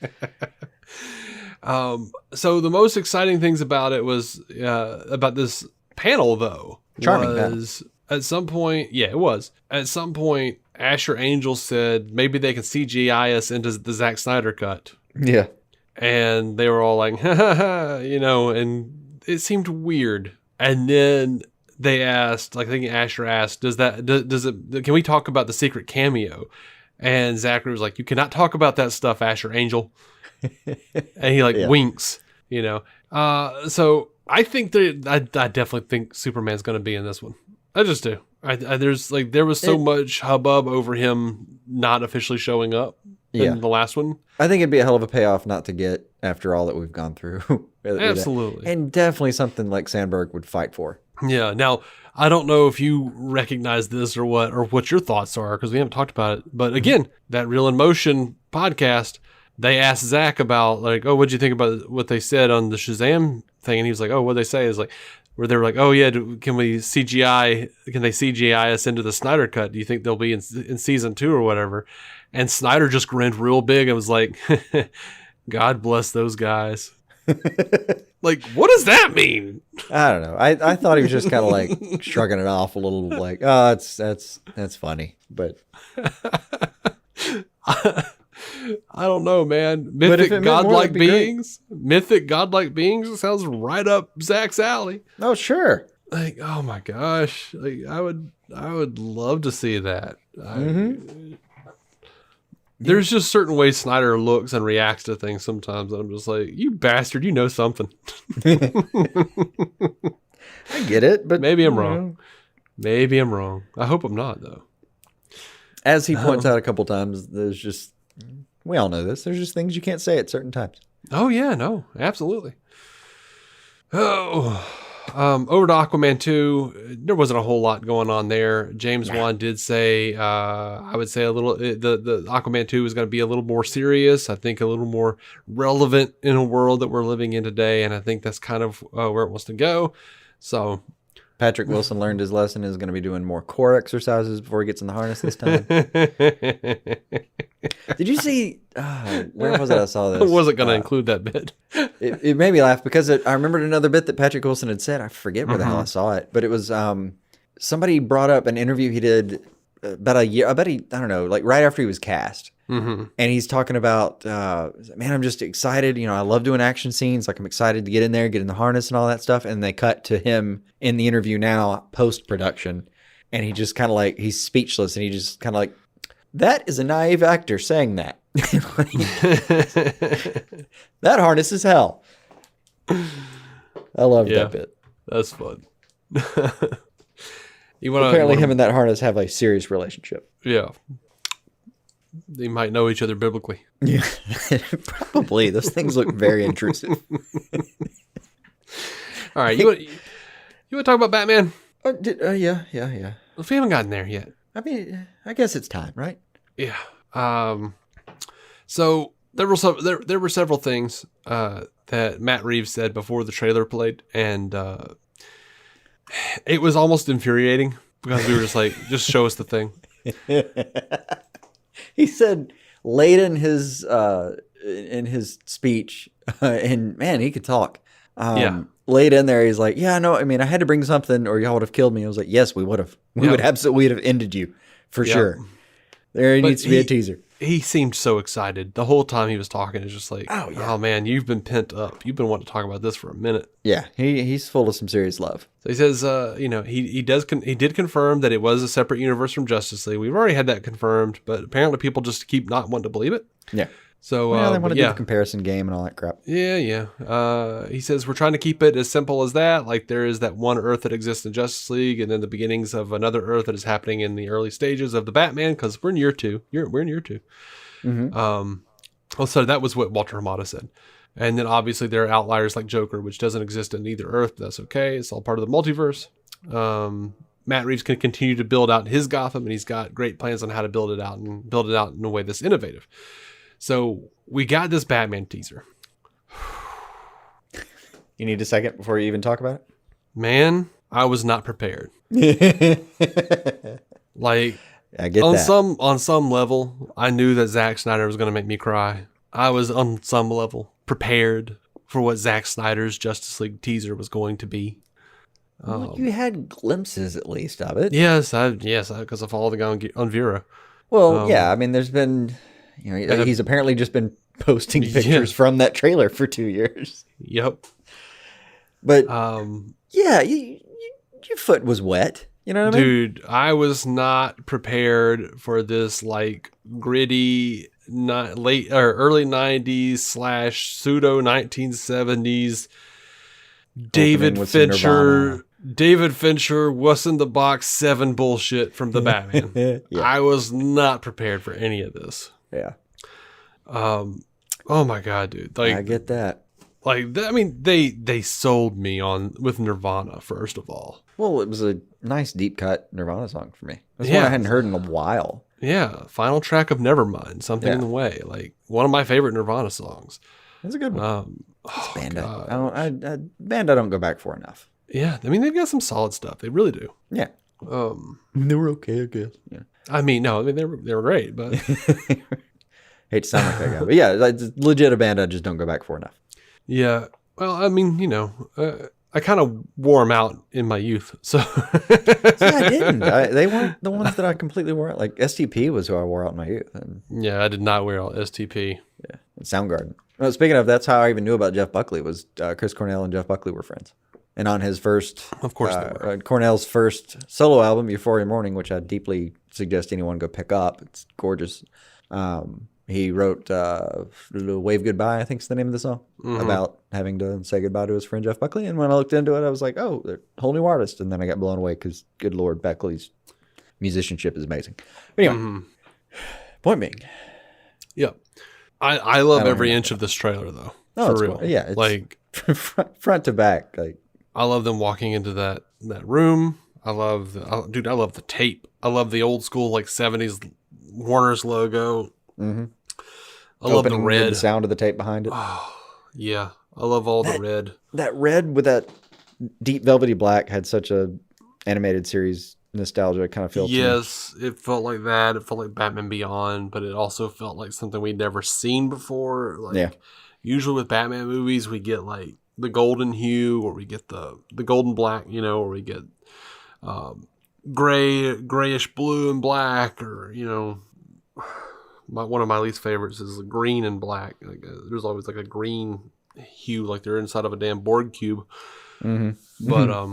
So the most exciting things about it was about this panel, though. Charming was at some point. Yeah, it was at some point. Asher Angel said maybe they can CGI us into the Zack Snyder cut, Yeah. and they were all like, and it seemed weird. And then they asked, like I think Asher asked, does it? Can we talk about the secret cameo? And Zachary was like, you cannot talk about that stuff, Asher Angel. And he winks, So I think I definitely think Superman's going to be in this one. I just do. There was so much hubbub over him not officially showing up in the last one. I think it'd be a hell of a payoff not to get after all that we've gone through. Absolutely. And definitely something like Sandberg would fight for. Yeah. Now, I don't know if you recognize this or what your thoughts are, because we haven't talked about it. But again, that Real in Motion podcast, they asked Zach about what'd you think about what they said on the Shazam thing? And he was like, what'd they say? Is like, where they were like, oh yeah, can they CGI us into the Snyder cut? Do you think they'll be in season 2 or whatever? And Snyder just grinned real big and was like, God bless those guys. Like, what does that mean? I don't know. I thought he was just kind of like shrugging it off a little, like, oh, that's funny, but I don't know, man. Mythic godlike beings. It sounds right up Zach's alley. oh sure. Like, oh my gosh! Like, I would love to see that. There's just certain ways Snyder looks and reacts to things sometimes, and I'm just like, you bastard, you know something. I get it, but Maybe I'm wrong. Maybe I'm wrong. I hope I'm not, though. As he points out a couple times, we all know this. There's just things you can't say at certain times. Oh yeah, no, absolutely. Over to Aquaman 2, there wasn't a whole lot going on there. James Wan did say, I would say the Aquaman 2 is going to be a little more serious. I think a little more relevant in a world that we're living in today, and I think that's kind of where it wants to go. So Patrick Wilson learned his lesson. Is going to be doing more core exercises before he gets in the harness this time. Did you see? Where was it? I saw this. I wasn't going to include that bit. It made me laugh because I remembered another bit that Patrick Wilson had said. I forget where the hell I saw it, but it was somebody brought up an interview he did about a year. I don't know, like right after he was cast. Mm-hmm. And he's talking about, man, I'm just excited. I love doing action scenes. Like I'm excited to get in there, get in the harness and all that stuff. And they cut to him in the interview now, post-production. And he just kind of like, he's speechless. And he just kind of like, that is a naive actor saying that. That harness is hell. I loved that bit. That's fun. Apparently him and that harness have a serious relationship. Yeah. They might know each other biblically. Yeah, probably. Those things look very intrusive. All right, you want to talk about Batman? Yeah. If we haven't gotten there yet. I mean, I guess it's time, right? Yeah. So there were several things that Matt Reeves said before the trailer played, and it was almost infuriating because we were just like, just show us the thing. He said late in his speech, And man, he could talk. Yeah. Late in there, he's like, "Yeah, no, I mean, I had to bring something, or y'all would have killed me." I was like, "Yes, we would have. We would absolutely have ended you for sure." There needs to be a teaser. He seemed so excited the whole time he was talking. It's just like, oh man, you've been pent up. You've been wanting to talk about this for a minute. Yeah, he's full of some serious love. So he says, he did confirm that it was a separate universe from Justice League. We've already had that confirmed, but apparently people just keep not wanting to believe it. Yeah. So they want to do the comparison game and all that crap. Yeah. He says we're trying to keep it as simple as that. Like there is that one Earth that exists in Justice League, and then the beginnings of another Earth that is happening in the early stages of the Batman, because we're in year 2. We're in year 2. So that was what Walter Hamada said. And then obviously there are outliers like Joker, which doesn't exist in either Earth, but that's okay. It's all part of the multiverse. Matt Reeves can continue to build out his Gotham, and he's got great plans on how to build it out in a way that's innovative. So we got this Batman teaser. You need a second before you even talk about it? Man, I was not prepared. Like, I get on some level, I knew that Zack Snyder was going to make me cry. I was on some level prepared for what Zack Snyder's Justice League teaser was going to be. Well, you had glimpses at least of it. Yes, because I followed the guy on Vero. Well, yeah, I mean, there's been, he's apparently just been posting pictures from that trailer for 2 years. Yep. But your foot was wet. You know what I mean? Dude, I was not prepared for this like gritty late or early 90s / pseudo 1970s David Fincher what's in the box 7 bullshit from the Batman. Yeah. I was not prepared for any of this. Yeah. Oh my god, dude. Like, I get that. Like, I mean, they sold me with Nirvana, first of all. Well, it was a nice deep cut Nirvana song for me. That's one I hadn't heard in a while. Yeah, final track of Nevermind, Something in the Way. Like, one of my favorite Nirvana songs. That's a good one. Band I don't go back for enough. Yeah, I mean, they've got some solid stuff. They really do. Yeah. They were okay, I guess. Yeah. I mean, no, I mean, they were great, but... Hate to sound like that guy. But yeah, it's legit a band I just don't go back for enough. Yeah. Well, I mean, I kind of wore them out in my youth. So I didn't. They weren't the ones that I completely wore out. Like STP was who I wore out in my youth. Yeah, I did not wear out STP. Yeah, Soundgarden. Well, speaking of, that's how I even knew about Jeff Buckley. Was Chris Cornell and Jeff Buckley were friends. And on his first, of course, they were. Cornell's first solo album, Euphoria Morning, which I deeply suggest anyone go pick up. It's gorgeous. He wrote Wave Goodbye, I think is the name of the song, about having to say goodbye to his friend Jeff Buckley. And when I looked into it, I was like, oh, they're a whole new artist. And then I got blown away because, good Lord, Buckley's musicianship is amazing. But anyway, point being. Yeah. I love every inch of this trailer, though. Oh, for real. Cool. Yeah. It's like front to back. Like, I love them walking into that room. I love the tape. I love the old school, like, 70s Warner's logo. Mm-hmm. I love the red. The sound of the tape behind it. Oh, yeah. I love all the red. That red with that deep velvety black had such a animated series nostalgia kind of feel. Yes, it felt like that. It felt like Batman Beyond, but it also felt like something we'd never seen before. Like, usually with Batman movies, we get like the golden hue, or we get the golden black, or we get grayish blue and black, or one of my least favorites is the green and black. Like, there's always like a green hue, like they're inside of a damn Borg cube. Mm-hmm. But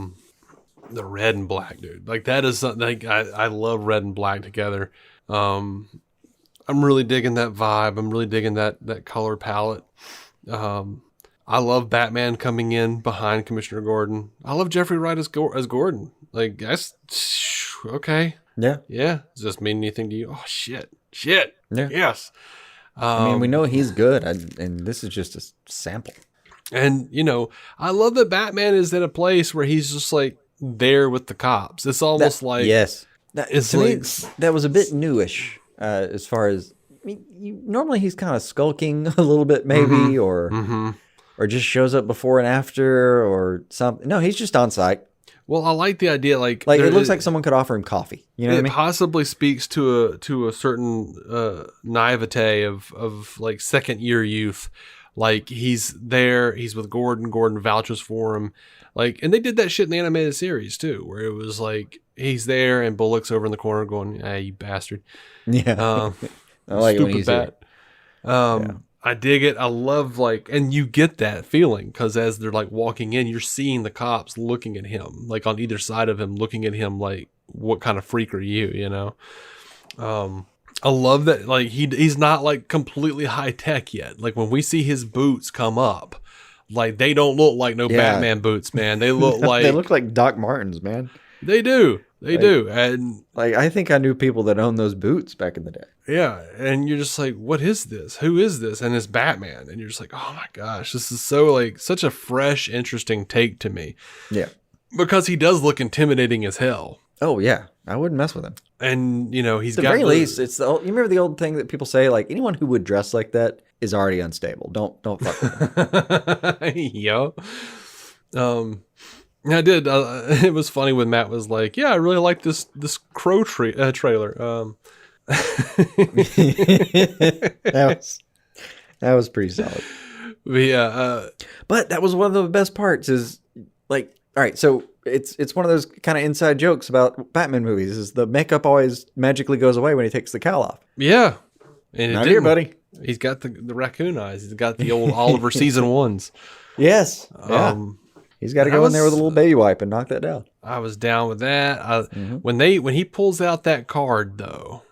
the red and black, dude, like that is something. Like, I love red and black together. I'm really digging that vibe. I'm really digging that color palette. I love Batman coming in behind Commissioner Gordon. I love Jeffrey Wright as Gordon. Like, that's okay. Yeah. Does this mean anything to you? Oh shit. Yeah. Yes. I mean, we know he's good, and this is just a sample. And, I love that Batman is in a place where he's just like there with the cops. It's almost like... Yes. It's like... That was a bit newish as far as... I mean, normally he's kind of skulking a little bit maybe, or just shows up before and after or something. No, he's just on site. Well, I like the idea, like it looks like someone could offer him coffee. You know what I mean? It possibly speaks to a certain naivete of like second year youth, Like, he's there, he's with Gordon vouches for him. Like, and they did that shit in the animated series too, where it was like, he's there and Bullock's over in the corner going, "Hey, you bastard." Yeah. I like it when he's bat. Yeah. I dig it. I love, like, and you get that feeling because as they're like walking in, you're seeing the cops looking at him, like on either side of him, looking at him like, what kind of freak are you, you know? I love that, like, he's not like completely high tech yet. Like, when we see his boots come up, like, they don't look like no Batman boots, man. They look like they look like Doc Martens, man. They do. They do. And like, I think I knew people that owned those boots back in the day. Yeah. And you're just like, what is this? Who is this? And it's Batman. And you're just like, oh my gosh, this is so, like, such a fresh, interesting take to me. Yeah. Because he does look intimidating as hell. Oh, yeah. I wouldn't mess with him. And, you know, he's At the very least, it's you remember the old thing that people say, like, anyone who would dress like that is already unstable. Don't fuck with him. Yo. I did. It was funny when Matt was like, "Yeah, I really like this Crow trailer." That was pretty solid. Yeah, but that was one of the best parts. Is like, all right, so it's one of those kind of inside jokes about Batman movies. Is the makeup always magically goes away when he takes the cowl off? Yeah, and not here, buddy. He's got the raccoon eyes. He's got the old Oliver season ones. Yes. Yeah. He's got to go in there with a little baby wipe and knock that down. I was down with that. When he pulls out that card, though,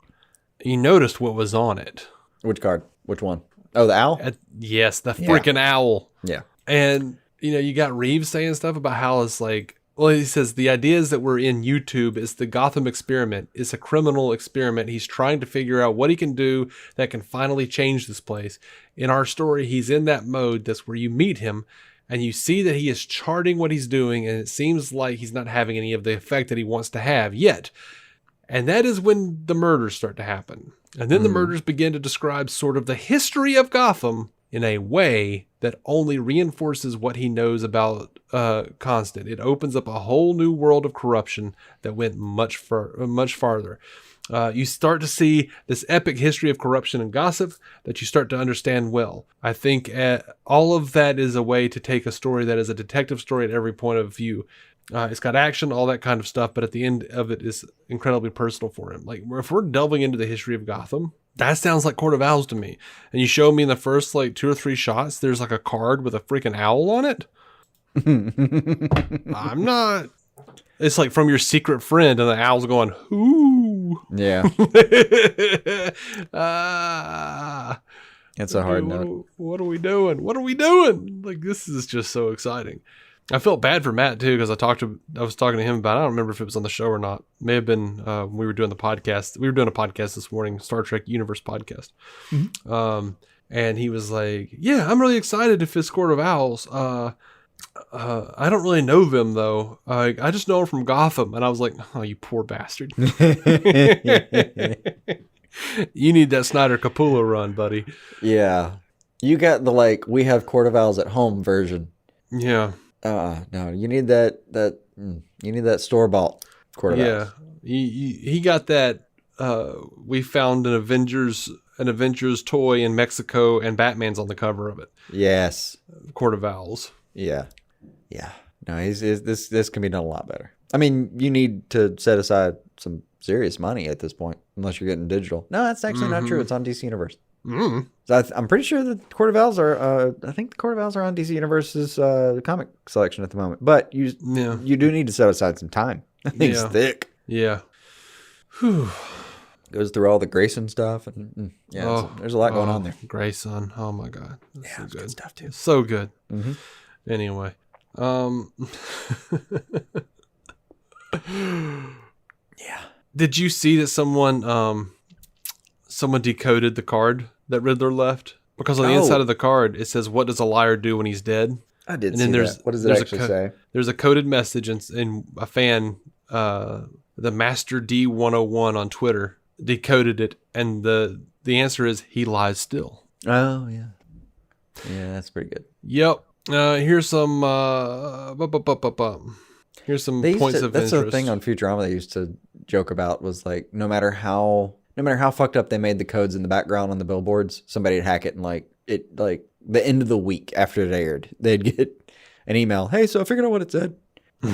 you noticed what was on it. Which card? Which one? Oh, the owl? Yes, the freaking owl. Yeah. And, you know, you got Reeves saying stuff about how it's like, well, he says the ideas that were in YouTube is the Gotham experiment. It's a criminal experiment. He's trying to figure out what he can do that can finally change this place. In our story, he's in that mode. That's where you meet him. And you see that he is charting what he's doing, and it seems like he's not having any of the effect that he wants to have yet. And that is when the murders start to happen. And then the murders begin to describe sort of the history of Gotham in a way that only reinforces what he knows about Constant. It opens up a whole new world of corruption that went much farther. You start to see this epic history of corruption and gossip that you start to understand well. I think all of that is a way to take a story that is a detective story at every point of view. It's got action, all that kind of stuff, but at the end of it is incredibly personal for him. Like, if we're delving into the history of Gotham, that sounds like Court of Owls to me. And you show me in the first, like, 2 or 3 shots, there's like a card with a freaking owl on it. I'm not... It's like from your secret friend, and the owl's going, "Ooh." Yeah. It's a hard note. What are we doing? What are we doing? Like, this is just so exciting. I felt bad for Matt too, because I was talking to him about, I don't remember if it was on the show or not. May have been when we were doing the podcast. We were doing a podcast this morning, Star Trek Universe podcast. Mm-hmm. And he was like, "Yeah, I'm really excited if it's Court of Owls. I don't really know them though. I just know them from Gotham." And I was like, "Oh, you poor bastard." You need that Snyder Capullo run, buddy. Yeah. You got the, like, we have Court of Owls at home version. Yeah. No, you need that store-bought Court of Owls. He got that, we found an Avengers toy in Mexico and Batman's on the cover of it. Yes. Court of Owls. Yeah. Yeah. No, this can be done a lot better. I mean, you need to set aside some serious money at this point, unless you're getting digital. No, that's actually not true. It's on DC Universe. Mm. So I'm pretty sure the Court of Owls are. I think the Court of Owls are on DC Universe's comic selection at the moment. But you do need to set aside some time. That thing's thick. Yeah. Whew. Goes through all the Grayson stuff, and there's a lot going on there. Grayson, oh my God, that's so good stuff too. So good. Mm-hmm. Anyway, yeah. Did you see that someone decoded the card that Riddler left? Because on the inside of the card, it says, "What does a liar do when he's dead?" I did see that. What does it actually say? There's a coded message, and a fan, the Master D101 on Twitter, decoded it, and the answer is, he lies still. Oh, yeah. Yeah, that's pretty good. Yep. Here's some here's some points of that's interest. the thing on Futurama they used to joke about, was like, no matter how no matter how fucked up they made the codes in the background on the billboards, somebody would hack it and like the end of the week after it aired, they'd get an email. Hey, so I figured out what it said.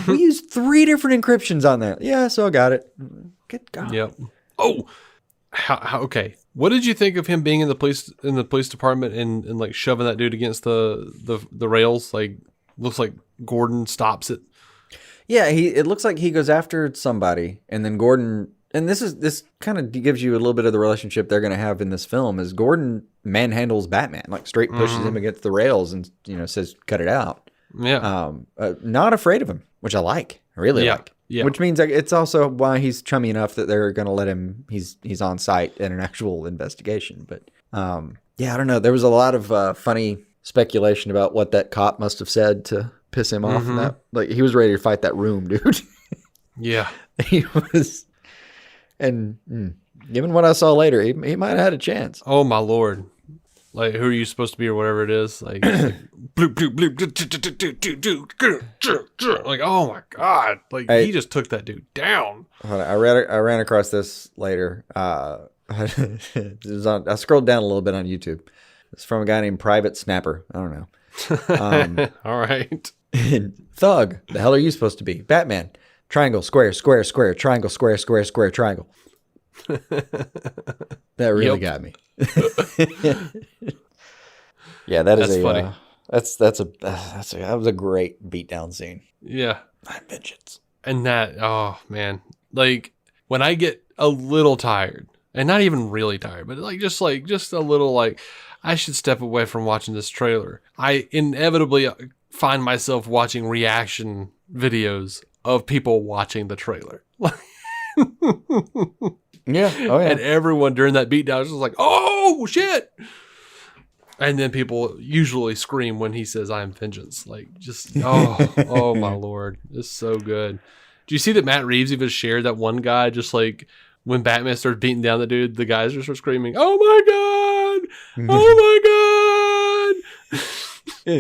We used 3 different encryptions on that. Yeah, so I got it. Good God. Yep. Oh, how okay. What did you think of him being in the police department and like shoving that dude against the rails? Like, looks like Gordon stops it. Yeah, it looks like he goes after somebody, and then Gordon, and this kind of gives you a little bit of the relationship they're going to have in this film. Is Gordon manhandles Batman, like straight pushes him against the rails, and says, "Cut it out." Yeah. Not afraid of him, which I like. I really like. Yeah. Which means it's also why he's chummy enough that they're going to let him. He's on site in an actual investigation. But yeah, I don't know. There was a lot of funny speculation about what that cop must have said to piss him off. And that, like, he was ready to fight that room, dude. Yeah, he was. And given what I saw later, he might have had a chance. Oh my Lord. Like, who are you supposed to be or whatever it is? Like, bloop, bloop, bloop, like, oh my God. Like, he just took that dude down. I ran across this later. I scrolled down a little bit on YouTube. It's from a guy named Private Snapper. I don't know. All right. Thug. The hell are you supposed to be? Batman. Triangle, square, square, square, triangle, square, square, square, triangle. That really got me. Yeah, that is funny. That was a great beatdown scene. Yeah. I'm vengeance. And that, oh man, like when I get a little tired, and not even really tired, but just a little like I should step away from watching this trailer, I inevitably find myself watching reaction videos of people watching the trailer. Yeah. Oh yeah. And everyone during that beatdown is just like, oh shit. And then people usually scream when he says, I am vengeance. Like, just, oh my Lord. It's so good. Do you see that Matt Reeves even shared that one guy just like when Batman starts beating down the dude, the guys just start screaming, oh my God. Oh my God.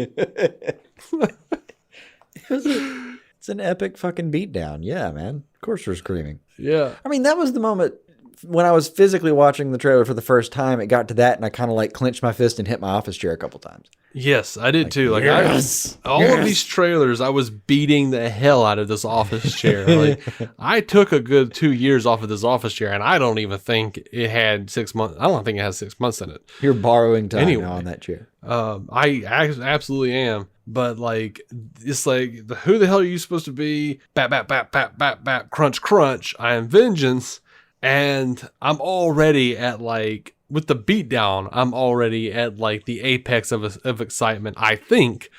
It's an epic fucking beatdown. Yeah, man. Of course we're screaming. Yeah. I mean, that was the moment when I was physically watching the trailer for the first time. It got to that, and I kind of like clenched my fist and hit my office chair a couple times. Yes, I did too. Like, yes, all of these trailers, I was beating the hell out of this office chair. Like, I took a good 2 years off of this office chair, and I don't even think it had 6 months. I don't think it has 6 months in it. You're borrowing time now on that chair. I absolutely am. But like, it's like, who the hell are you supposed to be? Bat, bat, bat, bat, bat, bat, crunch, crunch. I am vengeance. And I'm already at like, with the beatdown, I'm already at like the apex of excitement. I think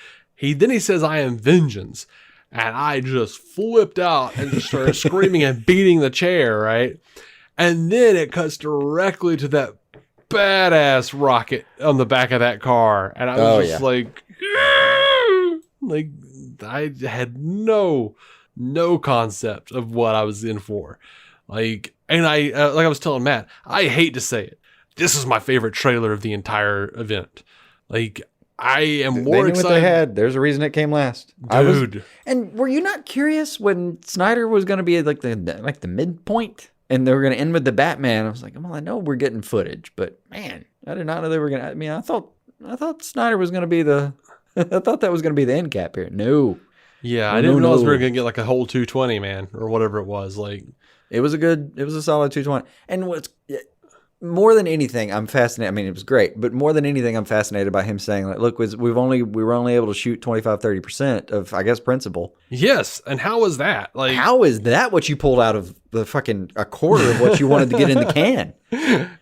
then he says, I am vengeance. And I just flipped out and just started screaming and beating the chair. Right. And then it cuts directly to that badass rocket on the back of that car. And I was like, I had no concept of what I was in for. Like, and like I was telling Matt, I hate to say it, this is my favorite trailer of the entire event. Like, I am more excited. What they had. There's a reason it came last, dude. And were you not curious when Snyder was going to be like the midpoint, and they were going to end with the Batman? I was like, well, I know we're getting footage, but man, I did not know they were going to. I mean, I thought Snyder was going to be the. I thought that was going to be the end cap here. No. Yeah, I didn't realize we were going to get like a whole 220, man, or whatever it was. Like, it was a solid 220. And what's more than anything, I'm fascinated. I mean, it was great, but more than anything, I'm fascinated by him saying, like, look, we were only able to shoot 25-30% of, I guess, principal. Yes, and how was that? Like, how is that what you pulled out of the fucking a quarter of what you wanted to get in the can?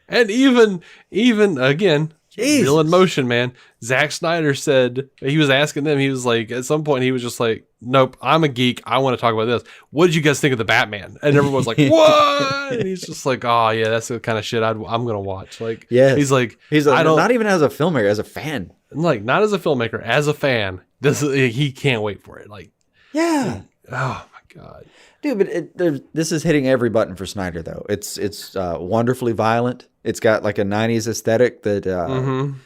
And even again, real in motion, man. Zack Snyder said, he was asking them, he was like, at some point he was just like, nope, I'm a geek, I want to talk about this. What did you guys think of the Batman? And everyone's like, what? And he's just like, oh yeah, that's the kind of shit I'm gonna watch. Like, yes. he's like, I don't, not even as a filmmaker, as a fan. Like, not as a filmmaker, as a fan. He can't wait for it. Like, yeah. Oh my God, dude. But this is hitting every button for Snyder, though. It's wonderfully violent. It's got like a 90s aesthetic that,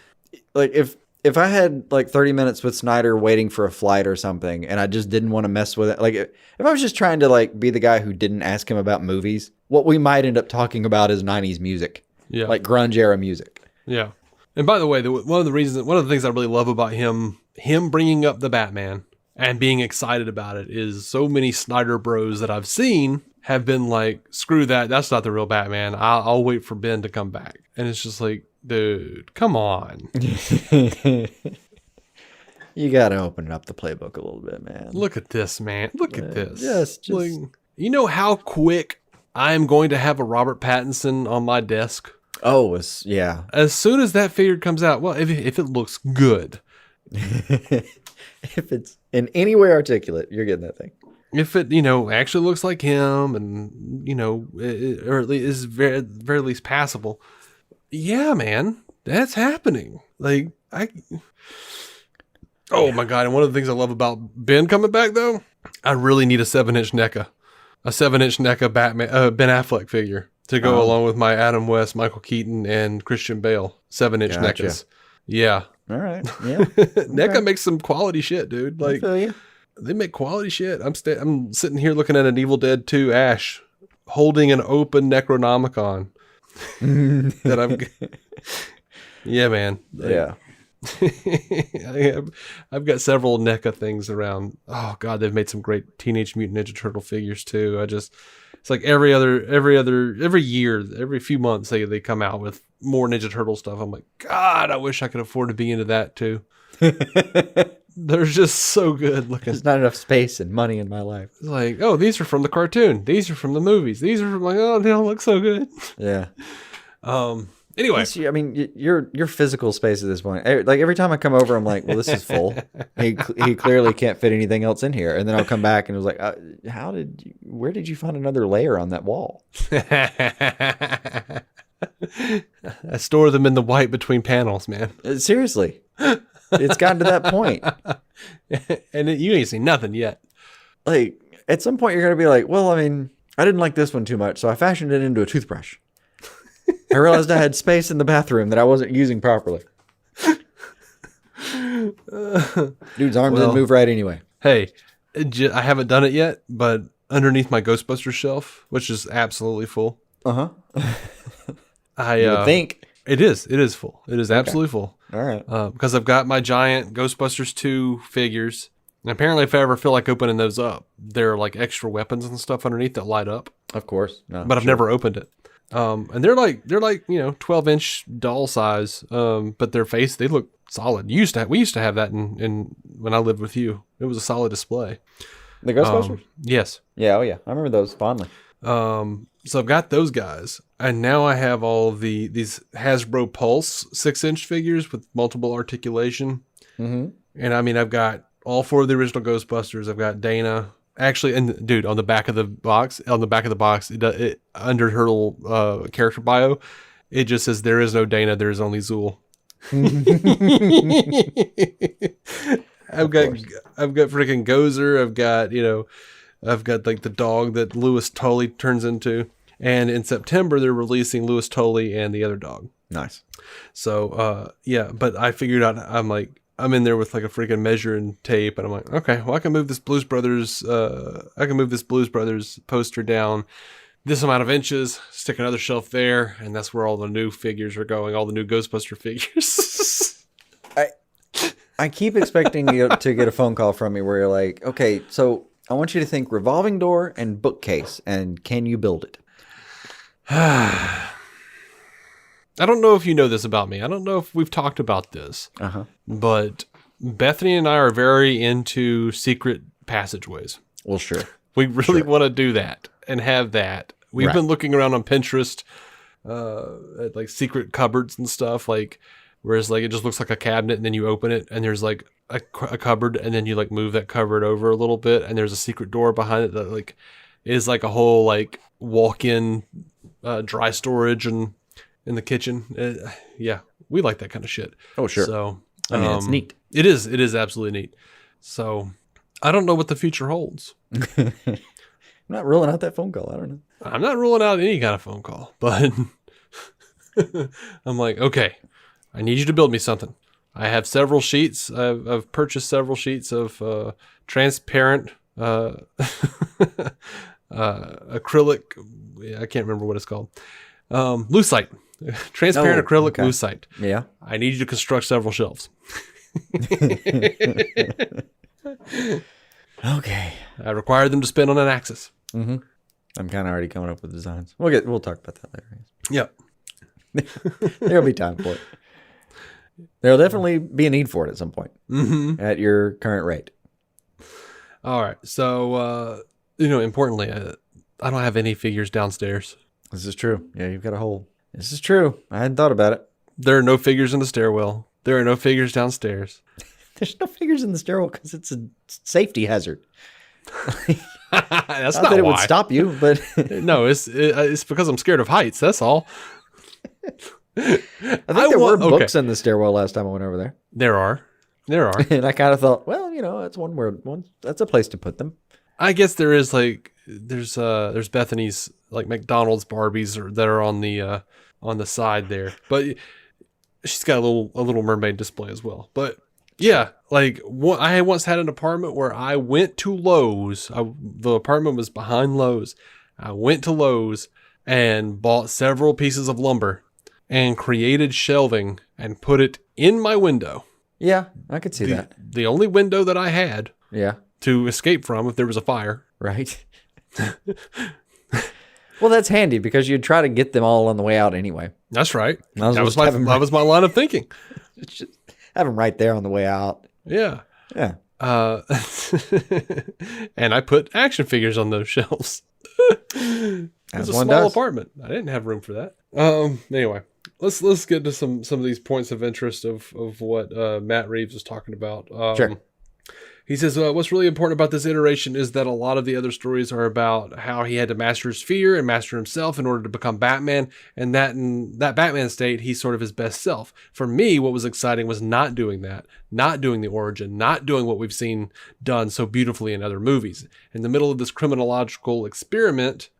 like if I had like 30 minutes with Snyder waiting for a flight or something, and I just didn't want to mess with it, like if I was just trying to like be the guy who didn't ask him about movies, what we might end up talking about as 90s music. Yeah. Like grunge era music. Yeah. And by the way, one of the things I really love about him bringing up the Batman and being excited about it is so many Snyder bros that I've seen have been like, screw that. That's not the real Batman. I'll wait for Ben to come back. And it's just like, dude, come on. You got to open up the playbook a little bit, man. Look at this, man. Look at this. Just like, you know how quick I am going to have a Robert Pattinson on my desk? Oh, yeah. As soon as that figure comes out, well, if it looks good. If it's in any way articulate, you're getting that thing. If it, actually looks like him and, or at least is very least passable. Yeah, man, that's happening. Like, oh my God. And one of the things I love about Ben coming back, though, I really need a 7-inch NECA. A 7-inch NECA Batman, Ben Affleck figure to go along with my Adam West, Michael Keaton, and Christian Bale 7-inch NECAs. Yeah. All right. Yeah. NECA makes some quality shit, dude. Like, I feel you. They make quality shit. I'm sitting here looking at an Evil Dead 2 Ash holding an open Necronomicon. Yeah, man. Yeah. I've got several NECA things around. Oh God, they've made some great Teenage Mutant Ninja Turtle figures too. It's like every year, every few months they come out with more Ninja Turtle stuff. I'm like, God, I wish I could afford to be into that too. They're just so good looking. There's not enough space and money in my life. It's like, oh, these are from the cartoon. These are from the movies. These are from oh, they don't look so good. Yeah. Anyway, I mean, your physical space at this point. Like every time I come over, I'm like, well, this is full. He clearly can't fit anything else in here. And then I'll come back and it was like, where did you find another layer on that wall? I store them in the white between panels, man. Seriously. It's gotten to that point. And you ain't seen nothing yet. Like, at some point, you're going to be like, well, I mean, I didn't like this one too much, so I fashioned it into a toothbrush. I realized I had space in the bathroom that I wasn't using properly. Dude's arms didn't move right anyway. Hey, I haven't done it yet, but underneath my Ghostbusters shelf, which is absolutely full. Uh-huh. I would think. It is full. It is absolutely full. All right. Because I've got my giant Ghostbusters 2 figures. And apparently, if I ever feel like opening those up, there are like extra weapons and stuff underneath that light up. Of course. No, but I've never opened it. And they're like 12-inch doll size. But their face, they look solid. We used to have that in when I lived with you. It was a solid display. The Ghostbusters? Yes. Yeah. Oh yeah. I remember those fondly. So I've got those guys, and now I have all of these Hasbro Pulse 6-inch figures with multiple articulation. Mm-hmm. And I mean, I've got all 4 of the original Ghostbusters. I've got Dana. Actually, and dude, on the back of the box, it under her little character bio, it just says, "There is no Dana, there is only Zool." I've got freaking Gozer. I've got like the dog that Louis Tully turns into. And in September, they're releasing Louis Tully and the other dog. Nice. So, yeah, but I figured out, I'm in there with like a freaking measuring tape. And I'm like, okay, well, I can move this Blues Brothers poster down this amount of inches, stick another shelf there. And that's where all the new figures are going, all the new Ghostbuster figures. I keep expecting you to get a phone call from me where you're like, okay, so I want you to think revolving door and bookcase, and can you build it? I don't know if you know this about me. I don't know if we've talked about this, but Bethany and I are very into secret passageways. Well, sure. We really want to do that and have that. We've been looking around on Pinterest at like secret cupboards and stuff, like whereas like it just looks like a cabinet and then you open it and there's like a cupboard and then you like move that cupboard over a little bit and there's a secret door behind it that like is like a whole like walk-in dry storage and in the kitchen. Yeah, we like that kind of shit. Oh, sure. So I mean, it's neat. It is absolutely neat. So I don't know what the future holds. I'm not ruling out that phone call. I don't know. I'm not ruling out any kind of phone call, but I'm like, okay, I need you to build me something. I have several sheets. I've purchased several sheets of transparent acrylic. I can't remember what it's called. Lucite. Transparent acrylic lucite. Yeah. I need you to construct several shelves. Okay. I require them to spin on an axis. Mm-hmm. I'm kind of already coming up with designs. We'll talk about that later. Yep. There'll be time for it. There'll definitely be a need for it at some point at your current rate. All right. So, importantly, I don't have any figures downstairs. This is true. Yeah, you've got a hole. This is true. I hadn't thought about it. There are no figures in the stairwell. There are no figures downstairs. There's no figures in the stairwell because it's a safety hazard. That's not that it would stop you, but no, it's because I'm scared of heights. That's all. I think there were books in the stairwell last time I went over there. There are. And I kind of thought, well, that's that's a place to put them. I guess there is there's Bethany's like McDonald's Barbies that are on the side there, but she's got a little mermaid display as well. But yeah, like I once had an apartment where I went to Lowe's. The apartment was behind Lowe's. I went to Lowe's and bought several pieces of lumber and created shelving and put it in my window. Yeah, I could see that. The only window that I had. Yeah. To escape from if there was a fire. Right. Well, that's handy because you'd try to get them all on the way out anyway. That's right. That was my line of thinking. Just have them right there on the way out. Yeah. Yeah. And I put action figures on those shelves. It was a small apartment. I didn't have room for that. Anyway, let's get to some of these points of interest of what Matt Reeves was talking about. Sure. He says, what's really important about this iteration is that a lot of the other stories are about how he had to master his fear and master himself in order to become Batman. And that in that Batman state, he's sort of his best self. For me, what was exciting was not doing that, not doing the origin, not doing what we've seen done so beautifully in other movies. In the middle of this criminological experiment,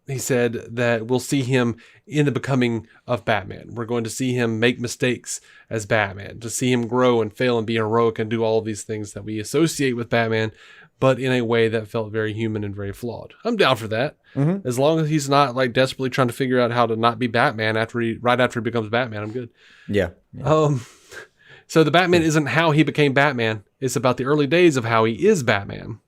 he said that we'll see him in the becoming of Batman. We're going to see him make mistakes as Batman, to see him grow and fail and be heroic and do all of these things that we associate with Batman, but in a way that felt very human and very flawed. I'm down for that. Mm-hmm. As long as he's not like desperately trying to figure out how to not be Batman right after he becomes Batman, I'm good. Yeah. So the Batman isn't how he became Batman. It's about the early days of how he is Batman.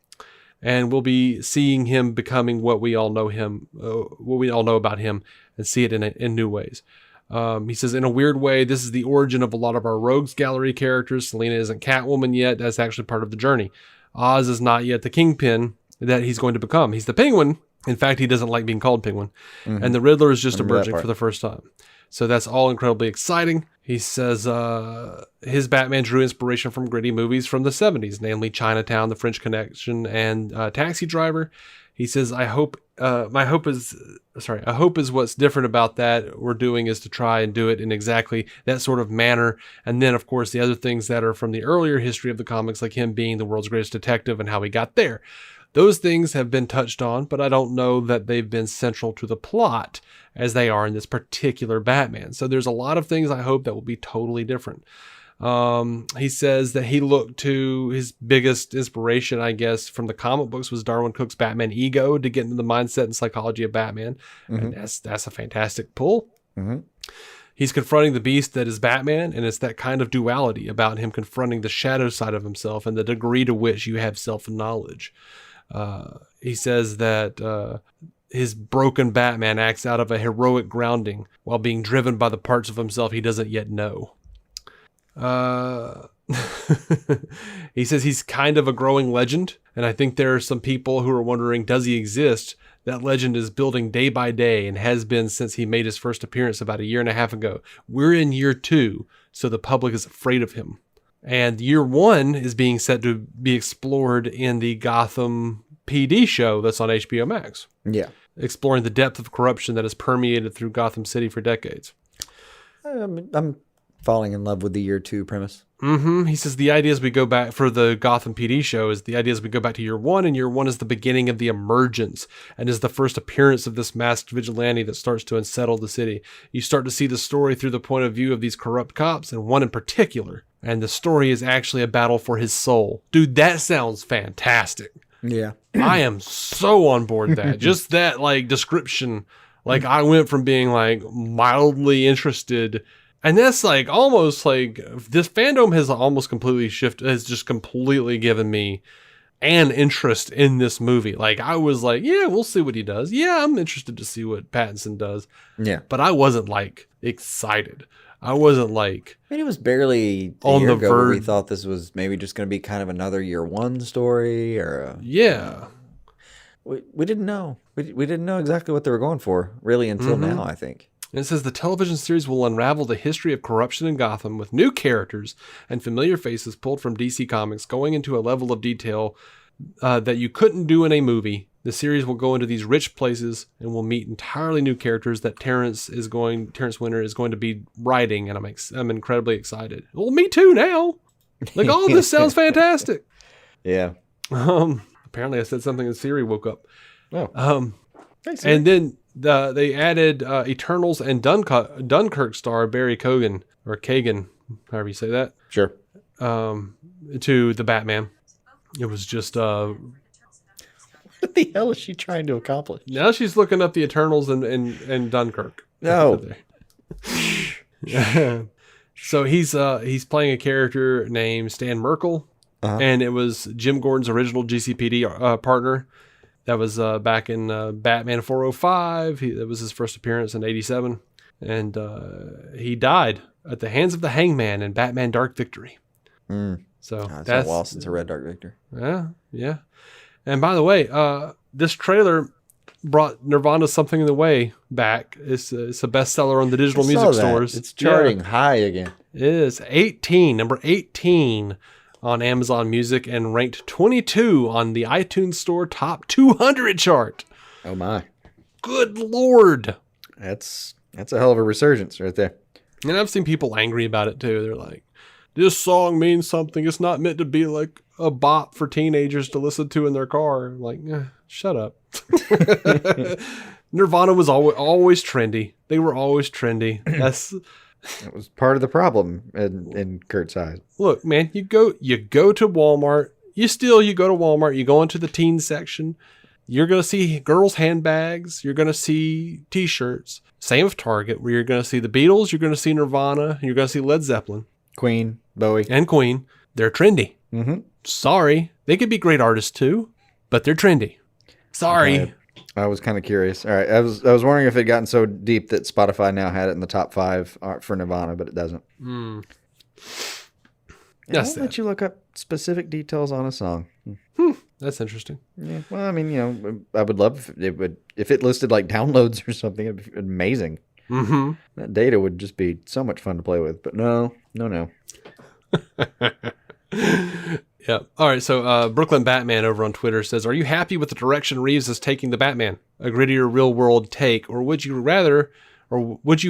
And we'll be seeing him becoming what we all know about him, and see it in new ways. He says, in a weird way, this is the origin of a lot of our Rogues Gallery characters. Selena isn't Catwoman yet. That's actually part of the journey. Oz is not yet the Kingpin that he's going to become. He's the Penguin. In fact, he doesn't like being called Penguin. Mm-hmm. And the Riddler is just emerging for the first time. So that's all incredibly exciting. He says his Batman drew inspiration from gritty movies from the 70s, namely Chinatown, The French Connection, and Taxi Driver. He says, I hope is what's different about that we're doing is to try and do it in exactly that sort of manner. And then, of course, the other things that are from the earlier history of the comics, like him being the world's greatest detective and how he got there. Those things have been touched on, but I don't know that they've been central to the plot as they are in this particular Batman. So there's a lot of things I hope that will be totally different. He says that he looked to his biggest inspiration, I guess, from the comic books was Darwin Cook's Batman Ego to get into the mindset and psychology of Batman. Mm-hmm. And that's a fantastic pull. Mm-hmm. He's confronting the beast that is Batman, and it's that kind of duality about him confronting the shadow side of himself and the degree to which you have self-knowledge. He says that his broken Batman acts out of a heroic grounding while being driven by the parts of himself he doesn't yet know. He says he's kind of a growing legend, and I think there are some people who are wondering, does he exist? That legend is building day by day and has been since he made his first appearance about 1.5 years ago. We're in year 2, so the public is afraid of him. And year 1 is being set to be explored in the Gotham PD show that's on HBO Max. Yeah. Exploring the depth of corruption that has permeated through Gotham City for decades. I'm falling in love with the year 2 premise. Mm-hmm. He says the idea as we go back for the Gotham PD show is the idea as we go back to year 1, and year 1 is the beginning of the emergence and is the first appearance of this masked vigilante that starts to unsettle the city. You start to see the story through the point of view of these corrupt cops, and one in particular. And the story is actually a battle for his soul. Dude, that sounds fantastic. Yeah. I am so on board that. Just that like description. Like I went from being like mildly interested, and that's like almost like this fandom has almost completely shifted, has just completely given me an interest in this movie. Like I was like, yeah, we'll see what he does. Yeah, I'm interested to see what Pattinson does. Yeah. But I wasn't like excited. I wasn't like, I mean, it was barely a on year the ago where we verge. thought this was maybe just going to be kind of another year one story, or Yeah. we didn't know. We didn't know exactly what they were going for really until now, I think. And it says the television series will unravel the history of corruption in Gotham with new characters and familiar faces pulled from DC Comics, going into a level of detail that you couldn't do in a movie. The series will go into these rich places and will meet entirely new characters that Terrence Winter is going to be writing, and I'm incredibly excited. Well, me too now. Like all this sounds fantastic. Yeah. Apparently I said something and Siri woke up. Oh. Thanks, Siri. And then they added Eternals and Dunkirk star Barry Keoghan, or Kagan, however you say that. Sure. To the Batman. It was just What the hell is she trying to accomplish? now she's looking up the Eternals and Dunkirk. No. So he's playing a character named Stan Merkel, and it was Jim Gordon's original GCPD partner. That was back in Batman 405. That was his first appearance in '87, and he died at the hands of the Hangman in Batman: Dark Victory. So It's been a while since I read Dark Victor. Yeah. And by the way, this trailer brought Nirvana's Something in the Way back. It's a bestseller on the digital music stores. It's charting high again. It is number 18 on Amazon Music, and ranked 22 on the iTunes Store Top 200 chart. Oh my. Good Lord. That's a hell of a resurgence right there. And I've seen people angry about it too. They're like, this song means something. It's not meant to be like a bop for teenagers to listen to in their car. I'm like, shut up. Nirvana was always trendy. They were always trendy. That was part of the problem in Kurt's eyes. Look, man, you go to Walmart. You go to Walmart. You go into the teen section. You're going to see girls' handbags. You're going to see T-shirts. Same with Target, where you're going to see the Beatles. You're going to see Nirvana. And you're going to see Led Zeppelin. Queen, Bowie. And Queen. They're trendy. Mm-hmm. Sorry. They could be great artists too, but they're trendy. Sorry. I was kind of curious. All right. I was wondering if it had gotten so deep that Spotify now had it in the top 5 for Nirvana, but it doesn't. That's I'll let you look up specific details on a song. That's interesting. Yeah. Well, I mean, I would love if it listed like downloads or something. It'd be amazing. Mm-hmm. That data would just be so much fun to play with. But no. Yeah. All right. So Brooklyn Batman over on Twitter says, "Are you happy with the direction Reeves is taking the Batman? A grittier, real world take, or would you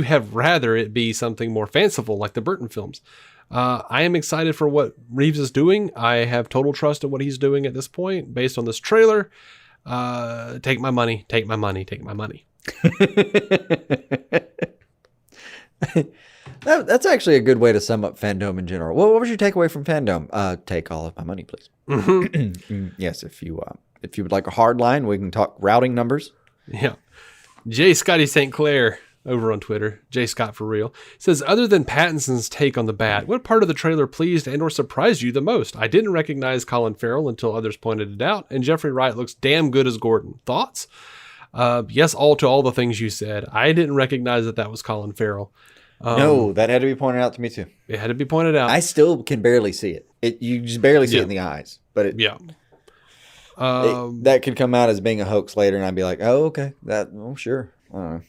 have rather it be something more fanciful like the Burton films?" I am excited for what Reeves is doing. I have total trust in what he's doing at this point, based on this trailer. Take my money. Take my money. Take my money. That's actually a good way to sum up FanDome in general. What was your takeaway from FanDome? Take all of my money, please. Mm-hmm. Yes, if you would like a hard line, we can talk routing numbers. Yeah. J. Scotty St. Clair over on Twitter, J. Scott for real, says, other than Pattinson's take on the Bat, what part of the trailer pleased and or surprised you the most? I didn't recognize Colin Farrell until others pointed it out, and Jeffrey Wright looks damn good as Gordon. Thoughts? Yes, all the things you said. I didn't recognize that was Colin Farrell. No, that had to be pointed out to me too. It had to be pointed out. I still can barely see it. You just barely see it in the eyes. But that could come out as being a hoax later, and I'd be like, oh, okay. Sure. I don't know.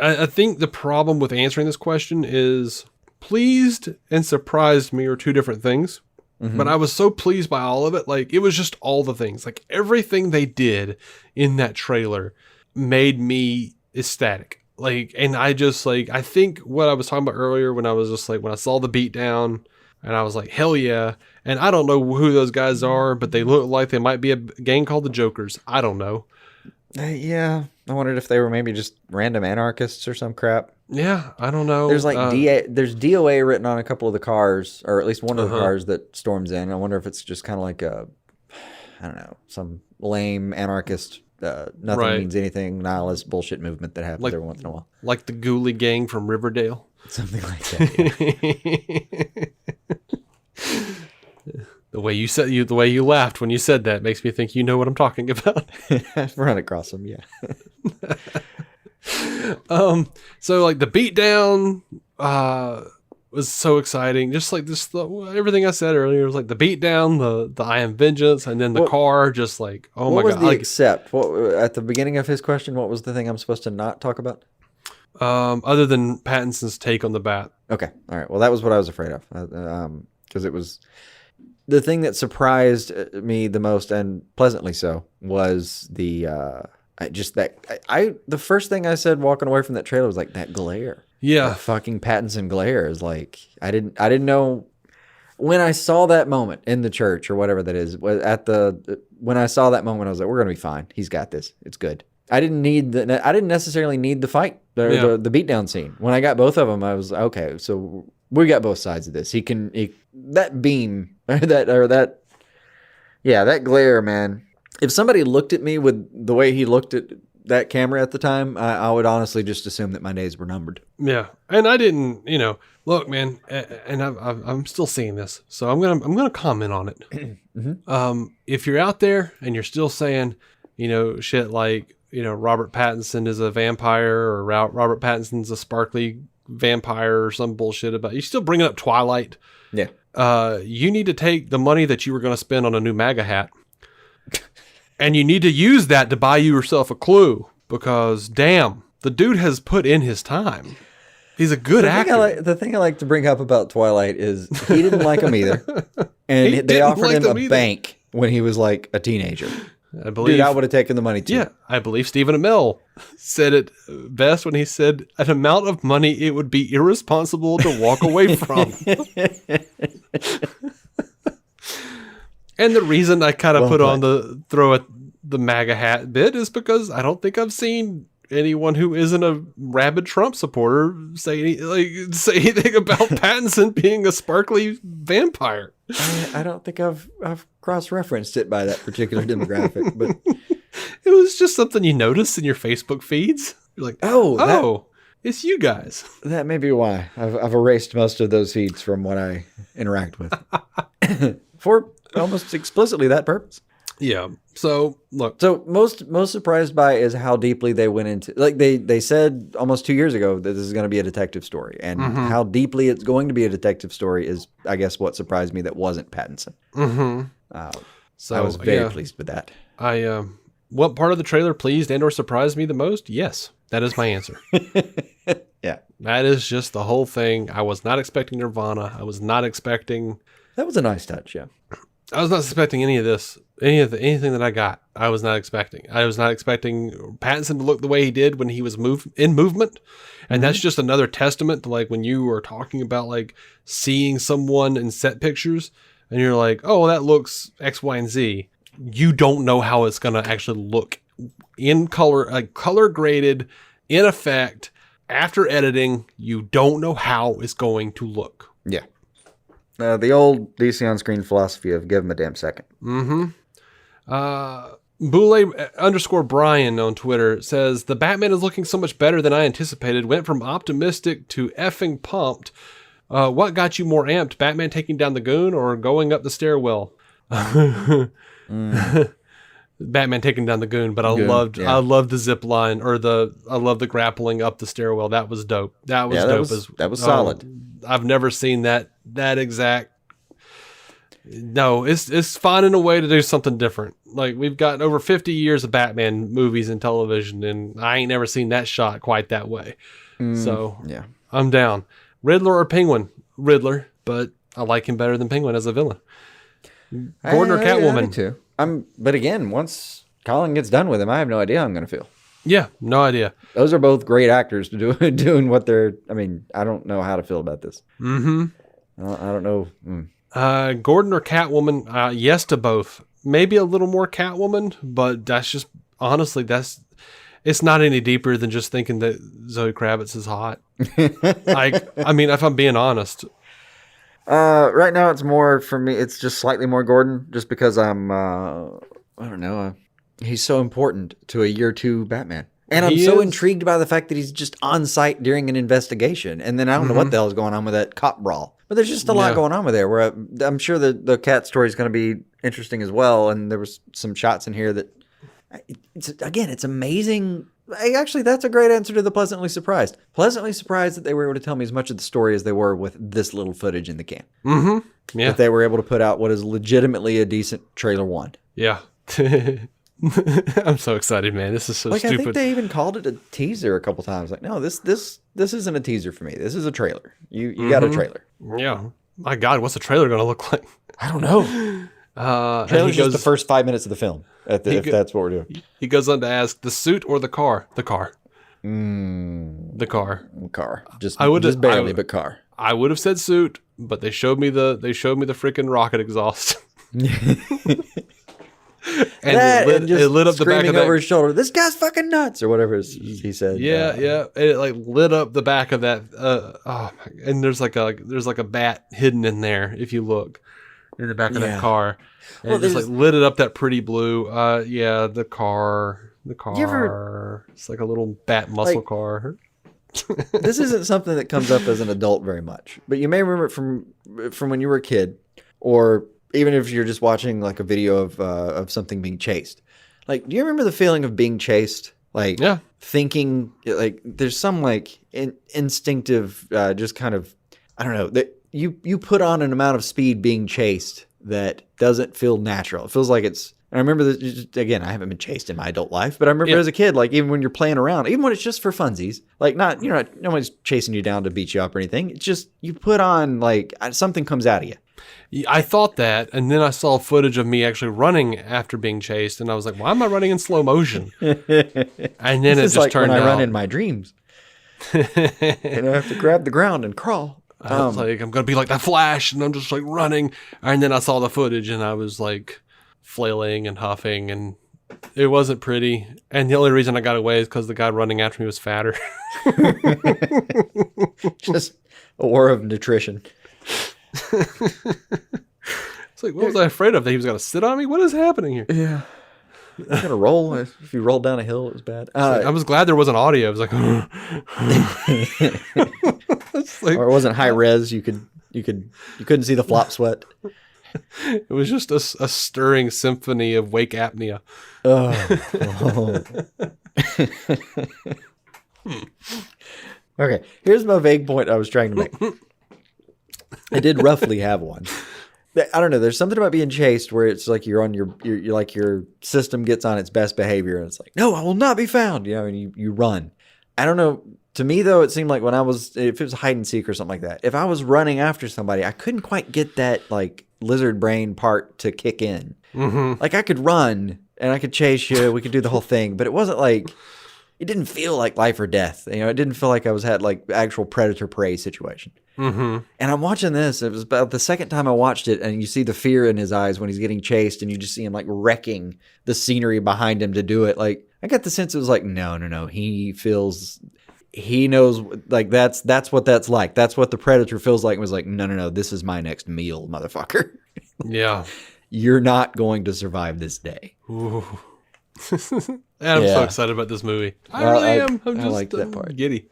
I think the problem with answering this question is pleased and surprised me are two different things. Mm-hmm. But I was so pleased by all of it. Like, it was just all the things. Like, everything they did in that trailer made me ecstatic. Like, and I think what I was talking about earlier when I was just like, when I saw the beatdown and I was like, hell yeah. And I don't know who those guys are, but they look like they might be a gang called the Jokers. I don't know. Yeah. I wondered if they were maybe just random anarchists or some crap. Yeah. I don't know. There's like there's DOA written on a couple of the cars, or at least one of the cars that storms in. I wonder if it's just kind of like I don't know, some lame anarchist, nothing Right. means anything, nihilist bullshit movement that happens every once in a while. Like the Ghoulie Gang from Riverdale. Something like that. Yeah. The way you laughed when you said that makes me think you know what I'm talking about. I've run across them, yeah. So like the beatdown was so exciting. Just like this, everything I said earlier was like the beatdown, the I Am Vengeance, and then the car. Just like, oh my god! What was the except? What at the beginning of his question? What was the thing I'm supposed to not talk about? Other than Pattinson's take on the bat. Okay, all right. Well, that was what I was afraid of, because it was the thing that surprised me the most, and pleasantly so, was the the first thing I said walking away from that trailer was like that glare. Yeah, that fucking Pattinson glare is like I didn't know when I saw that moment in the church or whatever that is when I saw that moment I was like, we're gonna be fine. He's got this. It's good. I didn't necessarily need the fight, the beatdown scene. When I got both of them, I was okay. So we got both sides of this. That beam that glare, man. If somebody looked at me with the way he looked at that camera at the time, I would honestly just assume that my days were numbered. Yeah, and I didn't, look, man, and I'm still seeing this, so I'm gonna comment on it. Mm-hmm. If you're out there and you're still saying, shit like, Robert Pattinson is a vampire or Robert Pattinson's a sparkly vampire or some bullshit about, you still bringing up Twilight. Yeah. You need to take the money that you were going to spend on a new MAGA hat and you need to use that to buy yourself a clue, because damn, the dude has put in his time. He's a good actor. The thing I like to bring up about Twilight is he didn't like him either. And they offered him a bank when he was like a teenager. I believe, dude, I would have taken the money too. Yeah, I believe Stephen Amell said it best when he said, an amount of money it would be irresponsible to walk away from. And the reason I kind of on the MAGA hat bit is because I don't think I've seen anyone who isn't a rabid Trump supporter say anything about Pattinson being a sparkly vampire. I don't think I've cross-referenced it by that particular demographic, but it was just something you noticed in your Facebook feeds. You're like, it's you guys. That may be why I've erased most of those feeds from what I interact with for almost explicitly that purpose. Yeah. So look. So most surprised by is how deeply they went into, like they said almost 2 years ago that this is going to be a detective story, and how deeply it's going to be a detective story is, I guess, what surprised me that wasn't Pattinson. So I was very pleased with that. What part of the trailer pleased and or surprised me the most? Yes, that is my answer. Yeah, that is just the whole thing. I was not expecting Nirvana. I was not expecting. That was a nice touch. Yeah. I was not expecting any of this, anything that I got. I was not expecting. I was not expecting Pattinson to look the way he did when he was in movement. And that's just another testament to like when you were talking about like seeing someone in set pictures and you're like, oh, that looks X, Y, and Z. You don't know how it's going to actually look in color, like color graded, in effect, after editing. You don't know how it's going to look. Yeah. The old DC on-screen philosophy of give him a damn second. Boule_Brian on Twitter says, the Batman is looking so much better than I anticipated. Went from optimistic to effing pumped. What got you more amped? Batman taking down the goon or going up the stairwell? Batman taking down the goon, but I loved the zip line I love the grappling up the stairwell. That was dope. That was solid. I've never seen that exact. No, it's finding a way to do something different. Like we've got over 50 years of Batman movies and television, and I ain't never seen that shot quite that way. So yeah, I'm down. Riddler or Penguin? Riddler, but I like him better than Penguin as a villain. Gordon or Catwoman? Me too. But again, once Colin gets done with him, I have no idea how I'm going to feel. Yeah, no idea. Those are both great actors doing what they're. I mean, I don't know how to feel about this. I don't know. Gordon or Catwoman? Yes to both. Maybe a little more Catwoman, but that's just honestly it's not any deeper than just thinking that Zoe Kravitz is hot. I mean, if I'm being honest. Right now it's more for me. It's just slightly more Gordon, just because I'm. I don't know. He's so important to a year 2 Batman, and I'm so intrigued by the fact that he's just on site during an investigation, and then I don't know what the hell is going on with that cop brawl. But there's just a lot going on with there. Where I'm sure the cat story is going to be interesting as well, and there was some shots in here that. It's amazing. Actually, that's a great answer to the pleasantly surprised. Pleasantly surprised that they were able to tell me as much of the story as they were with this little footage in the can. Mm-hmm. Yeah. That they were able to put out what is legitimately a decent trailer 1. Yeah. I'm so excited, man. This is so stupid. I think they even called it a teaser a couple times. Like, no, this isn't a teaser for me. This is a trailer. You got a trailer. Yeah. My God, what's the trailer going to look like? I don't know. Trailer's just the first 5 minutes of the film, if that's what we're doing. He goes on to ask, the suit or the car? The car. The car. Just barely, but car. I would have said suit, but they showed me the freaking rocket exhaust. And it lit up the back of that. Over his shoulder. This guy's fucking nuts, or whatever he said. Yeah. It like lit up the back of that. And there's like a bat hidden in there if you look in the back of that car. And it just like lit it up that pretty blue. The car. It's like a little bat muscle car. This isn't something that comes up as an adult very much, but you may remember it from when you were a kid, or even if you're just watching like a video of something being chased. Like, do you remember the feeling of being chased? Like, thinking like there's some like instinctive, just kind of, I don't know, that you put on an amount of speed being chased that doesn't feel natural. It feels like it's. And I remember this, again, I haven't been chased in my adult life, but I remember as a kid, like even when you're playing around, even when it's just for funsies, like no one's chasing you down to beat you up or anything. It's just you put on like something comes out of you. I thought that, and then I saw footage of me actually running after being chased, and I was like, why am I running in slow motion? And then it just like turned when out. I run in my dreams. And I have to grab the ground and crawl. I was like, I'm going to be like that Flash, and I'm just like running. And then I saw the footage, and I was like flailing and huffing, and it wasn't pretty. And the only reason I got away is because the guy running after me was fatter. Just a war of nutrition. It's like, what was I afraid of? That he was going to sit on me? What is happening here? Yeah. I'm going to roll. If you rolled down a hill, it was bad. I was glad there wasn't audio. I was like, or it wasn't high res. You couldn't see the flop sweat. It was just a stirring symphony of wake apnea. Okay, here's my vague point I was trying to make. I did roughly have one. I don't know. There's something about being chased where it's like you're on you're like your system gets on its best behavior, and it's like, no, I will not be found. And you run. I don't know. To me, though, it seemed like if it was hide and seek or something like that, if I was running after somebody, I couldn't quite get that like lizard brain part to kick in. Mm-hmm. Like I could run and I could chase you. We could do the whole thing, but it wasn't like, it didn't feel like life or death. It didn't feel like I had like actual predator prey situation. Mm-hmm. And I'm watching this. It was about the second time I watched it, and you see the fear in his eyes when he's getting chased, and you just see him like wrecking the scenery behind him to do it. Like I got the sense it was like, no. He knows, like that's what that's like. That's what the predator feels like. And was like, no, this is my next meal, motherfucker. Yeah, you're not going to survive this day. Ooh. And I'm so excited about this movie. I really am. I like that part. Giddy.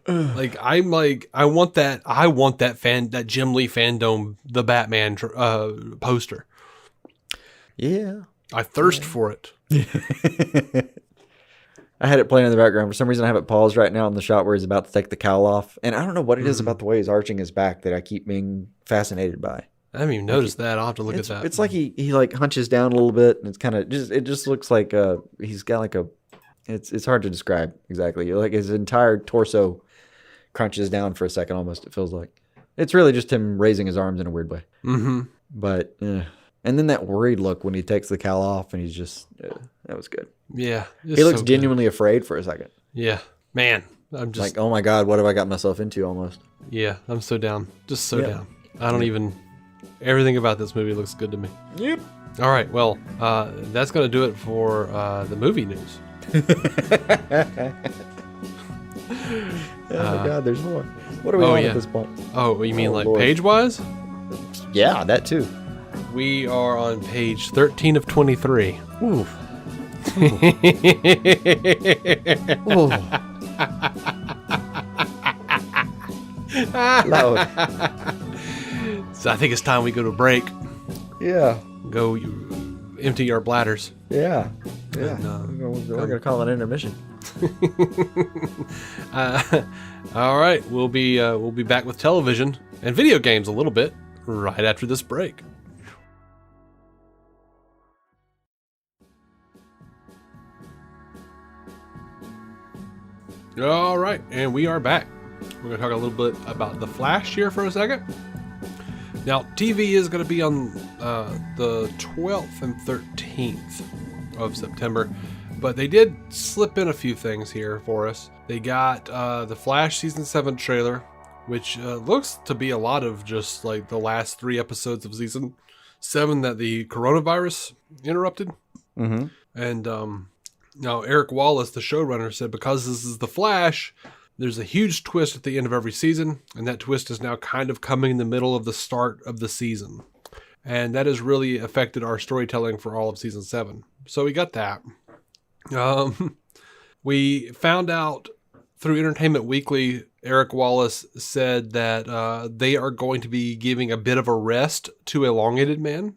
Like I want that that Jim Lee FanDome the Batman poster. Yeah, I thirst for it. I had it playing in the background. For some reason, I have it paused right now on the shot where he's about to take the cowl off, and I don't know what it is about the way he's arching his back that I keep being fascinated by. I haven't even noticed that. I'll have to look at that. It's like he like hunches down a little bit, and it's kind of just looks like he's got like a. It's hard to describe exactly. Like his entire torso crunches down for a second almost. It feels like it's really just him raising his arms in a weird way. Mm-hmm. But and then that worried look when he takes the cowl off, and he's just that was good. Yeah, he looks genuinely afraid for a second. Yeah, man, I'm just like, oh my god, what have I got myself into? Almost. Yeah, I'm so down, just so down. I don't even. Everything about this movie looks good to me. Yep. All right, well, that's gonna do it for the movie news. Oh my god, there's more. What are we on at this point? Oh, you mean like Lord. page-wise? Yeah, that too. We are on page 13 of 23. Ooh. Ooh. Loud. So I think it's time we go to break. Yeah. Go empty our bladders. Yeah. And, we're going to call it an intermission. All right, we'll be back with television and video games a little bit right after this break. All right, and we are back. We're going to talk a little bit about The Flash here for a second. Now, TV is going to be on the 12th and 13th of September, but they did slip in a few things here for us. They got the Flash Season 7 trailer, which looks to be a lot of just like the last 3 episodes of Season 7 that the coronavirus interrupted. Mm-hmm. And now Eric Wallace, the showrunner, said because this is The Flash, there's a huge twist at the end of every season, and that twist is now kind of coming in the middle of the start of the season. And that has really affected our storytelling for all of Season 7. So we got that. We found out through Entertainment Weekly, Eric Wallace said that they are going to be giving a bit of a rest to Elongated Man.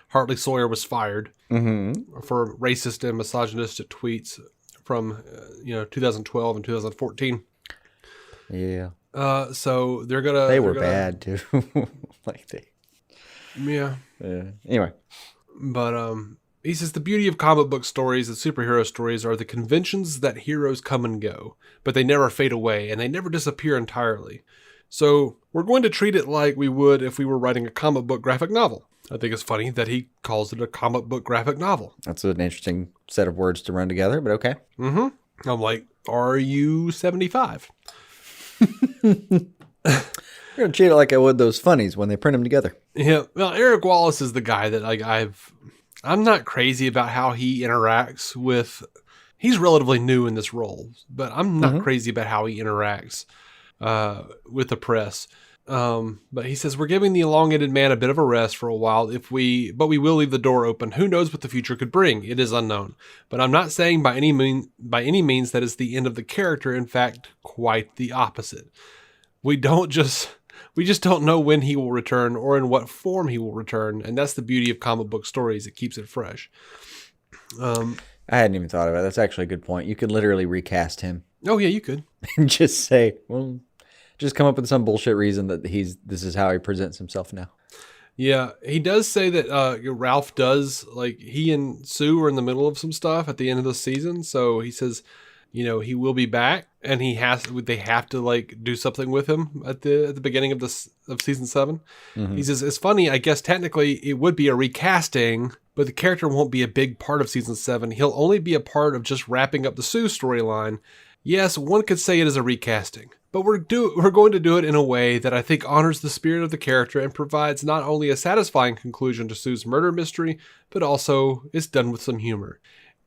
Hartley Sawyer was fired for racist and misogynistic tweets from 2012 and 2014. Yeah. So they were bad too. Yeah. Anyway. But he says the beauty of comic book stories and superhero stories are the conventions that heroes come and go, but they never fade away and they never disappear entirely. So we're going to treat it like we would if we were writing a comic book graphic novel. I think it's funny that he calls it a comic book graphic novel. That's an interesting set of words to run together, but okay. Mm-hmm. I'm like, are you 75? We're going to treat it like I would those funnies when they print them together. Yeah. Well, Eric Wallace is the guy that I'm not crazy about how he interacts with. He's relatively new in this role, but I'm not crazy about how he interacts with the press. But he says we're giving the Elongated Man a bit of a rest for a while but we will leave the door open. Who knows what the future could bring? It is unknown. But I'm not saying by any means that is the end of the character. In fact, quite the opposite. We just don't know when he will return or in what form he will return, and that's the beauty of comic book stories. It keeps it fresh. I hadn't even thought of it. That's actually a good point. You could literally recast him. Oh yeah, you could. And just say, well, just come up with some bullshit reason that this is how he presents himself now. Yeah, he does say that Ralph does, like, he and Sue are in the middle of some stuff at the end of the season, so he says, he will be back, and they have to like do something with him at the beginning of season 7. He says it's funny. I guess technically it would be a recasting, but the character won't be a big part of season 7. He'll only be a part of just wrapping up the Sue storyline. Yes, one could say it is a recasting, but we're going to do it in a way that I think honors the spirit of the character and provides not only a satisfying conclusion to Sue's murder mystery, but also it's done with some humor.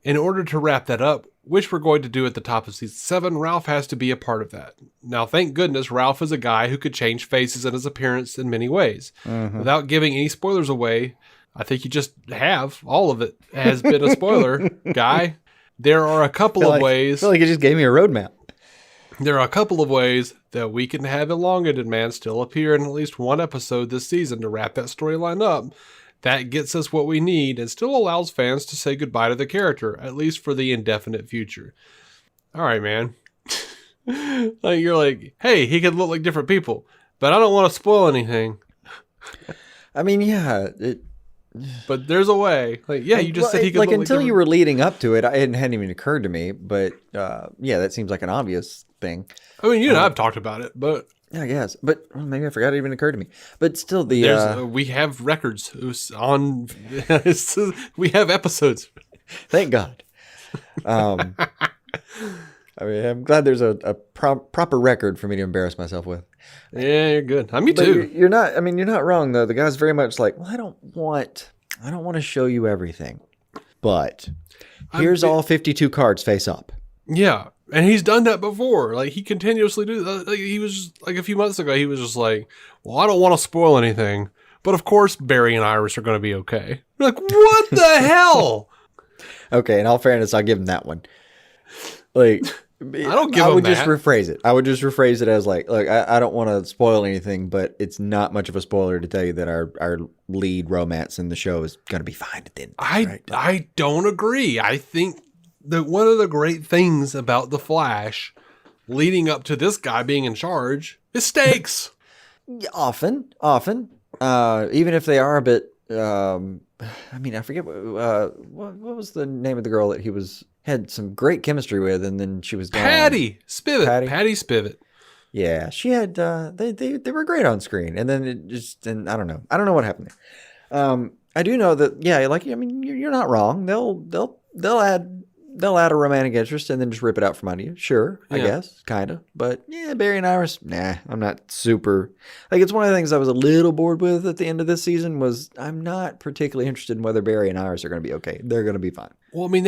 In order to wrap that up, which we're going to do at the top of season 7, Ralph has to be a part of that. Now, thank goodness, Ralph is a guy who could change faces and his appearance in many ways. Without giving any spoilers away, I think you just have. All of it has been a spoiler, guy. There are a couple of ways. I feel like it just gave me a roadmap. There are a couple of ways that we can have Elongated Man still appear in at least one episode this season to wrap that storyline up. That gets us what we need and still allows fans to say goodbye to the character, at least for the indefinite future. All right, man. Like, you're like, hey, he could look like different people, but I don't want to spoil anything. I mean, yeah. But there's a way. Like, yeah, you just said he could look like until you were leading up to it, it hadn't even occurred to me. But yeah, that seems like an obvious thing. I mean, you and I have talked about it, but yeah, I guess. But maybe I forgot it even occurred to me. But still, we have records on. We have episodes. Thank God. I mean, I'm glad there's a proper record for me to embarrass myself with. Yeah, you're good. Me too. You're not. I mean, you're not wrong though. The guy's very much like, well, I don't want to show you everything, but here's all 52 cards face up. Yeah. And he's done that before. Like, he continuously do. Like, he was just, like, a few months ago, he was just like, well, I don't want to spoil anything, but of course Barry and Iris are going to be okay. You're like, what the hell? Okay, in all fairness, I'll give him that one. Like, I don't give I him would that. just rephrase it. I would just rephrase it as like, look, I don't want to spoil anything, but it's not much of a spoiler to tell you that our lead romance in the show is going to be fine at the end. I don't agree. I think that one of the great things about The Flash leading up to this guy being in charge is stakes. Often, even if they are a bit, I mean, I forget what was the name of the girl that he had some great chemistry with, and then she was gone. Patty Spivot. Yeah, she had. They were great on screen, and then I don't know what happened there. I do know that. Yeah, like, I mean, you're not wrong. They'll add a romantic interest and then just rip it out from under you. Sure, I guess, kind of. But yeah, Barry and Iris, nah, I'm not super. Like, it's one of the things I was a little bored with at the end of this season was I'm not particularly interested in whether Barry and Iris are going to be okay. They're going to be fine. Well, I mean,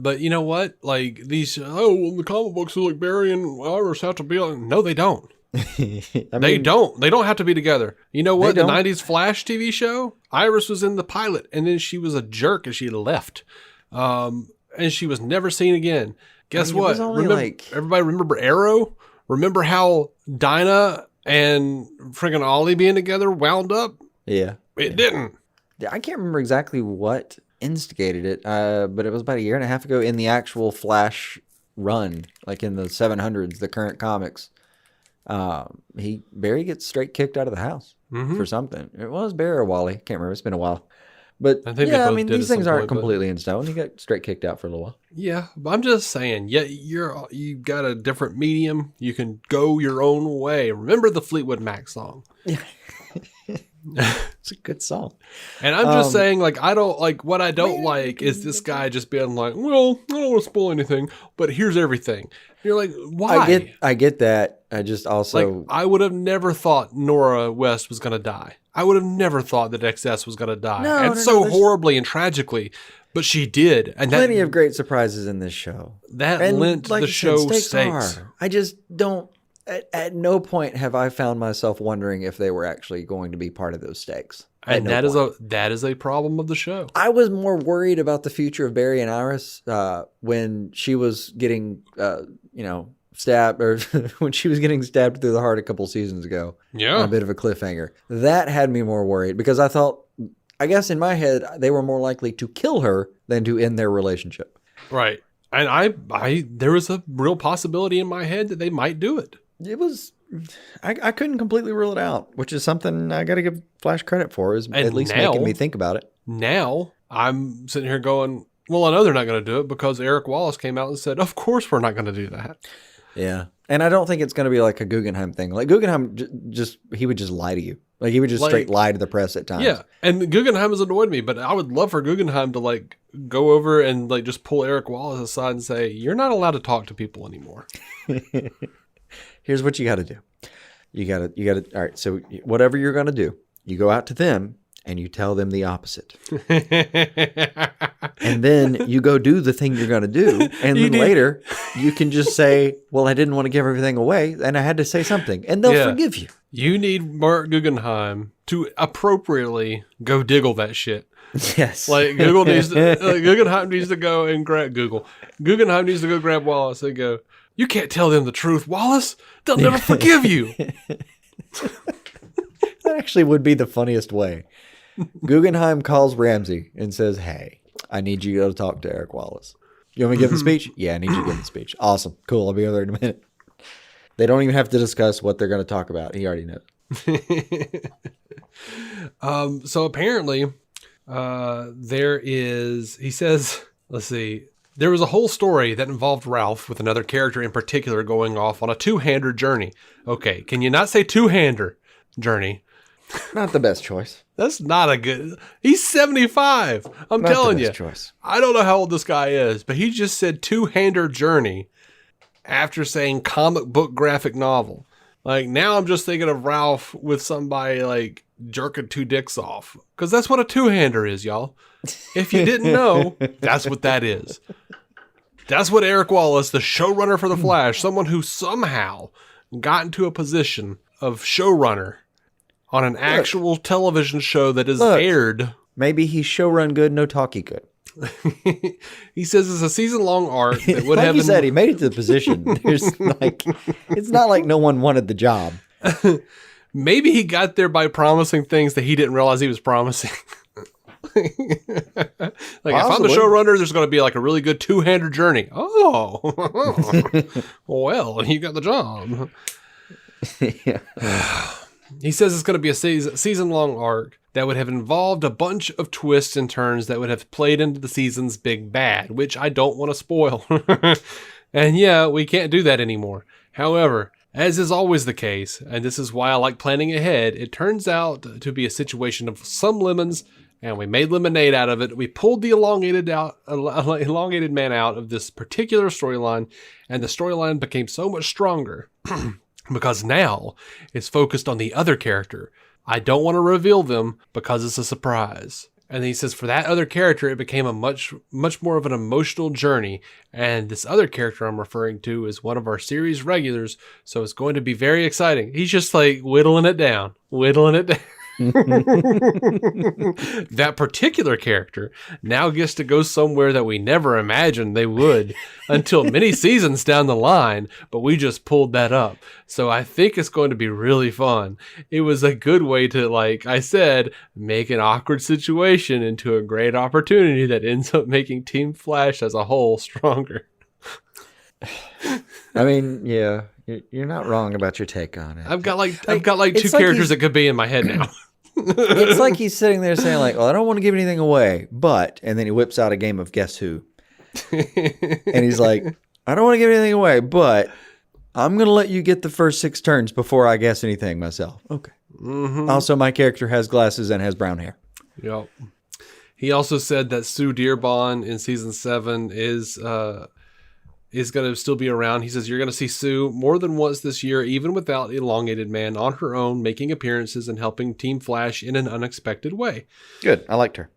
but you know what? Like, these, the comic books are like Barry and Iris have to be like, no, they don't. They don't. They don't have to be together. You know what? The 90s Flash TV show, Iris was in the pilot, and then she was a jerk and she left. And she was never seen again. Guess what? Everybody remember Arrow? Remember how Dinah and friggin' Ollie being together wound up? Yeah. It didn't. I can't remember exactly what instigated it, but it was about a year and a half ago in the actual Flash run, like in the 700s, the current comics. Barry gets straight kicked out of the house for something. It was Barry or Wally. Can't remember. It's been a while. But yeah, I mean, these things aren't completely in stone. You got straight kicked out for a little while. Yeah, but I'm just saying, you got a different medium. You can go your own way. Remember the Fleetwood Mac song? Yeah. It's a good song. And I'm just saying, like, what I don't like is this guy just being like, well, I don't want to spoil anything, but here's everything. You're like, why? I get that. I just also... Like, I would have never thought Nora West was going to die. I would have never thought that XS was going to die. Horribly and tragically. But she did. And plenty of great surprises in this show. That lent the show stakes. I just don't... At no point have I found myself wondering if they were actually going to be part of those stakes. And that is a problem of the show. I was more worried about the future of Barry and Iris when she was getting, stabbed, or when she was getting stabbed through the heart a couple seasons ago. Yeah, on a bit of a cliffhanger. That had me more worried because I thought, I guess in my head, they were more likely to kill her than to end their relationship. Right, and there was a real possibility in my head that they might do it. It was. I couldn't completely rule it out, which is something I got to give Flash credit for, is at least making me think about it. Now I'm sitting here going, well, I know they're not going to do it because Eric Wallace came out and said, of course we're not going to do that. Yeah. And I don't think it's going to be like a Guggenheim thing. Like Guggenheim, he would just lie to you. Like he would just straight lie to the press at times. Yeah. And Guggenheim has annoyed me, but I would love for Guggenheim to like go over and like just pull Eric Wallace aside and say, you're not allowed to talk to people anymore. Here's what you got to do. You got to, all right. So whatever you're going to do, you go out to them and you tell them the opposite. And then you go do the thing you're going to do. And then later you can just say, well, I didn't want to give everything away and I had to say something, and they'll forgive you. You need Mark Guggenheim to appropriately go diggle that shit. Yes. Like Guggenheim needs to go and grab Guggenheim needs to go grab Wallace and go, you can't tell them the truth, Wallace. They'll never forgive you. That actually would be the funniest way. Guggenheim calls Ramsey and says, hey, I need you to go talk to Eric Wallace. You want me to give the speech? Yeah, I need you to give the speech. Awesome. Cool. I'll be over there in a minute. They don't even have to discuss what they're going to talk about. He already knows. So apparently he says, let's see, there was a whole story that involved Ralph with another character in particular going off on a two-hander journey. Okay, can you not say two-hander journey? Not the best choice. That's not a good... He's 75. I'm not telling you. Choice. I don't know how old this guy is, but he just said two-hander journey after saying comic book graphic novel. Like, now I'm just thinking of Ralph with somebody, like, jerking two dicks off. Because that's what a two-hander is, y'all. If you didn't know, that's what that is. That's what Eric Wallace, the showrunner for The Flash, someone who somehow got into a position of showrunner on an actual television show that is aired. Maybe he's showrun good, no talkie good. He says it's a season-long arc that would like have... you said, he made it to the position. There's like, it's not like no one wanted the job. Maybe he got there by promising things that he didn't realize he was promising. Like, if I'm the showrunner, there's going to be like a really good two-hander journey. Oh, well, you got the job. Yeah. He says it's going to be a season-long arc that would have involved a bunch of twists and turns that would have played into the season's big bad, which I don't want to spoil. And yeah, we can't do that anymore. However, as is always the case, and this is why I like planning ahead, it turns out to be a situation of some lemons, and we made lemonade out of it. We pulled the elongated man out of this particular storyline, and the storyline became so much stronger because now it's focused on the other character. I don't want to reveal them because it's a surprise. And he says for that other character, it became a much more of an emotional journey. And this other character I'm referring to is one of our series regulars. So it's going to be very exciting. He's just like whittling it down. That particular character now gets to go somewhere that we never imagined they would until many seasons down the line, but we just pulled that up. So I think it's going to be really fun. It was a good way to, like I said, make an awkward situation into a great opportunity that ends up making Team Flash as a whole stronger. I mean, yeah. You're not wrong about your take on it. I've got two characters that could be in my head now. It's like he's sitting there saying like, well, I don't want to give anything away, but, and then he whips out a game of Guess Who. And he's like, I don't want to give anything away, but I'm going to let you get the first 6 turns before I guess anything myself. Okay. Mm-hmm. Also, my character has glasses and has brown hair. Yep. He also said that Sue Dearborn in season 7 is going to still be around. He says you're going to see Sue more than once this year, even without Elongated Man, on her own, making appearances and helping Team Flash in an unexpected way. Good. I liked her.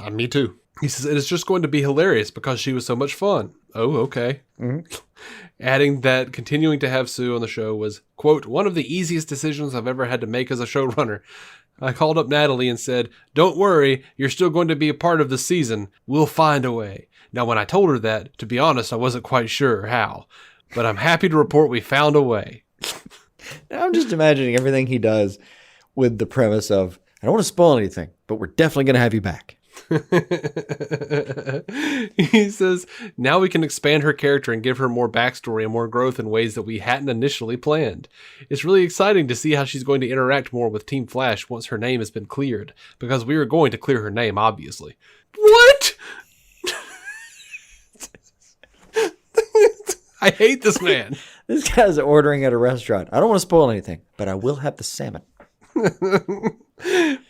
Me too. He says it is just going to be hilarious because she was so much fun. Oh, okay. Mm-hmm. Adding that continuing to have Sue on the show was, quote, one of the easiest decisions I've ever had to make as a showrunner. I called up Natalie and said, don't worry, you're still going to be a part of the season. We'll find a way. Now, when I told her that, to be honest, I wasn't quite sure how, but I'm happy to report we found a way. I'm just imagining everything he does with the premise of, I don't want to spoil anything, but we're definitely going to have you back. He says, now we can expand her character and give her more backstory and more growth in ways that we hadn't initially planned. It's really exciting to see how she's going to interact more with Team Flash once her name has been cleared, because we are going to clear her name, obviously. What? I hate this man. This guy's ordering at a restaurant. I don't want to spoil anything, but I will have the salmon.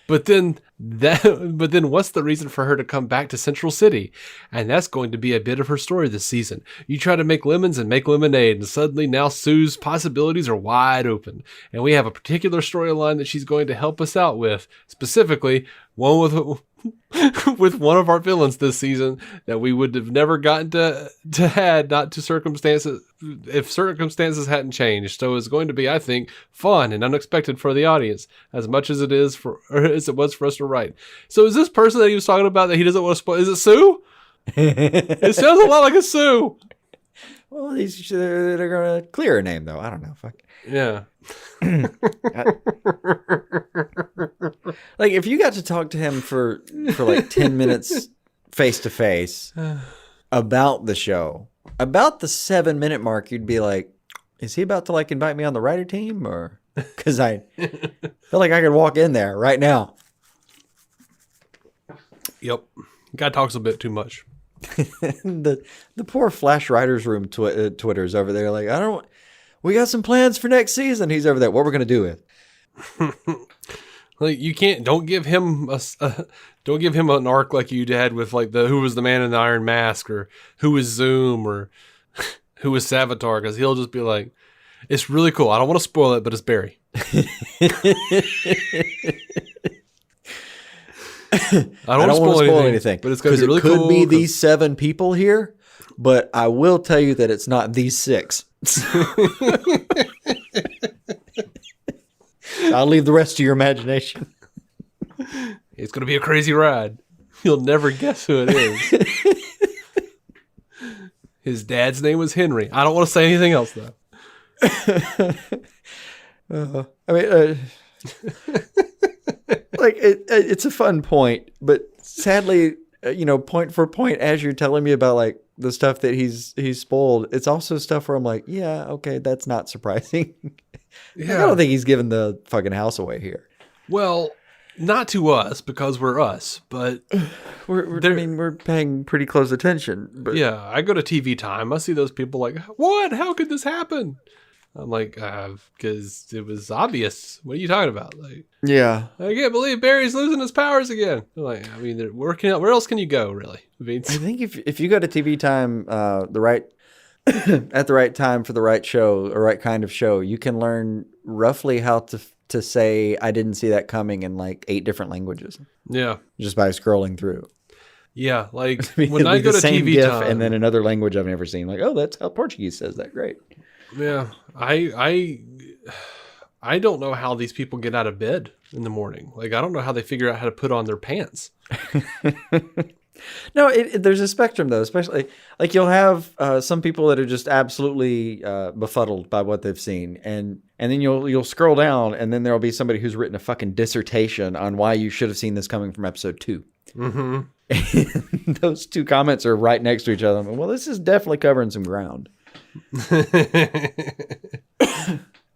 But then what's the reason for her to come back to Central City? And that's going to be a bit of her story this season. You try to make lemons and make lemonade, and suddenly now Sue's possibilities are wide open. And we have a particular storyline that she's going to help us out with, specifically one with one of our villains this season that we would have never gotten to had not to circumstances if circumstances hadn't changed. So it's going to be, I think, fun and unexpected for the audience as much as it was for us to write. So is this person that he was talking about that he doesn't want to spoil? Is it Sue? It sounds a lot like a Sue. Well, they're going to clear her name though. I don't know. Fuck. Yeah. Like if you got to talk to him for like 10 minutes face to face about the show, about the 7-minute mark, you'd be like, is he about to like invite me on the writer team? Or because I feel like I could walk in there right now. Yep. Guy talks a bit too much. the poor Flash Writers Room Twitter's over there like, we got some plans for next season. He's over there. What we're going to do with? Like you can't. Don't give him an arc like you did with like who was the man in the iron mask, or who was Zoom, or who was Savitar, because he'll just be like, it's really cool. I don't want to spoil it, but it's Barry. I don't want to spoil anything, but it's going to be really cool. Could be these 7 people here. but I will tell you that it's not these 6. I'll leave the rest to your imagination. It's going to be a crazy ride. You'll never guess who it is. His dad's name was Henry. I don't want to say anything else, though. It's a fun point, but sadly, point for point, as you're telling me about like the stuff that he's spoiled, it's also stuff where I'm like, yeah, okay, that's not surprising. Yeah. I don't think he's giving the fucking house away here. Well, not to us because we're us, but we're paying pretty close attention. But yeah, I go to TV Time. I see those people like, what? How could this happen? I'm like, because it was obvious. What are you talking about? Like, yeah, I can't believe Barry's losing his powers again. Like, I mean, they're working out. Where else can you go, really? I think if you go to TV Time, at the right time for the right show, or right kind of show, you can learn roughly how to say I didn't see that coming in like 8 different languages. Yeah, just by scrolling through. Yeah, like when I go to TV Time, and then another language I've never seen, like, oh, that's how Portuguese says that. Great. Yeah, I don't know how these people get out of bed in the morning. Like, I don't know how they figure out how to put on their pants. No, there's a spectrum though, especially like you'll have some people that are just absolutely befuddled by what they've seen, and then you'll scroll down, and then there'll be somebody who's written a fucking dissertation on why you should have seen this coming from episode 2. Mm-hmm. And those 2 comments are right next to each other. Well, this is definitely covering some ground.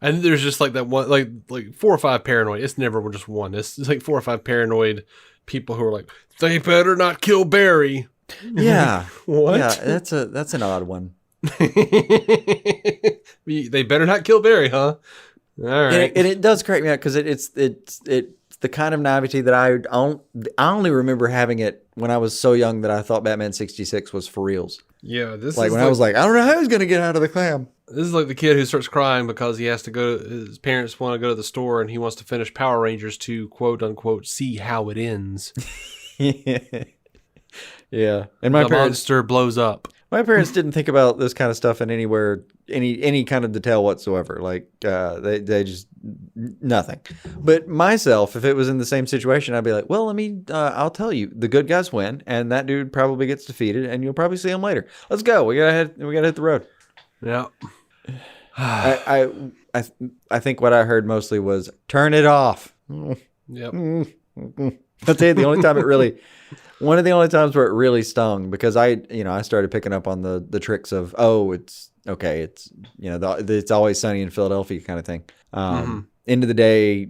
And there's just like that one, like 4 or 5 paranoid. It's never just one. It's like 4 or 5 paranoid people who are like, they better not kill Barry. Yeah. What? Yeah, that's an odd one. They better not kill Barry, huh? All right. And it does crack me out because it's the kind of naivety that I only remember having it when I was so young that I thought Batman 66 was for reals. Yeah, this like is when I was like, I don't know how he's gonna get out of the clam. This is like the kid who starts crying because he has to go. His parents want to go to the store, and he wants to finish Power Rangers to quote unquote see how it ends. Yeah, and the monster blows up. My parents didn't think about this kind of stuff in any kind of detail whatsoever. Like they just nothing. But myself, if it was in the same situation, I'd be like, well, I'll tell you, the good guys win, and that dude probably gets defeated, and you'll probably see him later. Let's go. We gotta hit the road. Yeah. I think what I heard mostly was turn it off. Yep. I'll tell you one of the only times where it really stung, because I started picking up on the tricks of, it's okay, it's it's Always Sunny in Philadelphia kind of thing. End of the day,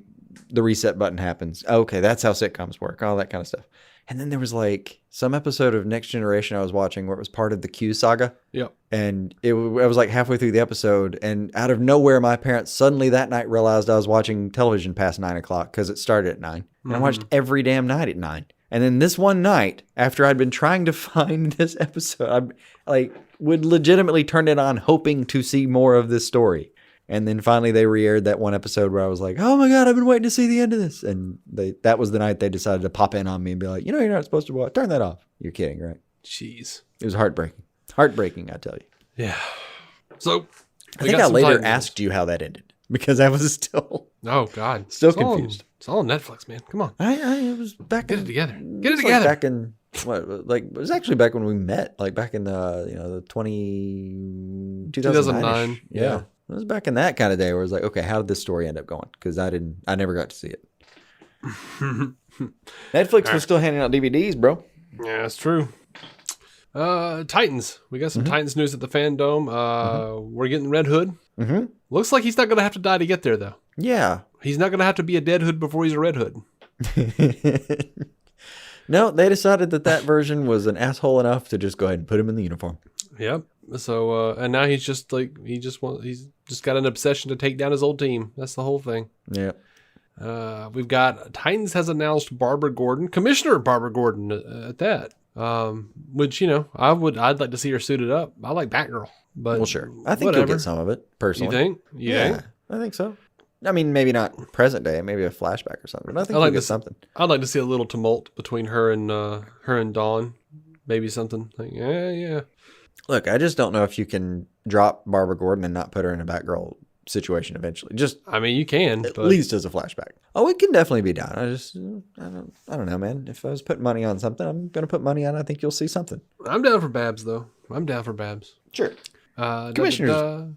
the reset button happens. Okay, that's how sitcoms work, all that kind of stuff. And then there was like some episode of Next Generation I was watching where it was part of the Q saga. Yep. And I was like halfway through the episode, and out of nowhere, my parents suddenly that night realized I was watching television past 9 o'clock because it started at 9. And I watched every damn night at 9. And then this one night, after I'd been trying to find this episode, I would legitimately turn it on hoping to see more of this story. And then finally they re-aired that one episode where I was like, oh my God, I've been waiting to see the end of this. And that was the night they decided to pop in on me and be like, you're not supposed to watch. Turn that off. You're kidding, right? Jeez. It was heartbreaking. Heartbreaking, I tell you. Yeah. So I think I later asked you how that ended because I was still... Oh, God. Still confused. It's all on Netflix, man. Come on. I was back Get in... it together. Get it together. Back in... it was actually back when we met, like back in the 2009. Yeah. It was back in that kind of day where it was like, okay, how did this story end up going? Because I never got to see it. Netflix was still handing out DVDs, bro. Yeah, that's true. Titans. We got some Titans news at the FanDome. We're getting Red Hood. Mm-hmm. Looks like he's not going to have to die to get there, though. Yeah. He's not going to have to be a dead Hood before he's a Red Hood. No, they decided that version was an asshole enough to just go ahead and put him in the uniform. Yep. So, and now he's just he's just got an obsession to take down his old team. That's the whole thing. Yeah. We've got Titans has announced Commissioner Barbara Gordon at that. Which, I'd like to see her suited up. I like Batgirl, but well, sure. I think you'll get some of it personally. You think? Yeah, I think so. I mean, maybe not present day, maybe a flashback or something. But I think you'll get something. I'd like to see a little tumult between her and Dawn. Maybe something like, yeah. Look, I just don't know if you can drop Barbara Gordon and not put her in a Batgirl situation eventually. Just I mean, you can, at but least as a flashback. Oh, it can definitely be done. I don't know, man. If I was putting money on something, I'm gonna put money on it. I think you'll see something. I'm down for Babs, though. I'm down for Babs. Sure. Uh, Commissioner's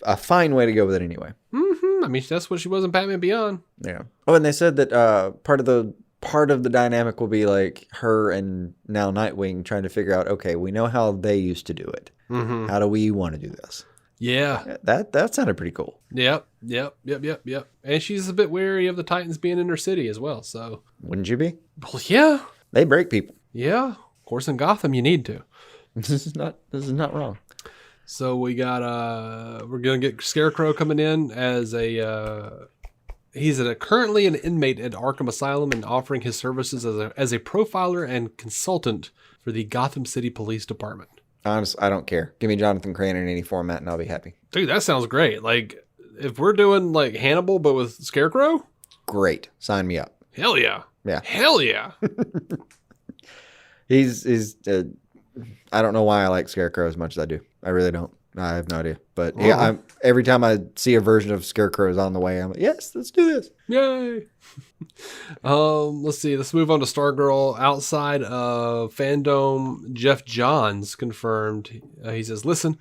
a fine way to go with it anyway. I mean, that's what she was in Batman Beyond. Yeah. Oh, and they said that part of the dynamic will be like her and now Nightwing trying to figure out, okay, we know how they used to do it. Mm-hmm. How do we want to do this? Yeah. That sounded pretty cool. Yep. And she's a bit wary of the Titans being in her city as well, so. Wouldn't you be? Well, yeah. They break people. Yeah. Of course, in Gotham, you need to. This is not wrong. So we got, we're going to get Scarecrow coming in as he's currently an inmate at Arkham Asylum and offering his services as a profiler and consultant for the Gotham City Police Department. Honestly, I don't care. Give me Jonathan Crane in any format and I'll be happy. Dude, that sounds great. Like, if we're doing like Hannibal but with Scarecrow? Great. Sign me up. Hell yeah. Yeah. Hell yeah. He's I don't know why I like Scarecrow as much as I do. I really don't. I have no idea. But yeah, every time I see a version of Scarecrow on the way, I'm like, yes, let's do this. Yay. Let's see. Let's move on to Stargirl. Outside of FanDome, Jeff Johns confirmed. He says, listen,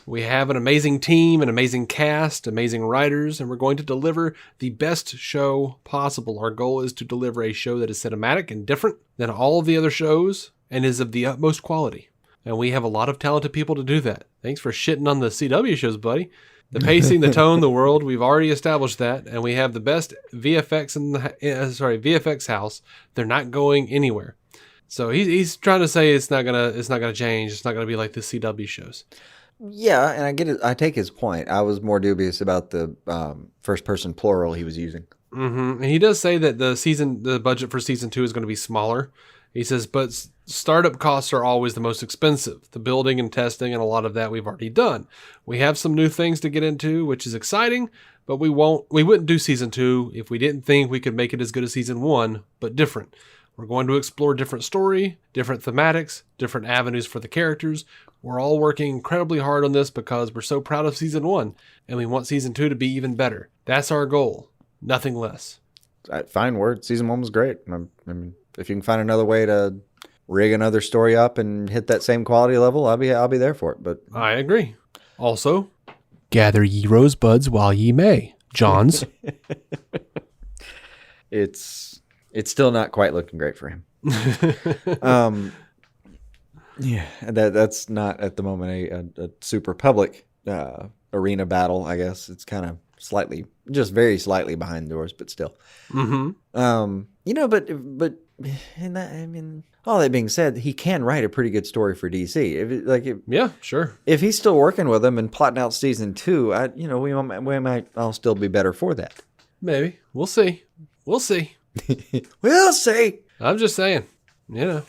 we have an amazing team, an amazing cast, amazing writers, and we're going to deliver the best show possible. Our goal is to deliver a show that is cinematic and different than all of the other shows and is of the utmost quality. And we have a lot of talented people to do that. Thanks for shitting on the CW shows, buddy. The pacing, the tone, the world, we've already established that. And we have the best VFX VFX house. They're not going anywhere. So he's trying to say it's not gonna change. It's not gonna be like the CW shows. Yeah, and I get it. I take his point. I was more dubious about the first person plural he was using. Mm-hmm. And he does say that the budget for season 2 is going to be smaller. He says, but startup costs are always the most expensive. The building and testing and a lot of that we've already done. We have some new things to get into, which is exciting, but we wouldn't do season 2 if we didn't think we could make it as good as season 1, but different. We're going to explore different story, different thematics, different avenues for the characters. We're all working incredibly hard on this because we're so proud of season 1 and we want season 2 to be even better. That's our goal. Nothing less. Fine word. Season 1 was great. I mean, if you can find another way to rig another story up and hit that same quality level, I'll be there for it. But I agree. Also, gather ye rosebuds while ye may. Johns. It's still not quite looking great for him. Yeah, that's not at the moment a super public arena battle. I guess it's kind of very slightly behind the doors, but still. Mm-hmm. But and that, I mean, all that being said, he can write a pretty good story for DC. Yeah, sure. If he's still working with them and plotting out season 2, we might all still be better for that. Maybe we'll see. We'll see. I'm just saying. Yeah.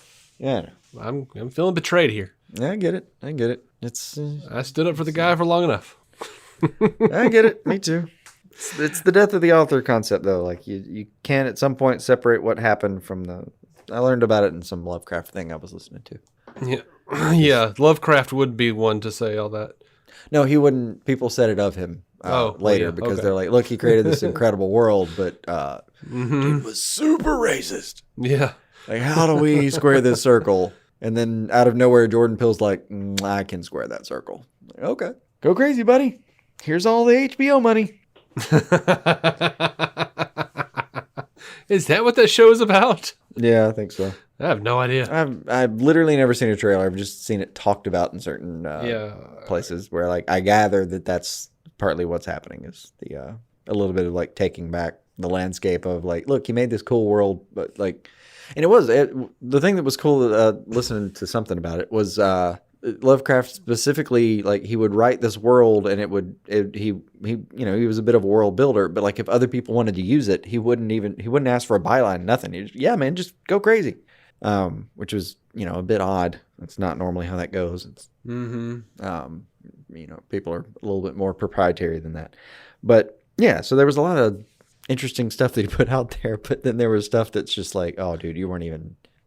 I'm feeling betrayed here. I get it. It's I stood up for the guy for long enough. I get it. Me too. It's the death of the author concept, though. Like you can at some point separate what happened from the. I learned about it in some Lovecraft thing I was listening to. Yeah, yeah. Lovecraft would be one to say all that. No, he wouldn't. People said it of him later because they're like, look, he created this incredible world, but dude was super racist. Yeah. Like, how do we square this circle? And then out of nowhere, Jordan Peele's like, I can square that circle. Like, okay, go crazy, buddy. Here's all the HBO money. Is that what that show is about? Yeah, I think so. I have no idea. I've literally never seen a trailer. I've just seen it talked about in certain places where, like, I gather that that's partly what's happening is a little bit of like taking back the landscape of like, look, he made this cool world, but like, and the thing that was cool listening to something about it was Lovecraft specifically, like, he would write this world and he was a bit of a world builder, but like if other people wanted to use it, he wouldn't ask for a byline, nothing. Yeah, man, just go crazy. Which was, a bit odd. It's not normally how that goes. It's, people are a little bit more proprietary than that. But yeah, so there was a lot of interesting stuff that he put out there, but then there was stuff that's just like, oh, dude, you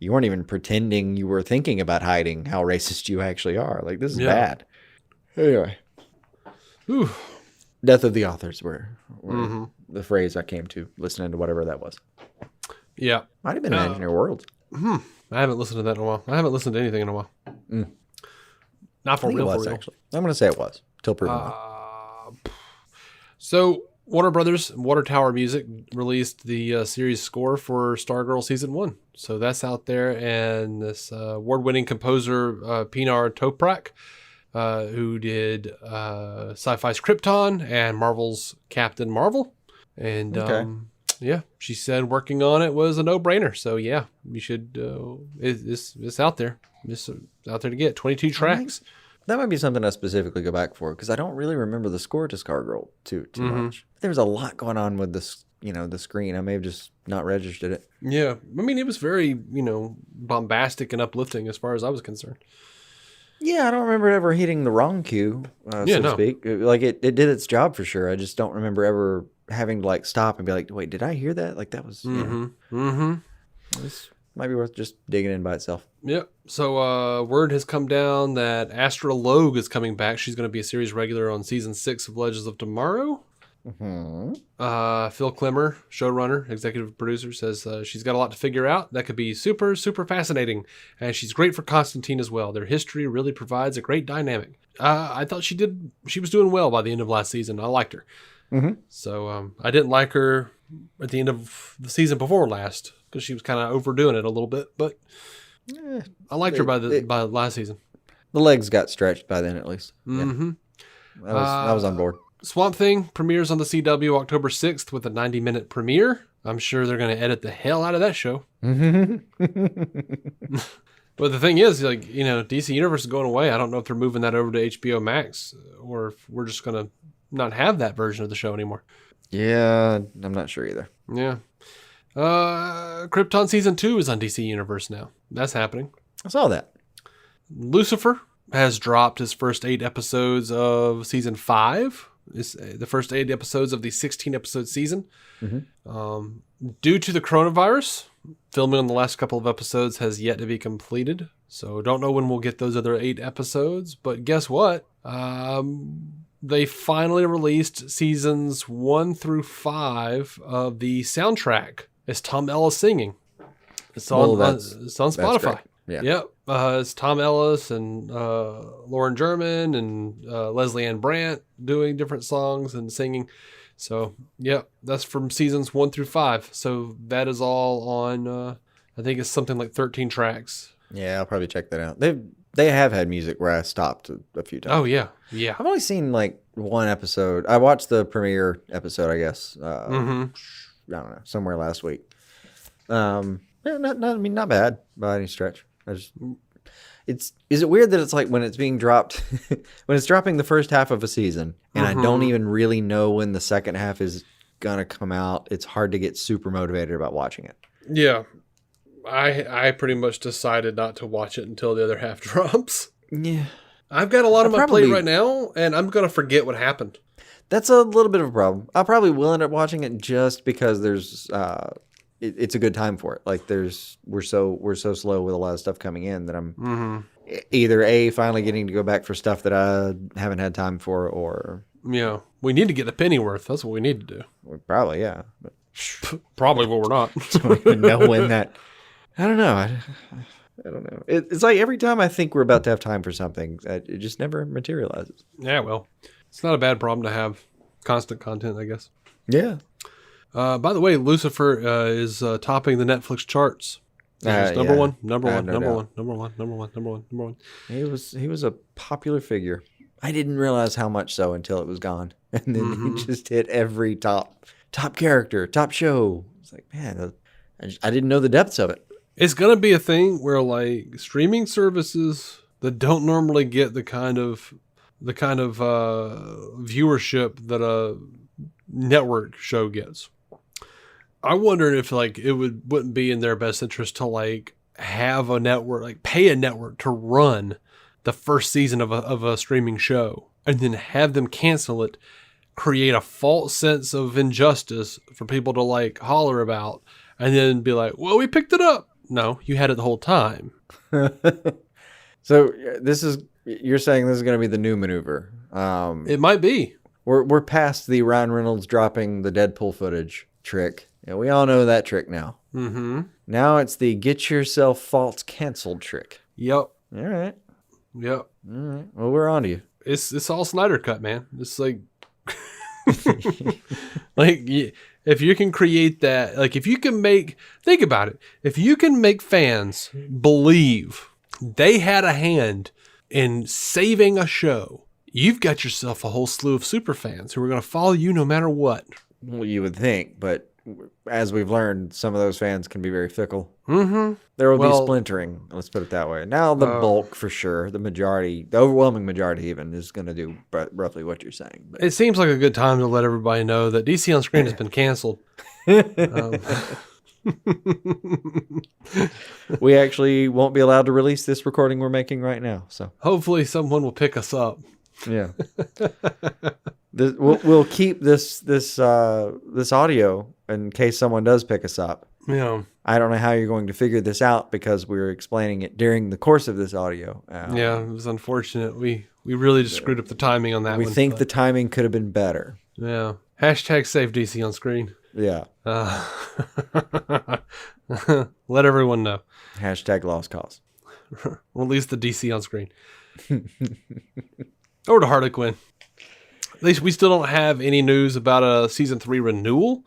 You weren't even pretending you were thinking about hiding how racist you actually are. Like, this is bad. Anyway. Whew. Death of the authors were the phrase I came to listening to whatever that was. Yeah. Might have been Imaginary Worlds. I haven't listened to that in a while. I haven't listened to anything in a while. Not for real, Actually. I'm going to say it was. Till proven wrong. So, Warner Brothers Water Tower Music released the series score for Stargirl Season 1. So that's out there. And this award-winning composer, Pinar Toprak, who did Sci-Fi's Krypton and Marvel's Captain Marvel. And yeah, she said working on it was a no-brainer. So yeah, you should, it's out there. It's out there to get 22 tracks. That might be something I specifically go back for, because I don't really remember the score to Stargirl too much. There was a lot going on with this, the screen. I may have just not registered it. Yeah. I mean, it was very, bombastic and uplifting as far as I was concerned. Yeah, I don't remember it ever hitting the wrong cue, so to speak. Like, it did its job for sure. I just don't remember ever having to, like, stop and be like, wait, did I hear that? Like, that was, this might be worth just digging in by itself. Yep. So, word has come down that Astra Logue is coming back. She's going to be a series regular on season 6 of Legends of Tomorrow. Phil Kilmer, showrunner, executive producer, says she's got a lot to figure out. That could be super, super fascinating. And she's great for Constantine as well. Their history really provides a great dynamic. I thought she was doing well by the end of last season. I liked her. So I didn't like her at the end of the season before last, because she was kind of overdoing it a little bit. But I liked her by last season. The legs got stretched by then, at least. I was on board. Swamp Thing premieres on the CW October 6th with a 90-minute premiere. I'm sure they're going to edit the hell out of that show. But the thing is, like, DC Universe is going away. I don't know if they're moving that over to HBO Max, or if we're just going to not have that version of the show anymore. Yeah, I'm not sure either. Yeah. Krypton Season 2 is on DC Universe now. That's happening. I saw that. Lucifer has dropped his first 8 episodes of Season 5. It's the first 8 episodes of the 16-episode season. Due to the coronavirus, filming on the last couple of episodes has yet to be completed. So don't know when we'll get those other 8 episodes. But guess what? They finally released seasons 1 through 5 of the soundtrack. It's Tom Ellis singing. It's on Spotify. Yeah. Yep. It's Tom Ellis and Lauren German and Leslie Ann Brandt doing different songs and singing. So, yep, that's from seasons 1 through 5. So that is all on, I think it's something like 13 tracks. Yeah, I'll probably check that out. They have had music where I stopped a few times. Oh, yeah. Yeah. I've only seen like one episode. I watched the premiere episode, I guess. I don't know, somewhere last week. Yeah, not bad by any stretch. Is it weird that it's like when it's being dropped, when it's dropping the first half of a season, and I don't even really know when the second half is gonna come out, it's hard to get super motivated about watching it. Yeah. I pretty much decided not to watch it until the other half drops. Yeah. I've got a lot on my plate right now, and I'm going to forget what happened. That's a little bit of a problem. I probably will end up watching it just because there's it's a good time for it. Like we're so slow with a lot of stuff coming in that I'm either finally getting to go back for stuff that I haven't had time for, or we need to get the Pennyworth. That's what we need to do. Probably, yeah. But probably, but we're not. Don't even know when that. I don't know. I don't know. It's like every time I think we're about to have time for something, it just never materializes. Yeah, well, it's not a bad problem to have constant content, I guess. Yeah. By the way, Lucifer is topping the Netflix charts. Number one. He was a popular figure. I didn't realize how much so until it was gone, and then he just hit every top character, top show. It's like, man, I didn't know the depths of it. It's gonna be a thing where, like, streaming services that don't normally get the kind of viewership that a network show gets. I wonder if, like, it wouldn't be in their best interest to, like, have a network, like, pay a network to run the first season of a streaming show, and then have them cancel it, create a false sense of injustice for people to, like, holler about, and then be like, well, we picked it up. No, you had it the whole time. So you're saying this is going to be the new maneuver. It might be. We're past the Ryan Reynolds dropping the Deadpool footage trick. Yeah, we all know that trick now. Mm-hmm. Now it's the get yourself false canceled trick. Yep. All right. Yep. All right. Well, we're on to you. It's all Snyder cut, man. It's like, like if you can create that, like if you can think about it, if you can make fans believe they had a hand in saving a show, you've got yourself a whole slew of super fans who are going to follow you no matter what. Well, you would think, but as we've learned, some of those fans can be very fickle. Mm-hmm. There will be splintering, let's put it that way. Now, the bulk, for sure, the overwhelming majority even, is going to do roughly what you're saying. But. It seems like a good time to let everybody know that DC on Screen has been canceled. We actually won't be allowed to release this recording we're making right now. So hopefully someone will pick us up. Yeah. We'll keep this audio in case someone does pick us up. Yeah. I don't know how you're going to figure this out because we were explaining it during the course of this audio. Yeah, it was unfortunate. We really just screwed up the timing on that we one. We think the timing could have been better. Yeah. Hashtag save DC on Screen. Yeah. Let everyone know. Hashtag lost cause. Release the DC on Screen. Over to Harley Quinn. At least we still don't have any news about a season 3 renewal,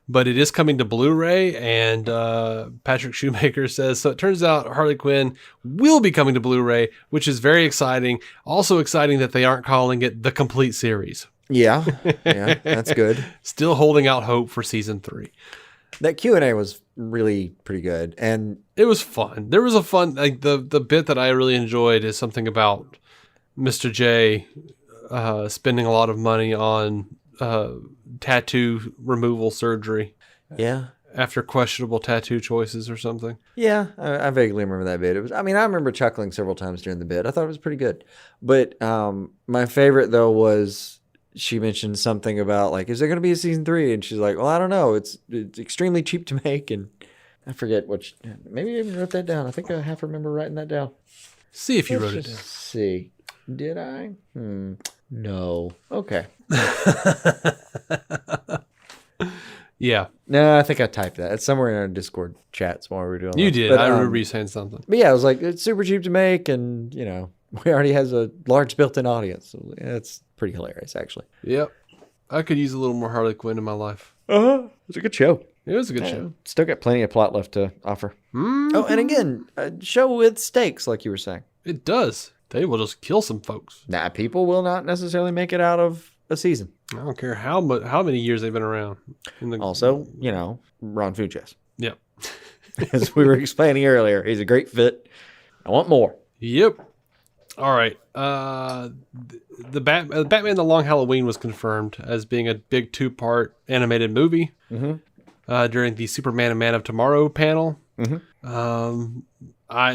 but it is coming to Blu-ray, and Patrick Shoemaker says, so it turns out Harley Quinn will be coming to Blu-ray, which is very exciting. Also exciting that they aren't calling it the complete series. Yeah, that's good. Still holding out hope for season 3. That Q&A was really pretty good, and it was fun. There was a fun, like the bit that I really enjoyed is something about Mr. J spending a lot of money on tattoo removal surgery. Yeah. After questionable tattoo choices or something. Yeah, I vaguely remember that bit. I remember chuckling several times during the bit. I thought it was pretty good. But my favorite, though, was she mentioned something about, like, is there going to be a season 3? And she's like, well, I don't know. It's extremely cheap to make. And I forget maybe I even wrote that down. I think I half remember writing that down. See if you wrote it down. See. Did I? No. Okay. Yeah. No, I think I typed that. It's somewhere in our Discord chats while we were doing You that. did. But, I remember you saying something. But yeah, I was like, it's super cheap to make, and, we already has a large built-in audience. So it's pretty hilarious, actually. Yep. I could use a little more Harley Quinn in my life. It's a good show. It was a good show. Still got plenty of plot left to offer. Mm-hmm. Oh, and again, a show with stakes, like you were saying. It does. They will just kill some folks. Nah, people will not necessarily make it out of a season. I don't care how many years they've been around. Also, Ron Funches. Yep. As we were explaining earlier, he's a great fit. I want more. Yep. All right. The Batman The Long Halloween was confirmed as being a big 2-part animated movie during the Superman and Man of Tomorrow panel. Mm-hmm.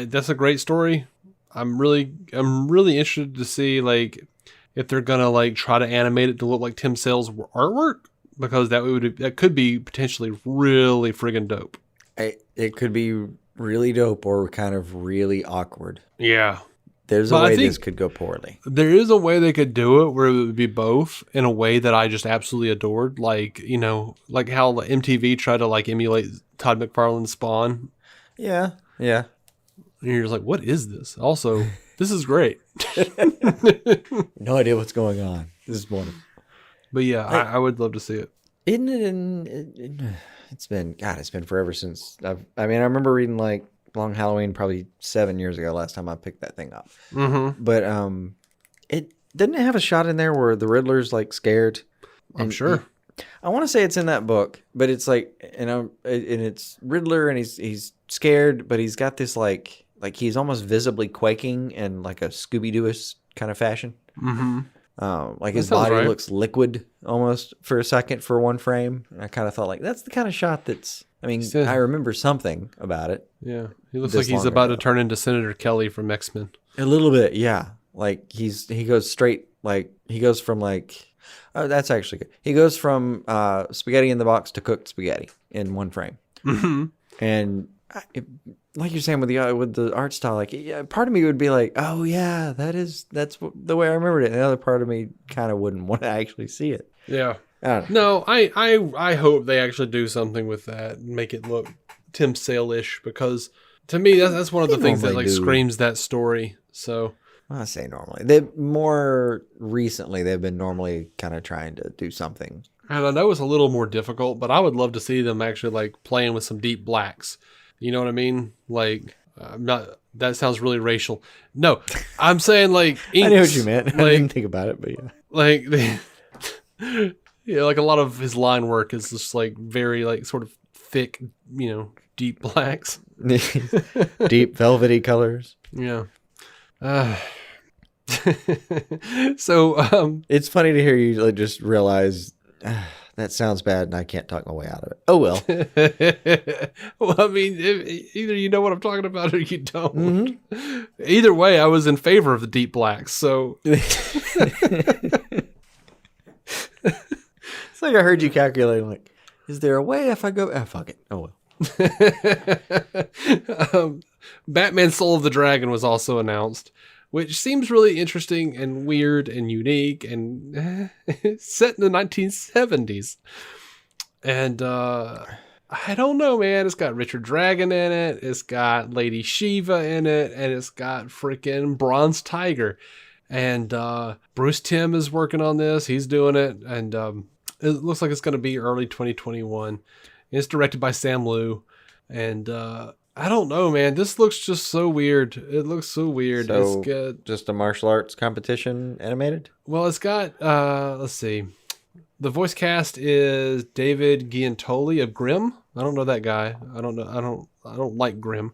That's a great story. I'm really interested to see, like, if they're gonna, like, try to animate it to look like Tim Sale's artwork, because that could be potentially really friggin' dope. It could be really dope or kind of really awkward. Yeah. There's a way this could go poorly. There is a way they could do it where it would be both in a way that I just absolutely adored. Like, like how MTV tried to, like, emulate Todd McFarlane's Spawn. Yeah. Yeah. And you're just like, what is this? Also, this is great. No idea what's going on. This is wonderful. But yeah, I would love to see it. Isn't it? It's been forever since I remember reading, like, Long Halloween probably 7 years ago, last time I picked that thing up. Mm-hmm. But it didn't have a shot in there where the Riddler's, like, scared. I'm sure. I want to say it's in that book, but it's like, and it's Riddler, and he's scared, but he's got this like he's almost visibly quaking in, like, a Scooby-Doo-ish kind of fashion. Mm-hmm. Like his body looks liquid almost for a second for one frame. And I kind of thought, like, that's the kind of shot that's. I remember something about it. Yeah, he looks like he's about to turn into Senator Kelly from X-Men. A little bit, yeah. Like he goes straight, like he goes from like. Oh, that's actually good. He goes from spaghetti in the box to cooked spaghetti in one frame. Mm-hmm. And like you're saying with the art style, like part of me would be like, oh yeah, that's the way I remembered it. And the other part of me kind of wouldn't want to actually see it. Yeah. I don't know. No, I hope they actually do something with that and make it look Tim Sale-ish, because to me that's one of the things that like screams that story. So I say normally. More recently they've been normally kind of trying to do something. And I know it's a little more difficult, but I would love to see them actually like playing with some deep blacks. You know what I mean? Like, that sounds really racial. No, I'm saying like inks, I know what you meant. Like, I didn't think about it, but yeah. Like, yeah, like a lot of his line work is just like very like sort of thick, deep blacks. Deep velvety colors. Yeah. So it's funny to hear you like just realize that sounds bad and I can't talk my way out of it. Oh well. Well, I mean, either you know what I'm talking about or you don't. Mm-hmm. Either way, I was in favor of the deep blacks. So it's like I heard you calculating. Like, is there a way if I go? Fuck it. Oh well. Batman: Soul of the Dragon was also announced, which seems really interesting and weird and unique and set in the 1970s. And I don't know, man. It's got Richard Dragon in it. It's got Lady Shiva in it. And it's got freaking Bronze Tiger. And Bruce Timm is working on this. He's doing it. And it looks like it's going to be early 2021. It's directed by Sam Liu. And I don't know, man. This looks just so weird. It looks so weird. So, it's got, just a martial arts competition animated? Well, it's got, let's see. The voice cast is David Giantoli of Grimm. I don't know that guy. I don't like Grimm.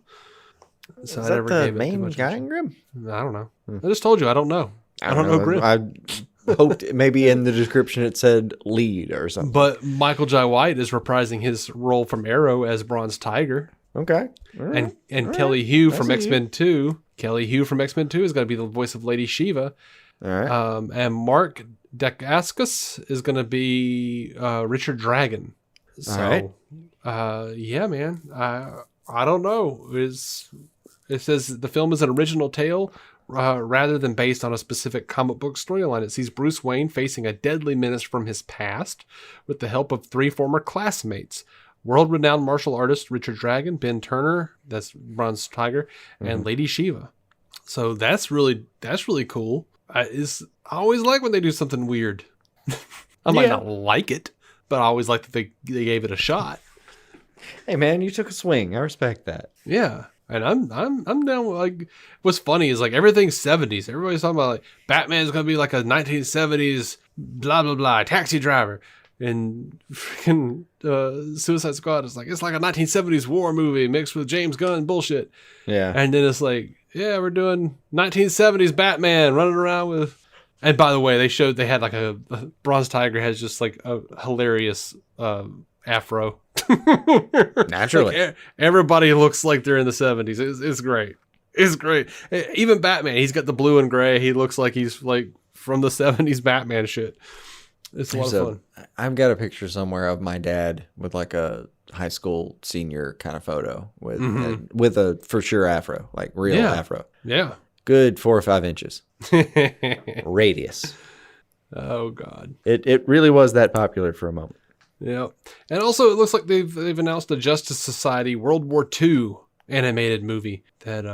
So is that the main guy in Grimm? I don't know. I just told you I don't know. I don't know Grimm. I hoped maybe in the description it said lead or something. But Michael Jai White is reprising his role from Arrow as Bronze Tiger. Okay. Right. And Kelly Hu from X-Men 2. Kelly Hu from X-Men 2 is going to be the voice of Lady Shiva. All right. And Mark Dacascos is going to be Richard Dragon. So, all right. Yeah, man. I don't know. It says the film is an original tale rather than based on a specific comic book storyline. It sees Bruce Wayne facing a deadly menace from his past with the help of 3 former classmates. World-renowned martial artist Richard Dragon, Ben Turner, that's Bronze Tiger, and Lady Shiva. So that's really cool. I always like when they do something weird. I might not like it, but I always like that they gave it a shot. Hey man, you took a swing. I respect that. Yeah, and I'm down. Like, what's funny is like everything's 70s. Everybody's talking about like Batman's gonna be like a 1970s blah blah blah taxi driver. And freaking Suicide Squad is like, it's like a 1970s war movie mixed with James Gunn bullshit. Yeah. And then it's like, yeah, we're doing 1970s Batman running around with. And by the way, they had like a Bronze Tiger has just like a hilarious afro. Naturally. Like, everybody looks like they're in the 70s. It's great. It's great. Even Batman, he's got the blue and gray. He looks like he's like from the 70s Batman shit. It's a lot of fun. I've got a picture somewhere of my dad with like a high school senior kind of photo with a for sure afro, like real afro. Yeah. Good 4 or 5 inches. Radius. Oh God. It really was that popular for a moment. Yeah. And also it looks like they've announced a Justice Society World War II animated movie that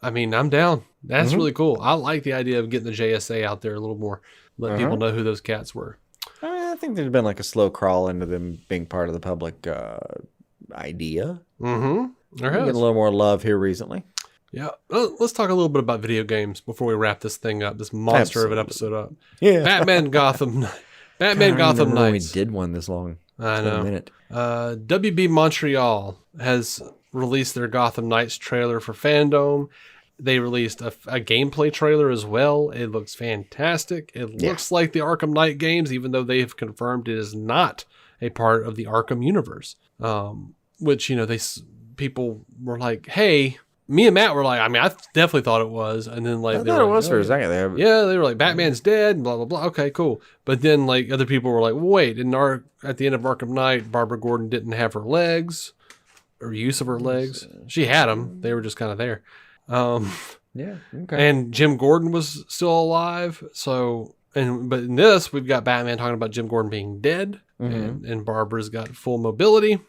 I mean, I'm down. That's really cool. I like the idea of getting the JSA out there a little more. Let people know who those cats were. I think there's been like a slow crawl into them being part of the public idea. There has. Getting a little more love here recently. Yeah. Let's talk a little bit about video games before we wrap this thing up, this monster of an episode up. Yeah. Batman Gotham Knights. We did one this long. I know. WB Montreal has released their Gotham Knights trailer for FanDome. They released a gameplay trailer as well. It looks fantastic. It looks like the Arkham Knight games, even though they have confirmed it is not a part of the Arkham universe. Which, people were like, hey, me and Matt were like, I mean, I definitely thought it was. And then like, I thought it was for a second. Yeah, they were like, Batman's dead, and blah, blah, blah. Okay, cool. But then like other people were like, wait, at the end of Arkham Knight, Barbara Gordon didn't have her legs. or use of her legs. She had them. They were just kind of there. Yeah. Okay. And Jim Gordon was still alive. So, but in this, we've got Batman talking about Jim Gordon being dead, and Barbara's got full mobility.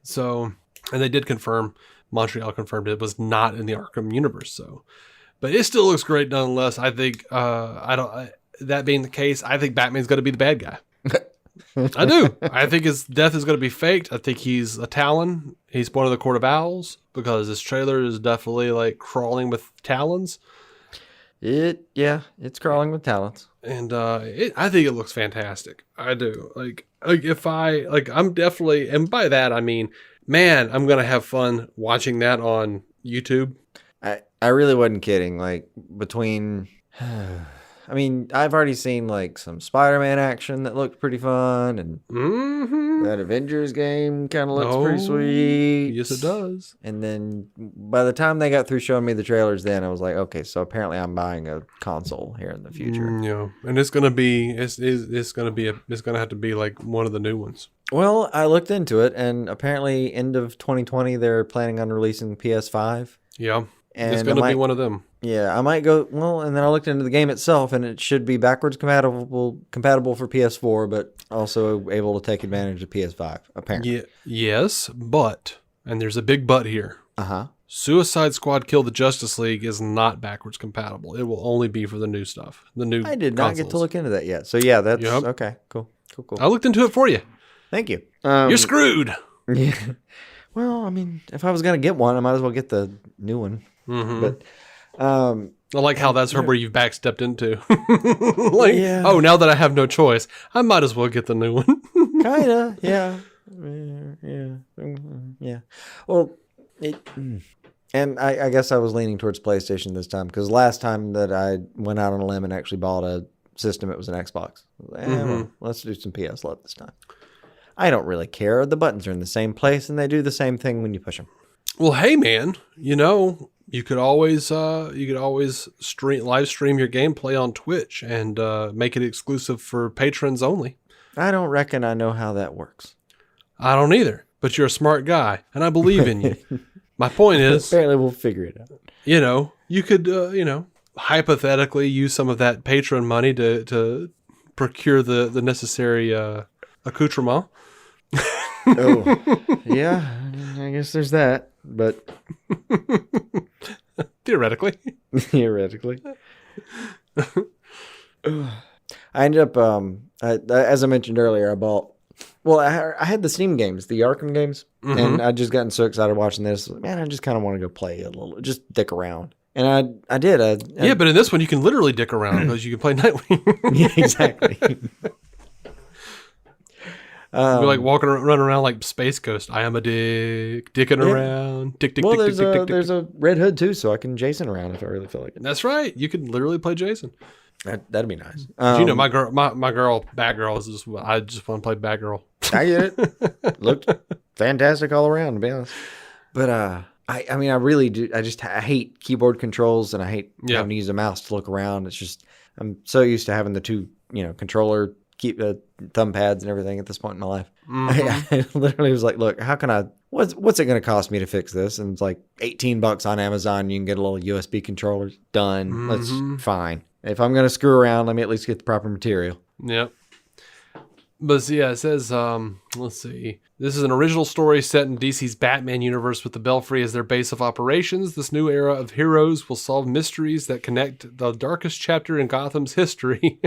So, and they did confirm, Montreal confirmed it was not in the Arkham universe. So, but it still looks great nonetheless. I think, that being the case, I think Batman's going to be the bad guy. I do. I think his death is going to be faked. I think he's a Talon. He's one of the Court of Owls, because this trailer is definitely like crawling with talons. It's crawling with talons. And I think it looks fantastic. I do. I'm definitely, and by that I mean, man, I'm gonna have fun watching that on YouTube. I really wasn't kidding. Like, between I mean, I've already seen like some Spider-Man action that looked pretty fun, and that Avengers game kind of looks pretty sweet. Yes, it does. And then by the time they got through showing me the trailers, then I was like, okay, so apparently I'm buying a console here in the future. Yeah, and it's gonna have to be like one of the new ones. Well, I looked into it, and apparently end of 2020 they're planning on releasing PS5. Yeah, and it's gonna be one of them. Yeah, I might go. Well, and then I looked into the game itself, and it should be backwards compatible for PS4, but also able to take advantage of PS5. Apparently. Yeah. Yes, but, and there's a big but here. Suicide Squad: Kill the Justice League is not backwards compatible. It will only be for the new stuff. The new. I did not consoles. get to look into that yet. So yeah, that's okay. Cool. I looked into it for you. Thank you. You're screwed. Yeah. Well, I mean, if I was gonna get one, I might as well get the new one. But. I like how that's where you've backstepped into. Oh, now that I have no choice, I might as well get the new one. Kinda, yeah. Well, and I guess I was leaning towards PlayStation this time, because last time that I went out on a limb and actually bought a system, it was an Xbox. Well, let's do some PS Love this time. I don't really care. The buttons are in the same place, and they do the same thing when you push them. Well, hey man, you could always live stream your gameplay on Twitch and make it exclusive for patrons only. I don't reckon I know how that works. I don't either, but you're a smart guy, and I believe in you. My point is, apparently we'll figure it out. You could, hypothetically use some of that patron money to procure the necessary accoutrement. Oh, yeah, I guess there's that, but theoretically. I ended up, as I mentioned earlier, I had the Steam games, the Arkham games, and I'd just gotten so excited watching this. Man, I just kind of want to go play a little, just dick around. And I did. Yeah, but in this one, you can literally dick around because you can play Nightwing. Yeah, exactly. You're like running around like Space Ghost. I am a dick, dicking around. Dick. Well, there's a Red Hood too, so I can Jason around if I really feel like it. That's right. You can literally play Jason. That'd be nice. My girl, Batgirl is just. I just want to play Batgirl. I get it. Looked fantastic all around, to be honest. But I mean, I really do. I hate keyboard controls, and I hate having to use a mouse to look around. It's just I'm so used to having the two, controller. Keep thumb pads and everything at this point in my life. I literally was like, look, how can I, what's it going to cost me to fix this? And it's like $18 on Amazon. You can get a little USB controller. Done. That's fine. If I'm going to screw around, let me at least get the proper material. Yep. But yeah, it says, let's see. This is an original story set in DC's Batman universe with the Belfry as their base of operations. This new era of heroes will solve mysteries that connect the darkest chapter in Gotham's history.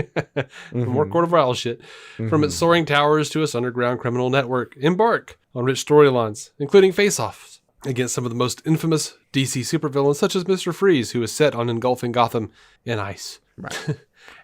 More Court of Owls shit. From its soaring towers to its underground criminal network. Embark on rich storylines, including face-offs against some of the most infamous DC supervillains, such as Mr. Freeze, who is set on engulfing Gotham in ice. Right.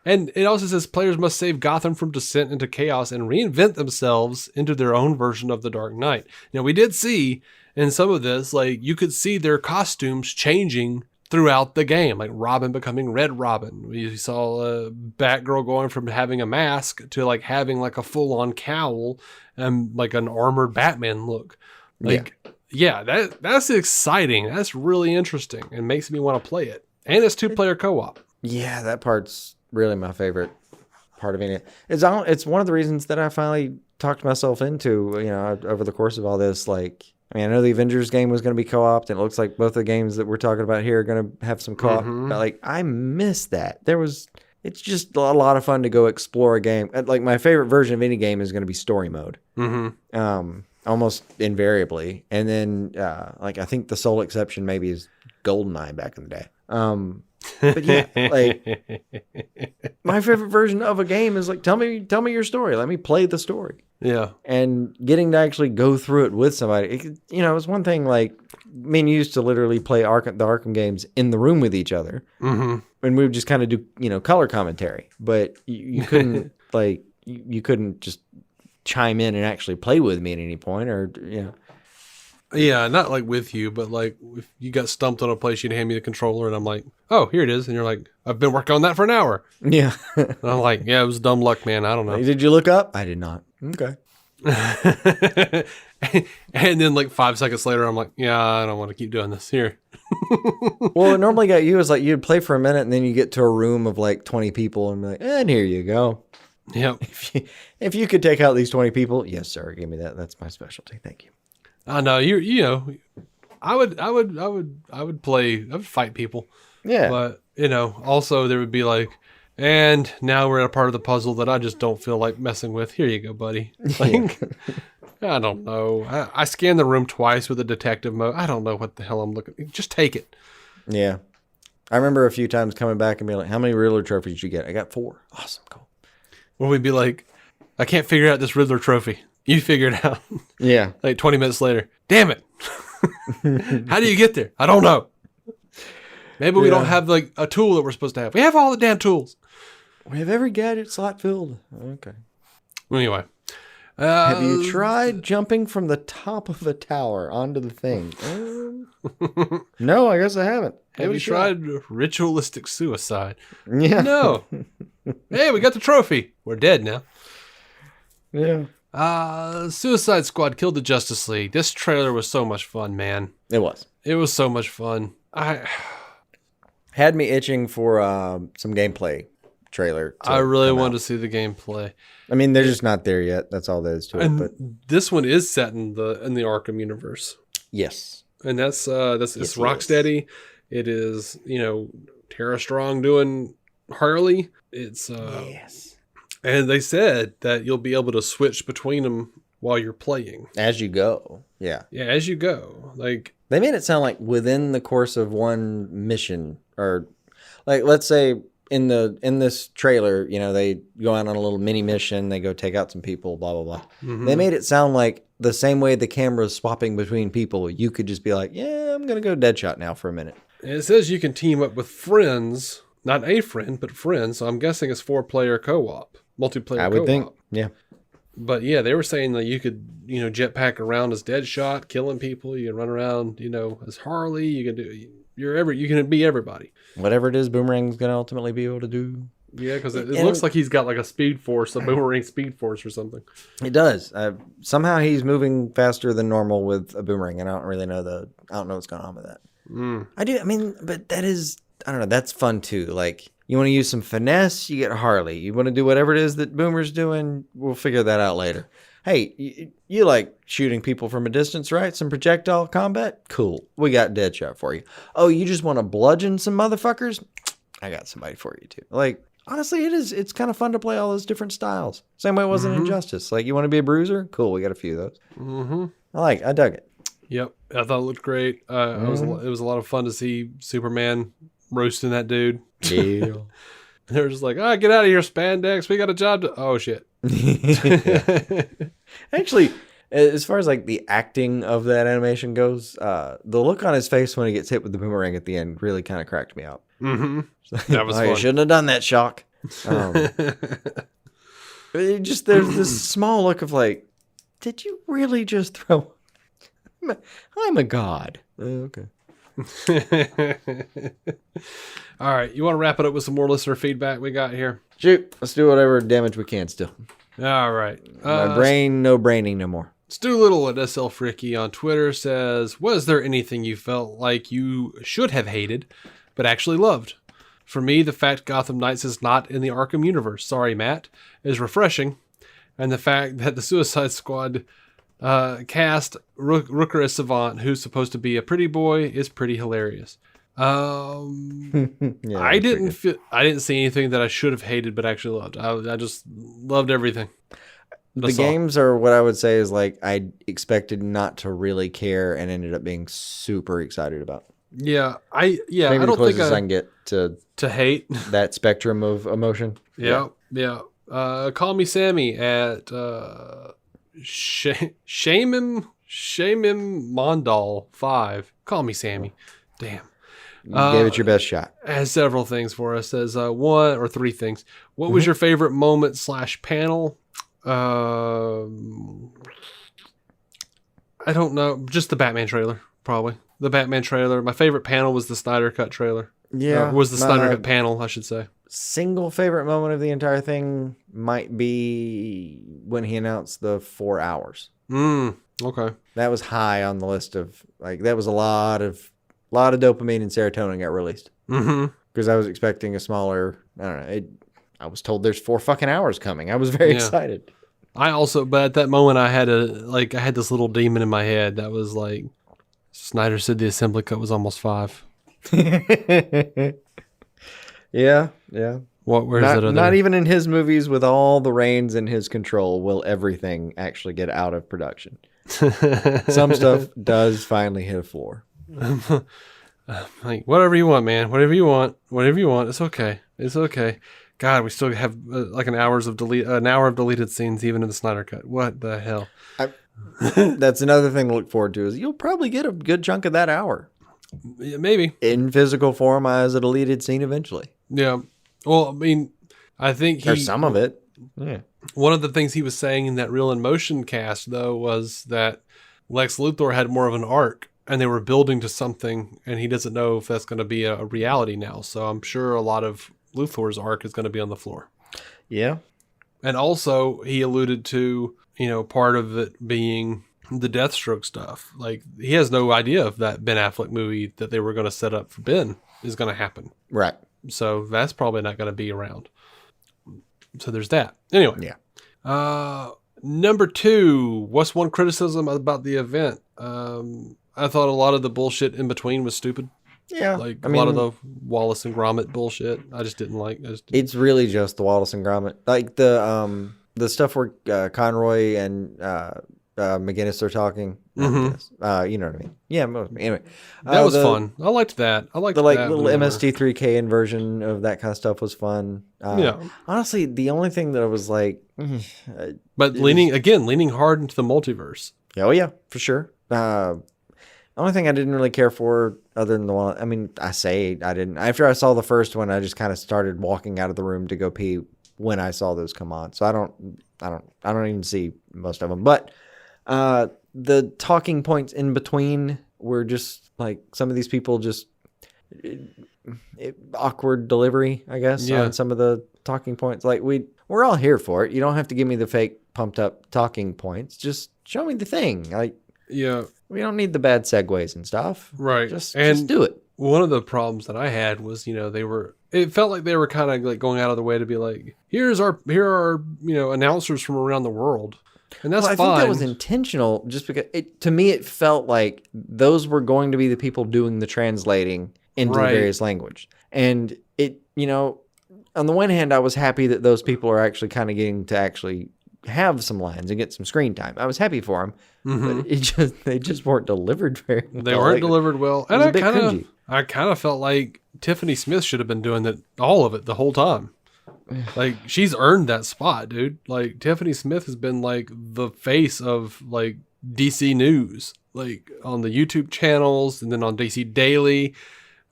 And it also says players must save Gotham from descent into chaos and reinvent themselves into their own version of the Dark Knight. Now, we did see in some of this, like, you could see their costumes changing throughout the game, like Robin becoming Red Robin. We saw Batgirl going from having a mask to like having like a full-on cowl and like an armored Batman look. Like, yeah, that's exciting. That's really interesting and makes me want to play it. And it's 2-player co-op. Yeah, that part's really my favorite part of it. It's one of the reasons that I finally talked myself into, over the course of all this, like, I mean, I know the Avengers game was going to be co-op, and it looks like both the games that we're talking about here are going to have some co-op. But like, I miss that. It's just a lot of fun to go explore a game. Like, my favorite version of any game is going to be story mode. Almost invariably. And then, like, I think the sole exception maybe is GoldenEye back in the day. But yeah, like, my favorite version of a game is like, tell me your story. Let me play the story. Yeah. And getting to actually go through it with somebody, it's one thing, like, me and you used to literally play the Arkham games in the room with each other. And we would just kind of do, color commentary. But you couldn't, like, you couldn't just chime in and actually play with me at any point, or, Yeah, not like with you, but like if you got stumped on a place, you'd hand me the controller and I'm like, oh, here it is. And you're like, I've been working on that for an hour. Yeah. And I'm like, yeah, it was dumb luck, man. I don't know. Did you look up? I did not. Okay. And then like 5 seconds later, I'm like, yeah, I don't want to keep doing this here. Well, what normally got you is like you'd play for a minute and then you get to a room of like 20 people and be like, and here you go. Yep. If you could take out these 20 people, yes, sir. Give me that. That's my specialty. Thank you. I know I would fight people. Yeah. But, also there would be like, and now we're at a part of the puzzle that I just don't feel like messing with. Here you go, buddy. Like, I don't know. I scanned the room twice with the detective mode. I don't know what the hell I'm looking. Just take it. Yeah. I remember a few times coming back and being like, how many Riddler trophies did you get? I got 4. Awesome. Cool. Or we'd be like, I can't figure out this Riddler trophy. You figure it out. Yeah. Like 20 minutes later. Damn it. How do you get there? I don't know. Maybe we don't have like a tool that we're supposed to have. We have all the damn tools. We have every gadget slot filled. Okay. Anyway. Have you tried jumping from the top of a tower onto the thing? No, I guess I haven't. Have you tried ritualistic suicide? Yeah. No. Hey, we got the trophy. We're dead now. Yeah. Suicide Squad killed the Justice League. This trailer was so much fun, man. It was. It was so much fun. I had me itching for some gameplay trailer. I really wanted to see the gameplay. I mean, they're just not there yet. That's all there is to it. But this one is set in the Arkham universe. Yes. And it's Rocksteady. It is, Tara Strong doing Harley. It's yes. And they said that you'll be able to switch between them while you're playing. As you go. Yeah. Yeah, as you go. Like, they made it sound like within the course of one mission, or like, let's say in this trailer, they go out on a little mini mission, they go take out some people, blah, blah, blah. Mm-hmm. They made it sound like the same way the camera's swapping between people, you could just be like, yeah, I'm going to go Deadshot now for a minute. And it says you can team up with friends, not a friend, but friends. So I'm guessing it's 4-player co-op, multiplayer co-op. I would think, yeah. But yeah, they were saying that you could, jetpack around as Deadshot, killing people. You can run around, as Harley. You can you can be everybody. Whatever it is, Boomerang's gonna ultimately be able to do. Yeah, because it looks like he's got like a speed force, a Boomerang speed force or something. It does. Somehow he's moving faster than normal with a Boomerang, and I don't really know what's going on with that. I do. I mean, but that is, I don't know. That's fun too. Like, you want to use some finesse, you get Harley. You want to do whatever it is that Boomer's doing, we'll figure that out later. Hey, you like shooting people from a distance, right? Some projectile combat? Cool. We got Deadshot for you. Oh, you just want to bludgeon some motherfuckers? I got somebody for you too. Like, honestly, it's kind of fun to play all those different styles. Same way it was in Injustice. Like, you want to be a bruiser? Cool, we got a few of those. Mm-hmm. I dug it. Yep, I thought it looked great. It was a lot of fun to see Superman roasting that dude. Yeah. They were just like, get out of here, spandex. We got a job to... Oh, shit. Actually, as far as like the acting of that animation goes, the look on his face when he gets hit with the boomerang at the end really kind of cracked me up. Mm-hmm. That was fun. You shouldn't have done that, Shock. There's this small look of like, did you really just throw... I'm a god. Okay. All right, you want to wrap it up with some more listener feedback we got here? Shoot, let's do whatever damage we can still. All right. My brain, no braining no more. Stu Little at SL Fricky on Twitter says, was there anything you felt like you should have hated, but actually loved? For me, the fact Gotham Knights is not in the Arkham universe, sorry Matt, is refreshing. And the fact that the Suicide Squad Cast Rooker as Savant, who's supposed to be a pretty boy, is pretty hilarious. Yeah, I didn't see anything that I should have hated, but actually loved. I just loved everything. The games are what I would say is like I expected not to really care and ended up being super excited about. Yeah, Maybe I the don't think closest I can get to hate that spectrum of emotion. Yeah. Call Me Sammy at Shaman Mondal 5. Call Me Sammy. Damn. You gave it your best shot. Has several things for us. Says one or three things. What was your favorite moment / panel? I don't know. Just the Batman trailer, probably. The Batman trailer. My favorite panel was the Snyder Cut trailer. Yeah. Was the Snyder Cut panel, I should say. Single favorite moment of the entire thing might be when he announced the 4 hours. Okay. That was high on the list of, like, that was a lot of dopamine and serotonin got released. Because I was expecting a smaller, I don't know, I was told there's 4 fucking hours coming. I was very excited. But at that moment I had this little demon in my head that was like, Snyder said the assembly cut was almost 5. Yeah. Not even in his movies with all the reins in his control will everything actually get out of production. Some stuff does finally hit a floor. Like, whatever you want, man. Whatever you want. It's okay. God, we still have like an hour of deleted scenes even in the Snyder cut. What the hell? That's another thing to look forward to is you'll probably get a good chunk of that hour. Yeah, maybe. In physical form as a deleted scene eventually. Yeah. Well, I mean, I think or some of it. Yeah. One of the things he was saying in that Real in Motion cast, though, was that Lex Luthor had more of an arc and they were building to something, and he doesn't know if that's going to be a reality now. So I'm sure a lot of Luthor's arc is going to be on the floor. Yeah. And also, he alluded to, part of it being the Deathstroke stuff. Like, he has no idea if that Ben Affleck movie that they were going to set up for Ben is going to happen. Right. So that's probably not going to be around. So there's that. Anyway. Yeah. Number 2, what's one criticism about the event? I thought a lot of the bullshit in between was stupid. Yeah. Like a lot of the Wallace and Gromit bullshit. I just didn't like. It's really just the Wallace and Gromit. Like the stuff where Conroy and McGinnis are talking. You know what I mean? Yeah. Anyway, that was fun. I liked that. I liked the that little MST3K inversion of that kind of stuff was fun. Honestly, the only thing that I was like, but leaning hard into the multiverse. Oh yeah, for sure. The only thing I didn't really care for, other than the one, I mean, I didn't. After I saw the first one, I just kind of started walking out of the room to go pee when I saw those come on. So I don't even see most of them. But the talking points in between were just like some of these people just awkward delivery, I guess, on some of the talking points. Like we're all here for it. You don't have to give me the fake pumped up talking points. Just show me the thing. Like, yeah. We don't need the bad segues and stuff. Right. Just do it. One of the problems that I had was, it felt like they were kind of like going out of the way to be like, here are announcers from around the world. And that's fine. I think that was intentional just because to me, it felt like those were going to be the people doing the translating into the various language. And on the one hand, I was happy that those people are actually kind of getting to actually have some lines and get some screen time. I was happy for them, but they just weren't delivered very well. They weren't delivered well. And I kind of felt like Tiffany Smith should have been doing all of it the whole time. Like, she's earned that spot, dude. Like, Tiffany Smith has been like the face of like DC news, like on the YouTube channels and then on DC Daily.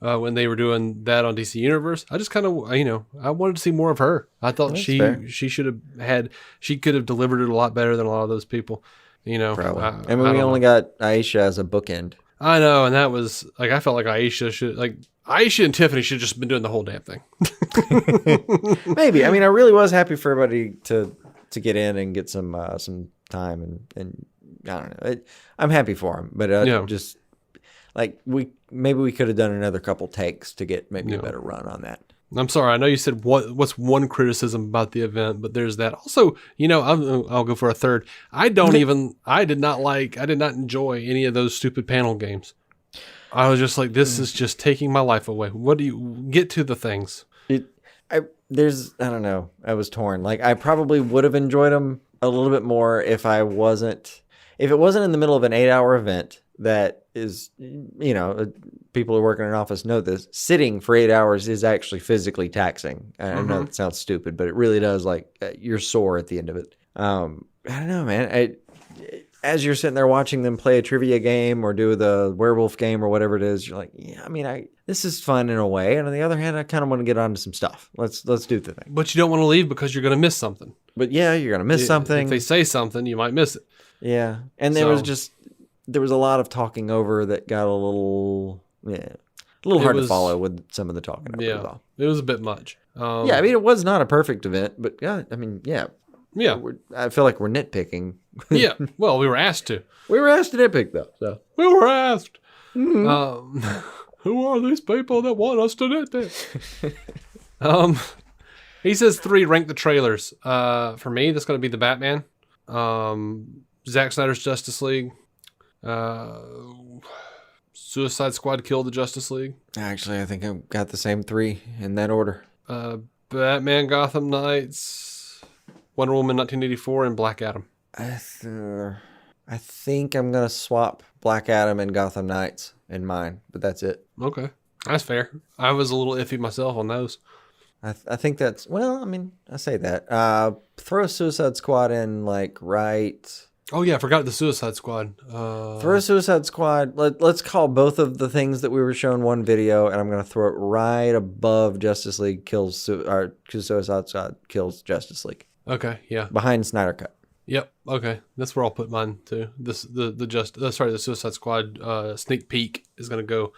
When they were doing that on DC Universe, I just kind of, I wanted to see more of her. I thought she could have delivered it a lot better than a lot of those people, Probably. We only got Aisha as a bookend. I know. And that was like, I felt like Aisha and Tiffany should have just been doing the whole damn thing. Maybe. I mean, I really was happy for everybody to get in and get some time and I don't know. I'm happy for them, but just like we could have done another couple takes to get maybe a better run on that. I'm sorry. I know you said what's one criticism about the event, but there's that. Also, I'll go for a third. I did not enjoy any of those stupid panel games. I was just like, this is just taking my life away. What do you get to the things? I don't know. I was torn. Like, I probably would have enjoyed them a little bit more if it wasn't in the middle of an 8-hour event that is, people who work in an office know this. Sitting for 8 hours is actually physically taxing. I know it sounds stupid, but it really does. Like, you're sore at the end of it. I don't know, man. As you're sitting there watching them play a trivia game or do the werewolf game or whatever it is, you're like, yeah, I mean, this is fun in a way. And on the other hand, I kind of want to get on to some stuff. Let's do the thing. But you don't want to leave because you're going to miss something. But yeah, you're going to miss something. If they say something, you might miss it. Yeah. And there was a lot of talking over that got a little hard to follow with some of the talking over. Yeah. It was a bit much. Yeah. I mean, it was not a perfect event, but yeah, I mean, yeah. Yeah. I feel like we're nitpicking. Yeah. Well, we were asked to. We were asked to nitpick, though. So. We were asked. Mm-hmm. Who are these people that want us to nitpick? He says 3, rank the trailers. For me, that's going to be the Batman. Zack Snyder's Justice League. Suicide Squad killed the Justice League. Actually, I think I've got the same 3 in that order. Batman Gotham Knights, Wonder Woman 1984, and Black Adam. I think I'm going to swap Black Adam and Gotham Knights in mine, but that's it. Okay. That's fair. I was a little iffy myself on those. I think that's, well, I mean, I say that. Throw Suicide Squad in, right... Oh, yeah, I forgot the Suicide Squad. Throw Suicide Squad. Let's call both of the things that we were shown one video, and I'm going to throw it right above Justice League kills Suicide Squad kills Justice League. Okay, yeah. Behind Snyder Cut. Yep. Okay, that's where I'll put mine too. The Suicide Squad sneak peek is going to go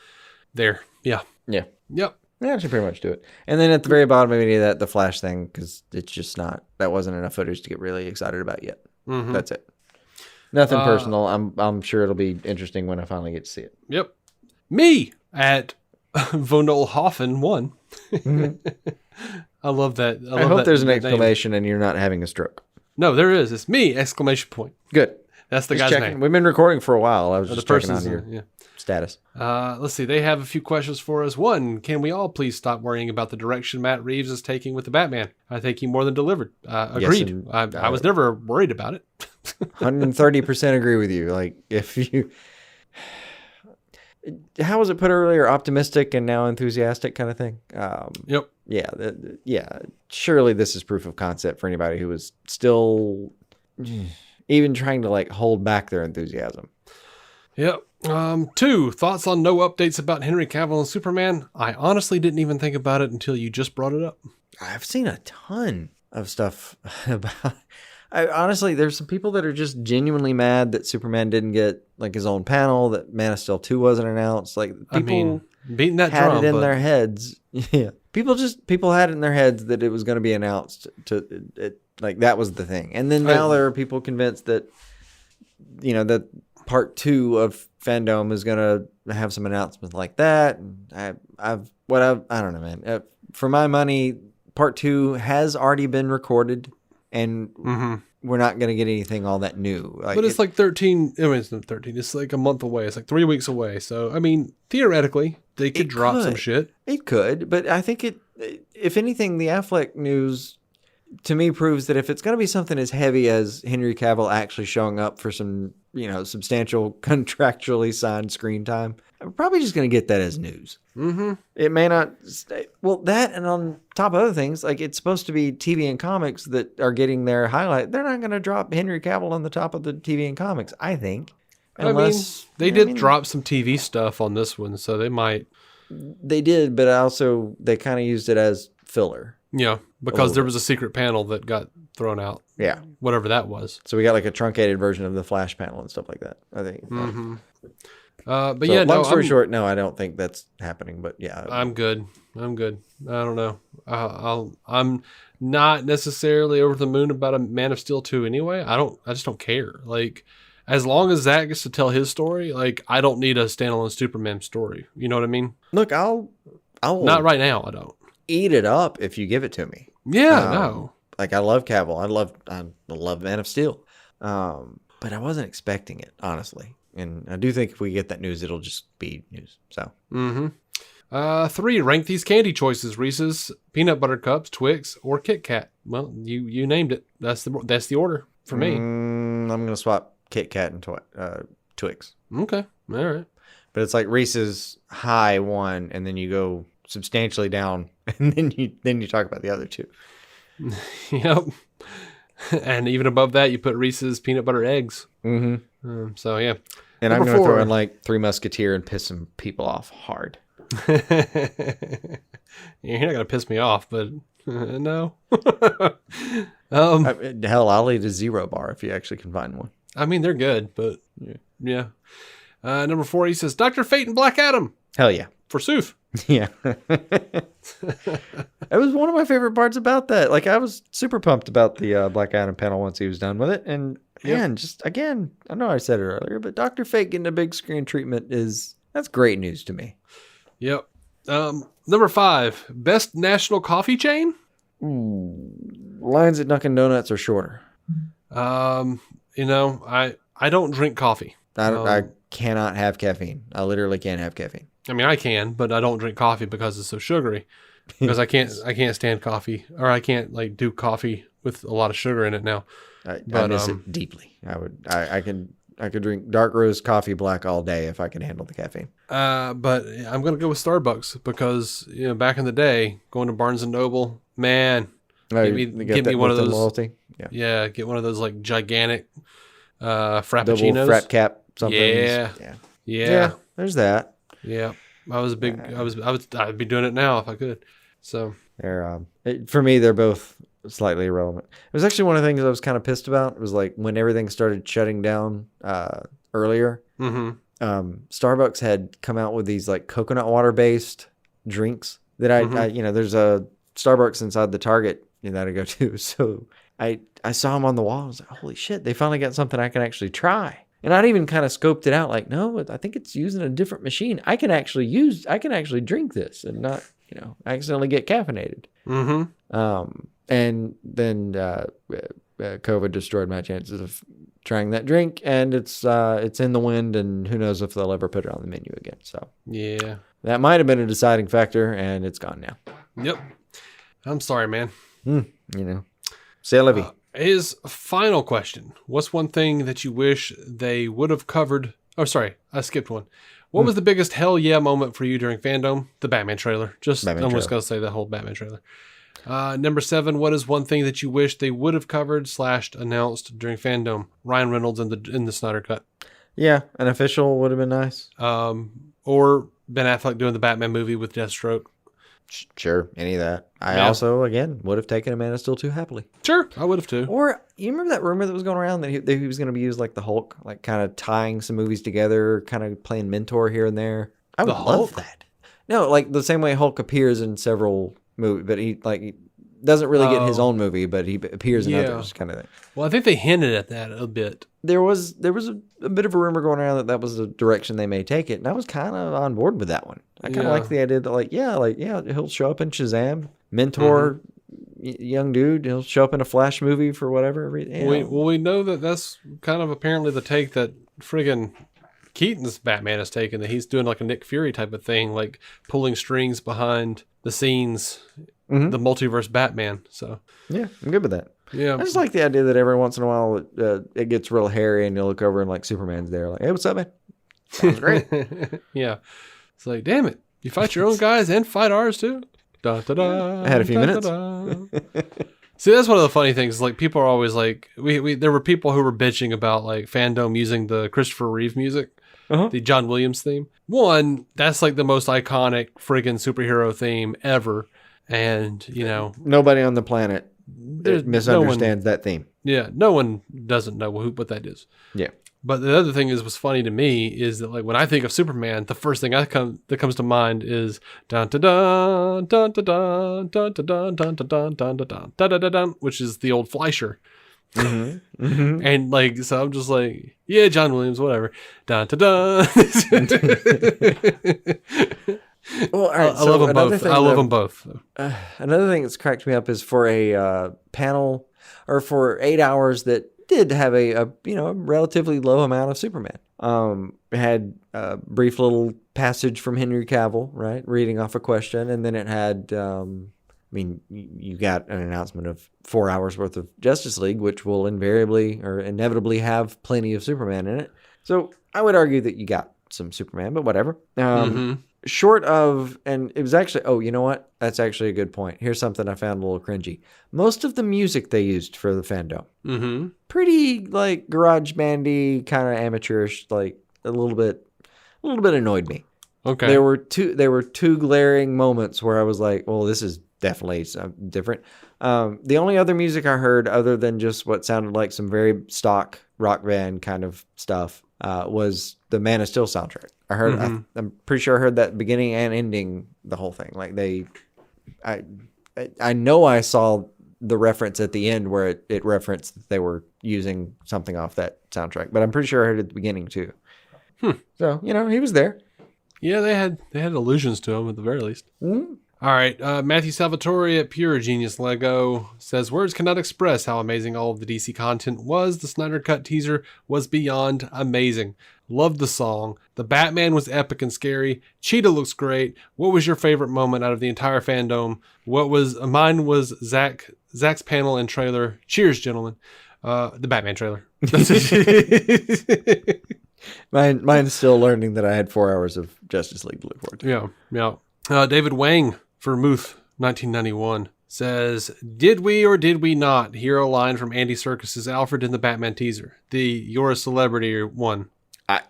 there. Yeah. Yeah. Yep. Yeah, that should pretty much do it. And then at the very bottom of any of that, the Flash thing, because it's just that wasn't enough footage to get really excited about yet. Mm-hmm. That's it. Nothing personal. I'm sure it'll be interesting when I finally get to see it. Yep. Me at Vonolhofen 1. Mm-hmm. I love that. I hope there's an exclamation and you're not having a stroke. No, there is. It's me! Exclamation point. Good. That's the guy's name. We've been recording for a while. I was just checking on your status. Let's see. They have a few questions for us. 1, can we all please stop worrying about the direction Matt Reeves is taking with the Batman? I think he more than delivered. Agreed. Yes, I was never worried about it. 130% agree with you. Like, if you... How was it put earlier? Optimistic and now enthusiastic kind of thing? Yep. Yeah. Surely this is proof of concept for anybody who is still even trying to hold back their enthusiasm. Yep. 2, thoughts on no updates about Henry Cavill and Superman? I honestly didn't even think about it until you just brought it up. I've seen a ton of stuff about... honestly, there's some people that are just genuinely mad that Superman didn't get his own panel, that Man of Steel 2 wasn't announced. People beating that had drum, it in their heads. Yeah, people had it in their heads that it was going to be announced. That was the thing. And then now there are people convinced that that part 2 of FanDome is going to have some announcements like that. I don't know, man. For my money, part 2 has already been recorded. And we're not going to get anything all that new. But it's 13. I mean, it's not 13. It's a month away. It's 3 weeks away. So, I mean, theoretically, they could drop some shit. It could. But I think if anything, the Affleck news, to me, proves that if it's going to be something as heavy as Henry Cavill actually showing up for some, substantial contractually signed screen time, I'm probably just going to get that as news. Mm-hmm. It may not stay. Well, that and on top of other things, it's supposed to be TV and comics that are getting their highlight. They're not going to drop Henry Cavill on the top of the TV and comics, I think. Unless, they did drop some TV stuff on this one, so they might. They did, but also they kind of used it as filler. Yeah, because there was a secret panel that got thrown out. Yeah. Whatever that was. So we got a truncated version of the Flash panel and stuff like that, I think. Mm-hmm. Long story short, no, I don't think that's happening. But yeah, I'm good. I don't know. I'm not necessarily over the moon about a Man of Steel 2 anyway. I just don't care. As long as Zack gets to tell his story, I don't need a standalone Superman story. You know what I mean? Look, I'll not right now. I don't. eat it up if you give it to me. Yeah, no. Like I love Cavill. I love Man of Steel. But I wasn't expecting it, honestly. And I do think if we get that news, it'll just be news. So. 3, rank these candy choices: Reese's, peanut butter cups, Twix, or Kit Kat. Well, you named it. That's the order for me. I'm gonna swap Kit Kat and Twix. Okay, all right. But it's like Reese's high one, and then you go substantially down, and then you talk about the other two. Yep. And even above that, you put Reese's peanut butter eggs. So yeah. And I'm gonna throw in like Three Musketeer and piss some people off hard. You're not gonna piss me off, but no. Hell, I'll eat a Zero bar if you actually can find one. I mean, they're good, but yeah. Number 4, he says Dr. Fate and Black Adam. Hell yeah, forsooth. Yeah. It was one of my favorite parts about that. Like I was super pumped about the Black Adam panel once he was done with it, and just again, I know I said it earlier, but Dr. Fate getting a big screen treatment that's great news to me. Yep. Number 5, best national coffee chain. Lines at Dunkin' Donuts are shorter. I don't drink coffee. I cannot have caffeine. I literally can't have caffeine. I mean, I can, but I don't drink coffee because it's so sugary. Because I can't stand coffee, or I can't like do coffee with a lot of sugar in it now. I miss it deeply. I could drink dark roast coffee black all day if I could handle the caffeine. But I'm gonna go with Starbucks because back in the day, going to Barnes and Noble, man, get me one of those. Loyalty. Yeah, get one of those like gigantic frappuccinos, double frap cap. Yeah. There's that. Yeah, I'd be doing it now if I could. So for me, they're both slightly irrelevant. It was actually one of the things I was kind of pissed about. It was like when everything started shutting down earlier. Starbucks had come out with these like coconut water based drinks that I there's a Starbucks inside the Target that I go to. So I saw them on the wall. I was like, holy shit, they finally got something I can actually try. And I'd even kind of scoped it out like, no, I think it's using a different machine. I can actually drink this and not, accidentally get caffeinated. And then COVID destroyed my chances of trying that drink, and it's in the wind, and who knows if they'll ever put it on the menu again. So yeah, that might have been a deciding factor, and it's gone now. Yep. I'm sorry, man. C'est la vie. His final question. What's one thing that you wish they would have covered? Oh, sorry. I skipped one. What was the biggest hell yeah moment for you during FanDome? The Batman trailer. Just going to say the whole Batman trailer. Number 7. What is one thing that you wish they would have covered / announced during FanDome? Ryan Reynolds in the Snyder cut. Yeah. An official would have been nice. Or Ben Affleck doing the Batman movie with Deathstroke. Sure, any of that. I also, again, would have taken a Man of Steel 2 happily. Sure, I would have too. Or, you remember that rumor that was going around that he was going to be used like the Hulk, like kind of tying some movies together, kind of playing mentor here and there? I would love that. No, like the same way Hulk appears in several movies, but he doesn't really get his own movie, but he appears in others, kind of thing. Well, I think they hinted at that a bit. There was a bit of a rumor going around that was the direction they may take it, and I was kind of on board with that one. I kind of like the idea that he'll show up in Shazam, mentor young dude, he'll show up in a Flash movie for whatever. We know that's kind of apparently the take that friggin' Keaton's Batman has taken, that he's doing like a Nick Fury type of thing, like pulling strings behind the scenes, the multiverse Batman. So yeah, I'm good with that. Yeah, I just like the idea that every once in a while it gets real hairy and you look over and like Superman's there, like, hey, what's up, man? Sounds great. Yeah, it's like, damn it, you fight your own guys and fight ours too. Da, da, da, I had a few minutes. See, that's one of the funny things. Like, people are always like, there were people who were bitching about like FanDome using the Christopher Reeve music, the John Williams theme. One, that's like the most iconic friggin' superhero theme ever, and nobody on the planet misunderstands that theme. Yeah, no one doesn't know what that is. Yeah. But the other thing what's funny to me is that like when I think of Superman, the first thing that comes to mind is dun dun dun dun dun dun dun dun dun dun dun dun dun dun dun, which is the old Fleischer. And like, so I'm just like, yeah, John Williams, whatever. Dun dun dun. Well, all right, I love them both. I love them both. Another thing that's cracked me up is for a panel or for 8 hours that did have a relatively low amount of Superman. It had a brief little passage from Henry Cavill, right, reading off a question, and then it had, you got an announcement of 4 hours worth of Justice League, which will invariably or inevitably have plenty of Superman in it. So I would argue that you got some Superman, but whatever. Short of, and it was actually, oh, you know what? That's actually a good point. Here's something I found a little cringy. Most of the music they used for the FanDome, pretty like garage bandy, kind of amateurish, like a little bit annoyed me. Okay. There were two glaring moments where I was like, well, this is definitely different. The only other music I heard other than just what sounded like some very stock rock band kind of stuff was the Man of Steel soundtrack. I heard, I'm pretty sure I heard that beginning and ending the whole thing. Like I know I saw the reference at the end where it referenced that they were using something off that soundtrack, but I'm pretty sure I heard it at the beginning too. So, he was there. Yeah, they had allusions to him at the very least. All right, Matthew Salvatore at Pure Genius Lego says, words cannot express how amazing all of the DC content was. The Snyder Cut teaser was beyond amazing. Loved the song. The Batman was epic and scary. Cheetah looks great. What was your favorite moment out of the entire FanDome? Mine was Zack's panel and trailer. Cheers, gentlemen. The Batman trailer. Mine's still learning that I had 4 hours of Justice League to look forward to. Yeah. David Wang for Muth 1991 says, did we or did we not hear a line from Andy Serkis's Alfred in the Batman teaser? The You're a Celebrity one.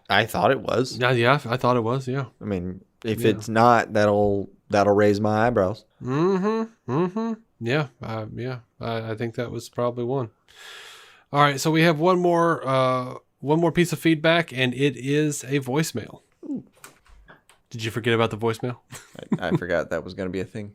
I thought it was. Yeah, I thought it was, yeah. I mean, if it's not, that'll raise my eyebrows. Yeah, I think that was probably one. All right, so we have one more piece of feedback, and it is a voicemail. Ooh. Did you forget about the voicemail? I forgot that was going to be a thing.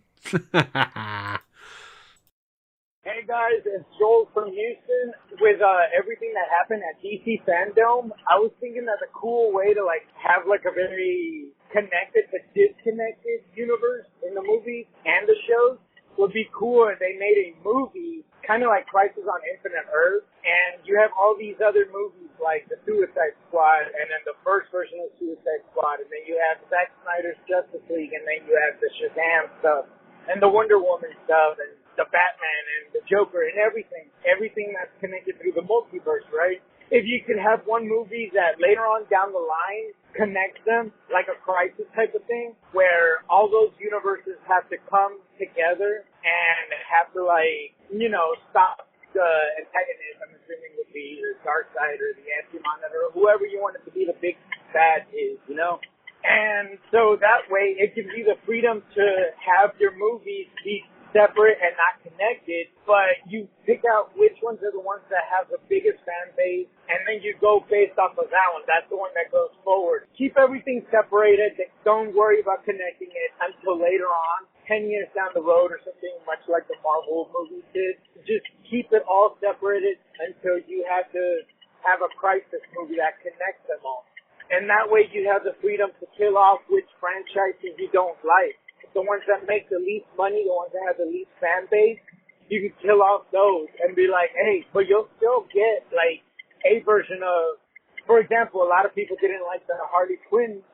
Hey guys, it's Joel from Houston. With everything that happened at DC FanDome, I was thinking that a cool way to have a very connected but disconnected universe in the movies and the shows would be cool if they made a movie kind of like Crisis on Infinite Earth, and you have all these other movies like the Suicide Squad, and then the first version of Suicide Squad, and then you have Zack Snyder's Justice League, and then you have the Shazam stuff, and the Wonder Woman stuff, and the Batman, and the Joker, and everything that's connected through the multiverse, right? If you could have one movie that later on down the line connects them, like a Crisis type of thing, where all those universes have to come together and have to, stop the antagonist, I'm assuming would be the Darkseid or the Anti-Monitor, or whoever you want it to be the big bad is, And so that way it gives you the freedom to have your movies be separate and not connected, but you pick out which ones are the ones that have the biggest fan base, and then you go based off of that one. That's the one that goes forward. Keep everything separated. Don't worry about connecting it until later on, 10 years down the road or something, much like the Marvel movies did. Just keep it all separated until you have to have a Crisis movie that connects them all. And that way you have the freedom to kill off which franchises you don't like. The ones that make the least money, the ones that have the least fan base, you can kill off those and be like, hey, but you'll still get a version of, for example, a lot of people didn't like the Harley Quinn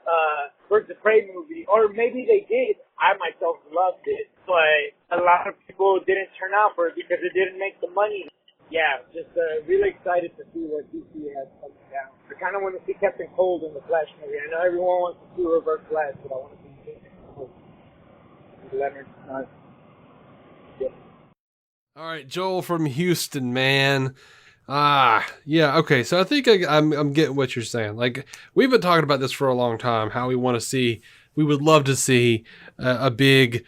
Birds of Prey movie, or maybe they did. I myself loved it, but a lot of people didn't turn out for it because it didn't make the money. Yeah, just really excited to see what DC has coming down. I kind of want to see Captain Cold in the Flash movie. I know everyone wants to see Reverse Flash, but I want to see Captain Cold. Leonard. All right, Joel from Houston, man. Yeah, okay. So I think I'm getting what you're saying. We've been talking about this for a long time. How we would love to see a big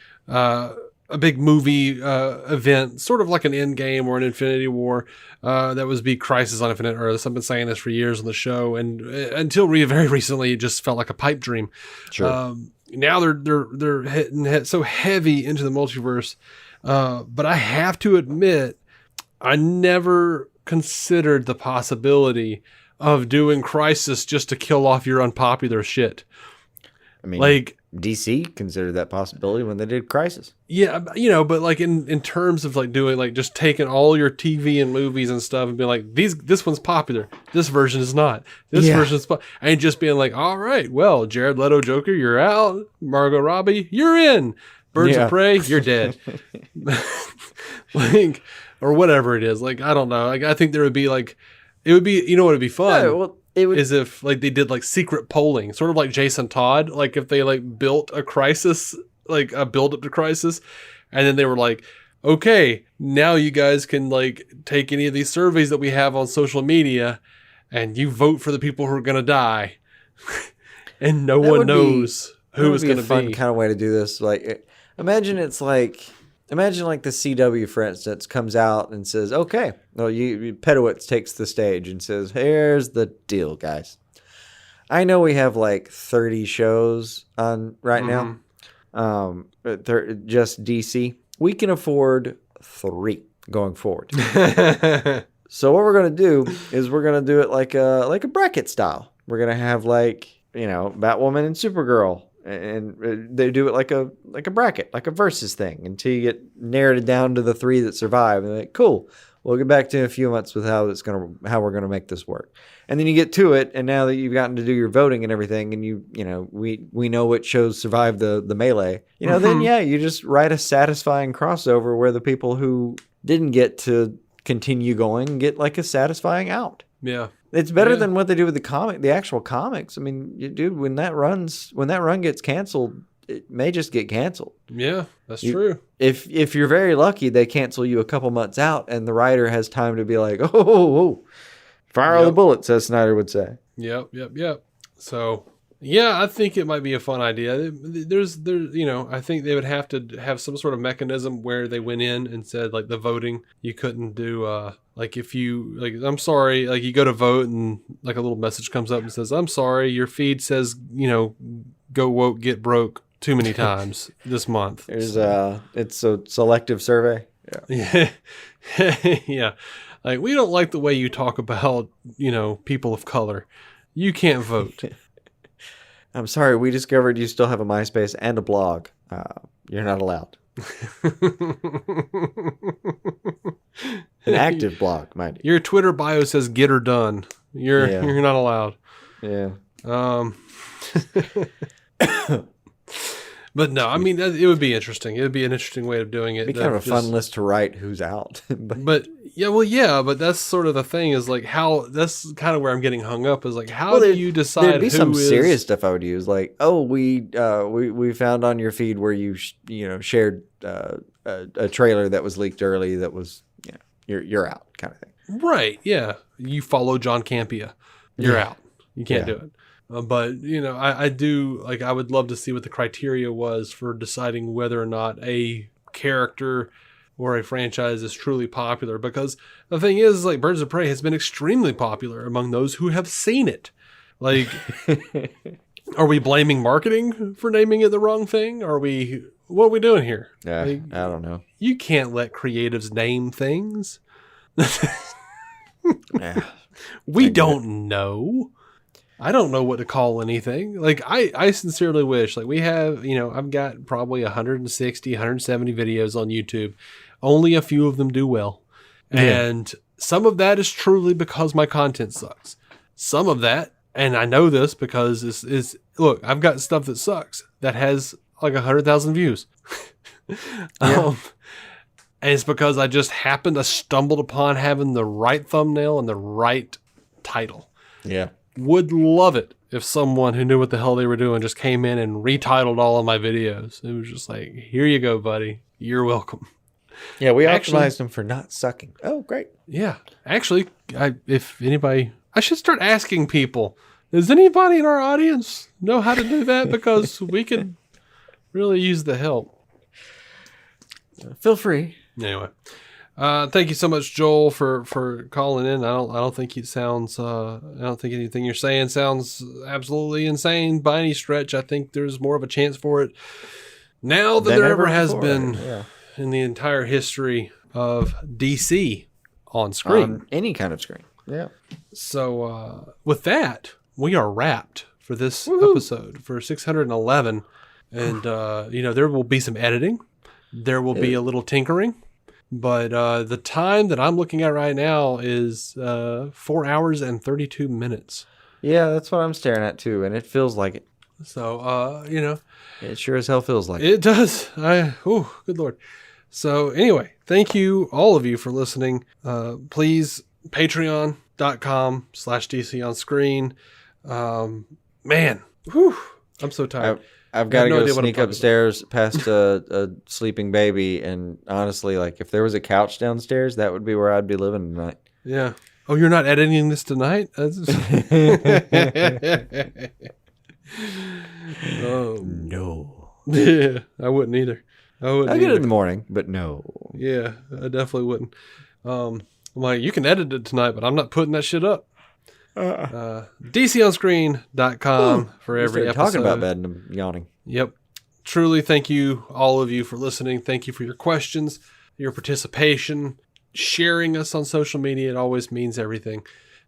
movie event, sort of like an Endgame or an Infinity War, that was be Crisis on Infinite Earth. I've been saying this for years on the show, and until very recently, it just felt like a pipe dream. Sure. Now they're hitting so heavy into the multiverse, but I have to admit, I never considered the possibility of doing Crisis just to kill off your unpopular shit. I mean, DC considered that possibility when they did Crisis. Yeah, but like in terms of like doing like just taking all your TV and movies and stuff and being like this one's popular, this version is not, this version is and just being like, all right, well, Jared Leto Joker, you're out, Margot Robbie, you're in, Birds of Prey, you're dead, like or whatever it is. Like I don't know. Like I think there would be like it would be what would be fun. Is if like they did like secret polling, sort of like Jason Todd, like if they like built a Crisis, like a build up to Crisis, and then they were like, okay, now you guys can like take any of these surveys that we have on social media and you vote for the people who are going to die. And no one knows who is going to be. Fun kind of way to do this. Like imagine like the CW, for instance, comes out and says, okay, well, Pedowitz takes the stage and says, here's the deal, guys. I know we have like 30 shows on right now, just DC. We can afford 3 going forward. So what we're going to do is we're going to do it like a bracket style. We're going to have like, Batwoman and Supergirl. And they do it like a bracket, like a versus thing, until you get narrowed down to the 3 that survive. And they're like, cool, we'll get back to in a few months with how we're gonna make this work. And then you get to it, and now that you've gotten to do your voting and everything, and we know what shows survive the melee. Then you just write a satisfying crossover where the people who didn't get to continue going get like a satisfying out. Yeah. It's better than what they do with the actual comics. I mean, dude, when that run gets canceled, it may just get canceled. Yeah, that's true. If you're very lucky, they cancel you a couple months out, and the writer has time to be like, oh, fire all the bullets, as Snyder would say. Yep. So, yeah, I think it might be a fun idea. There's, I think they would have to have some sort of mechanism where they went in and said, like, the voting, you couldn't do, like if you like, I'm sorry, like you go to vote and like a little message comes up and says, I'm sorry, your feed says, go woke, get broke too many times this month. It's a selective survey. Yeah. Yeah. Like we don't like the way you talk about, people of color. You can't vote. I'm sorry, we discovered you still have a MySpace and a blog. You're not allowed. An active blog, mind you. Your Twitter bio says "get her done." You're not allowed. Yeah. But no, I mean it would be interesting. It would be an interesting way of doing it. It'd be kind of a fun list to write who's out. but that's sort of the thing is like how that's kind of where I'm getting hung up is like how do you decide there'd be some serious stuff I would use like we found on your feed where you shared a trailer that was leaked early that was you're out kind of thing. Right, yeah. You follow John Campea. You're out. You can't do it. But, I do, like, I would love to see what the criteria was for deciding whether or not a character or a franchise is truly popular. Because the thing is, like, Birds of Prey has been extremely popular among those who have seen it. Like, are we blaming marketing for naming it the wrong thing? What are we doing here? Yeah, like, I don't know. You can't let creatives name things. We don't know. I don't know what to call anything. Like, I sincerely wish, like, we have, I've got probably 160, 170 videos on YouTube. Only a few of them do well. Yeah. And some of that is truly because my content sucks. Some of that, and I know this because look, I've got stuff that sucks that has like 100,000 views. And it's because I just happened to stumbled upon having the right thumbnail and the right title. Yeah. Would love it if someone who knew what the hell they were doing just came in and retitled all of my videos. It was just like, here you go, buddy. You're welcome. Yeah, we optimized them for not sucking. Oh, great. Yeah. Actually, if anybody, I should start asking people, does anybody in our audience know how to do that? Because we could really use the help. Feel free. Anyway. Thank you so much, Joel, for calling in. I don't think it sounds. I don't think anything you're saying sounds absolutely insane by any stretch. I think there's more of a chance for it now than there ever has been in the entire history of DC on screen, on any kind of screen. Yeah. So with that, we are wrapped for this episode for 611. And, there will be some editing. There will be a little tinkering. But the time that I'm looking at right now is 4 hours and 32 minutes. Yeah, that's what I'm staring at too, and it feels like it. So, It sure as hell feels like it. It does. Good Lord. So anyway, thank you, all of you, for listening. Please, patreon.com/DC on screen. Man, I'm so tired. I've got to go sneak upstairs past a sleeping baby, and honestly, like, if there was a couch downstairs, that would be where I'd be living tonight. Yeah. Oh, you're not editing this tonight? Oh, no. Yeah, I wouldn't either. I'll get it in the morning, but no. Yeah, I definitely wouldn't. I'm like, you can edit it tonight, but I'm not putting that shit up. DCOnscreen.com for every episode. Talking about bed and I'm yawning. Yep. Truly, thank you, all of you, for listening. Thank you for your questions, your participation, sharing us on social media. It always means everything.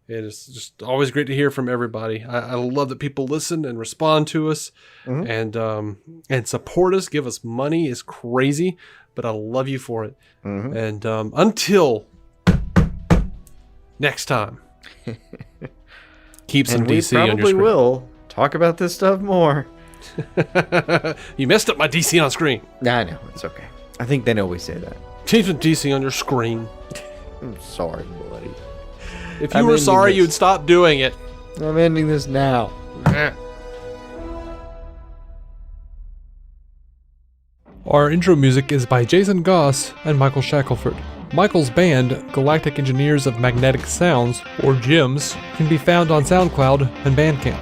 It is just always great to hear from everybody. I love that people listen and respond to us and support us, give us money. Is crazy, but I love you for it. And until next time, keep some DC on your screen. We probably will talk about this stuff more. You messed up my DC on screen. Nah, I know. It's okay. I think they know we say that. Keep some DC on your screen. I'm sorry, buddy. If you were sorry, you'd stop doing it. I'm ending this now. Our intro music is by Jason Goss and Michael Shackelford. Michael's band, Galactic Engineers of Magnetic Sounds, or GEMS, can be found on SoundCloud and Bandcamp.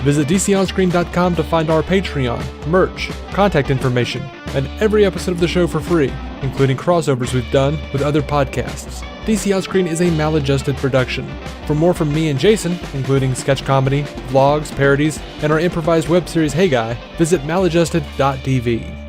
Visit DCOnscreen.com to find our Patreon, merch, contact information, and every episode of the show for free, including crossovers we've done with other podcasts. DC On Screen is a maladjusted production. For more from me and Jason, including sketch comedy, vlogs, parodies, and our improvised web series Hey Guy, visit maladjusted.tv.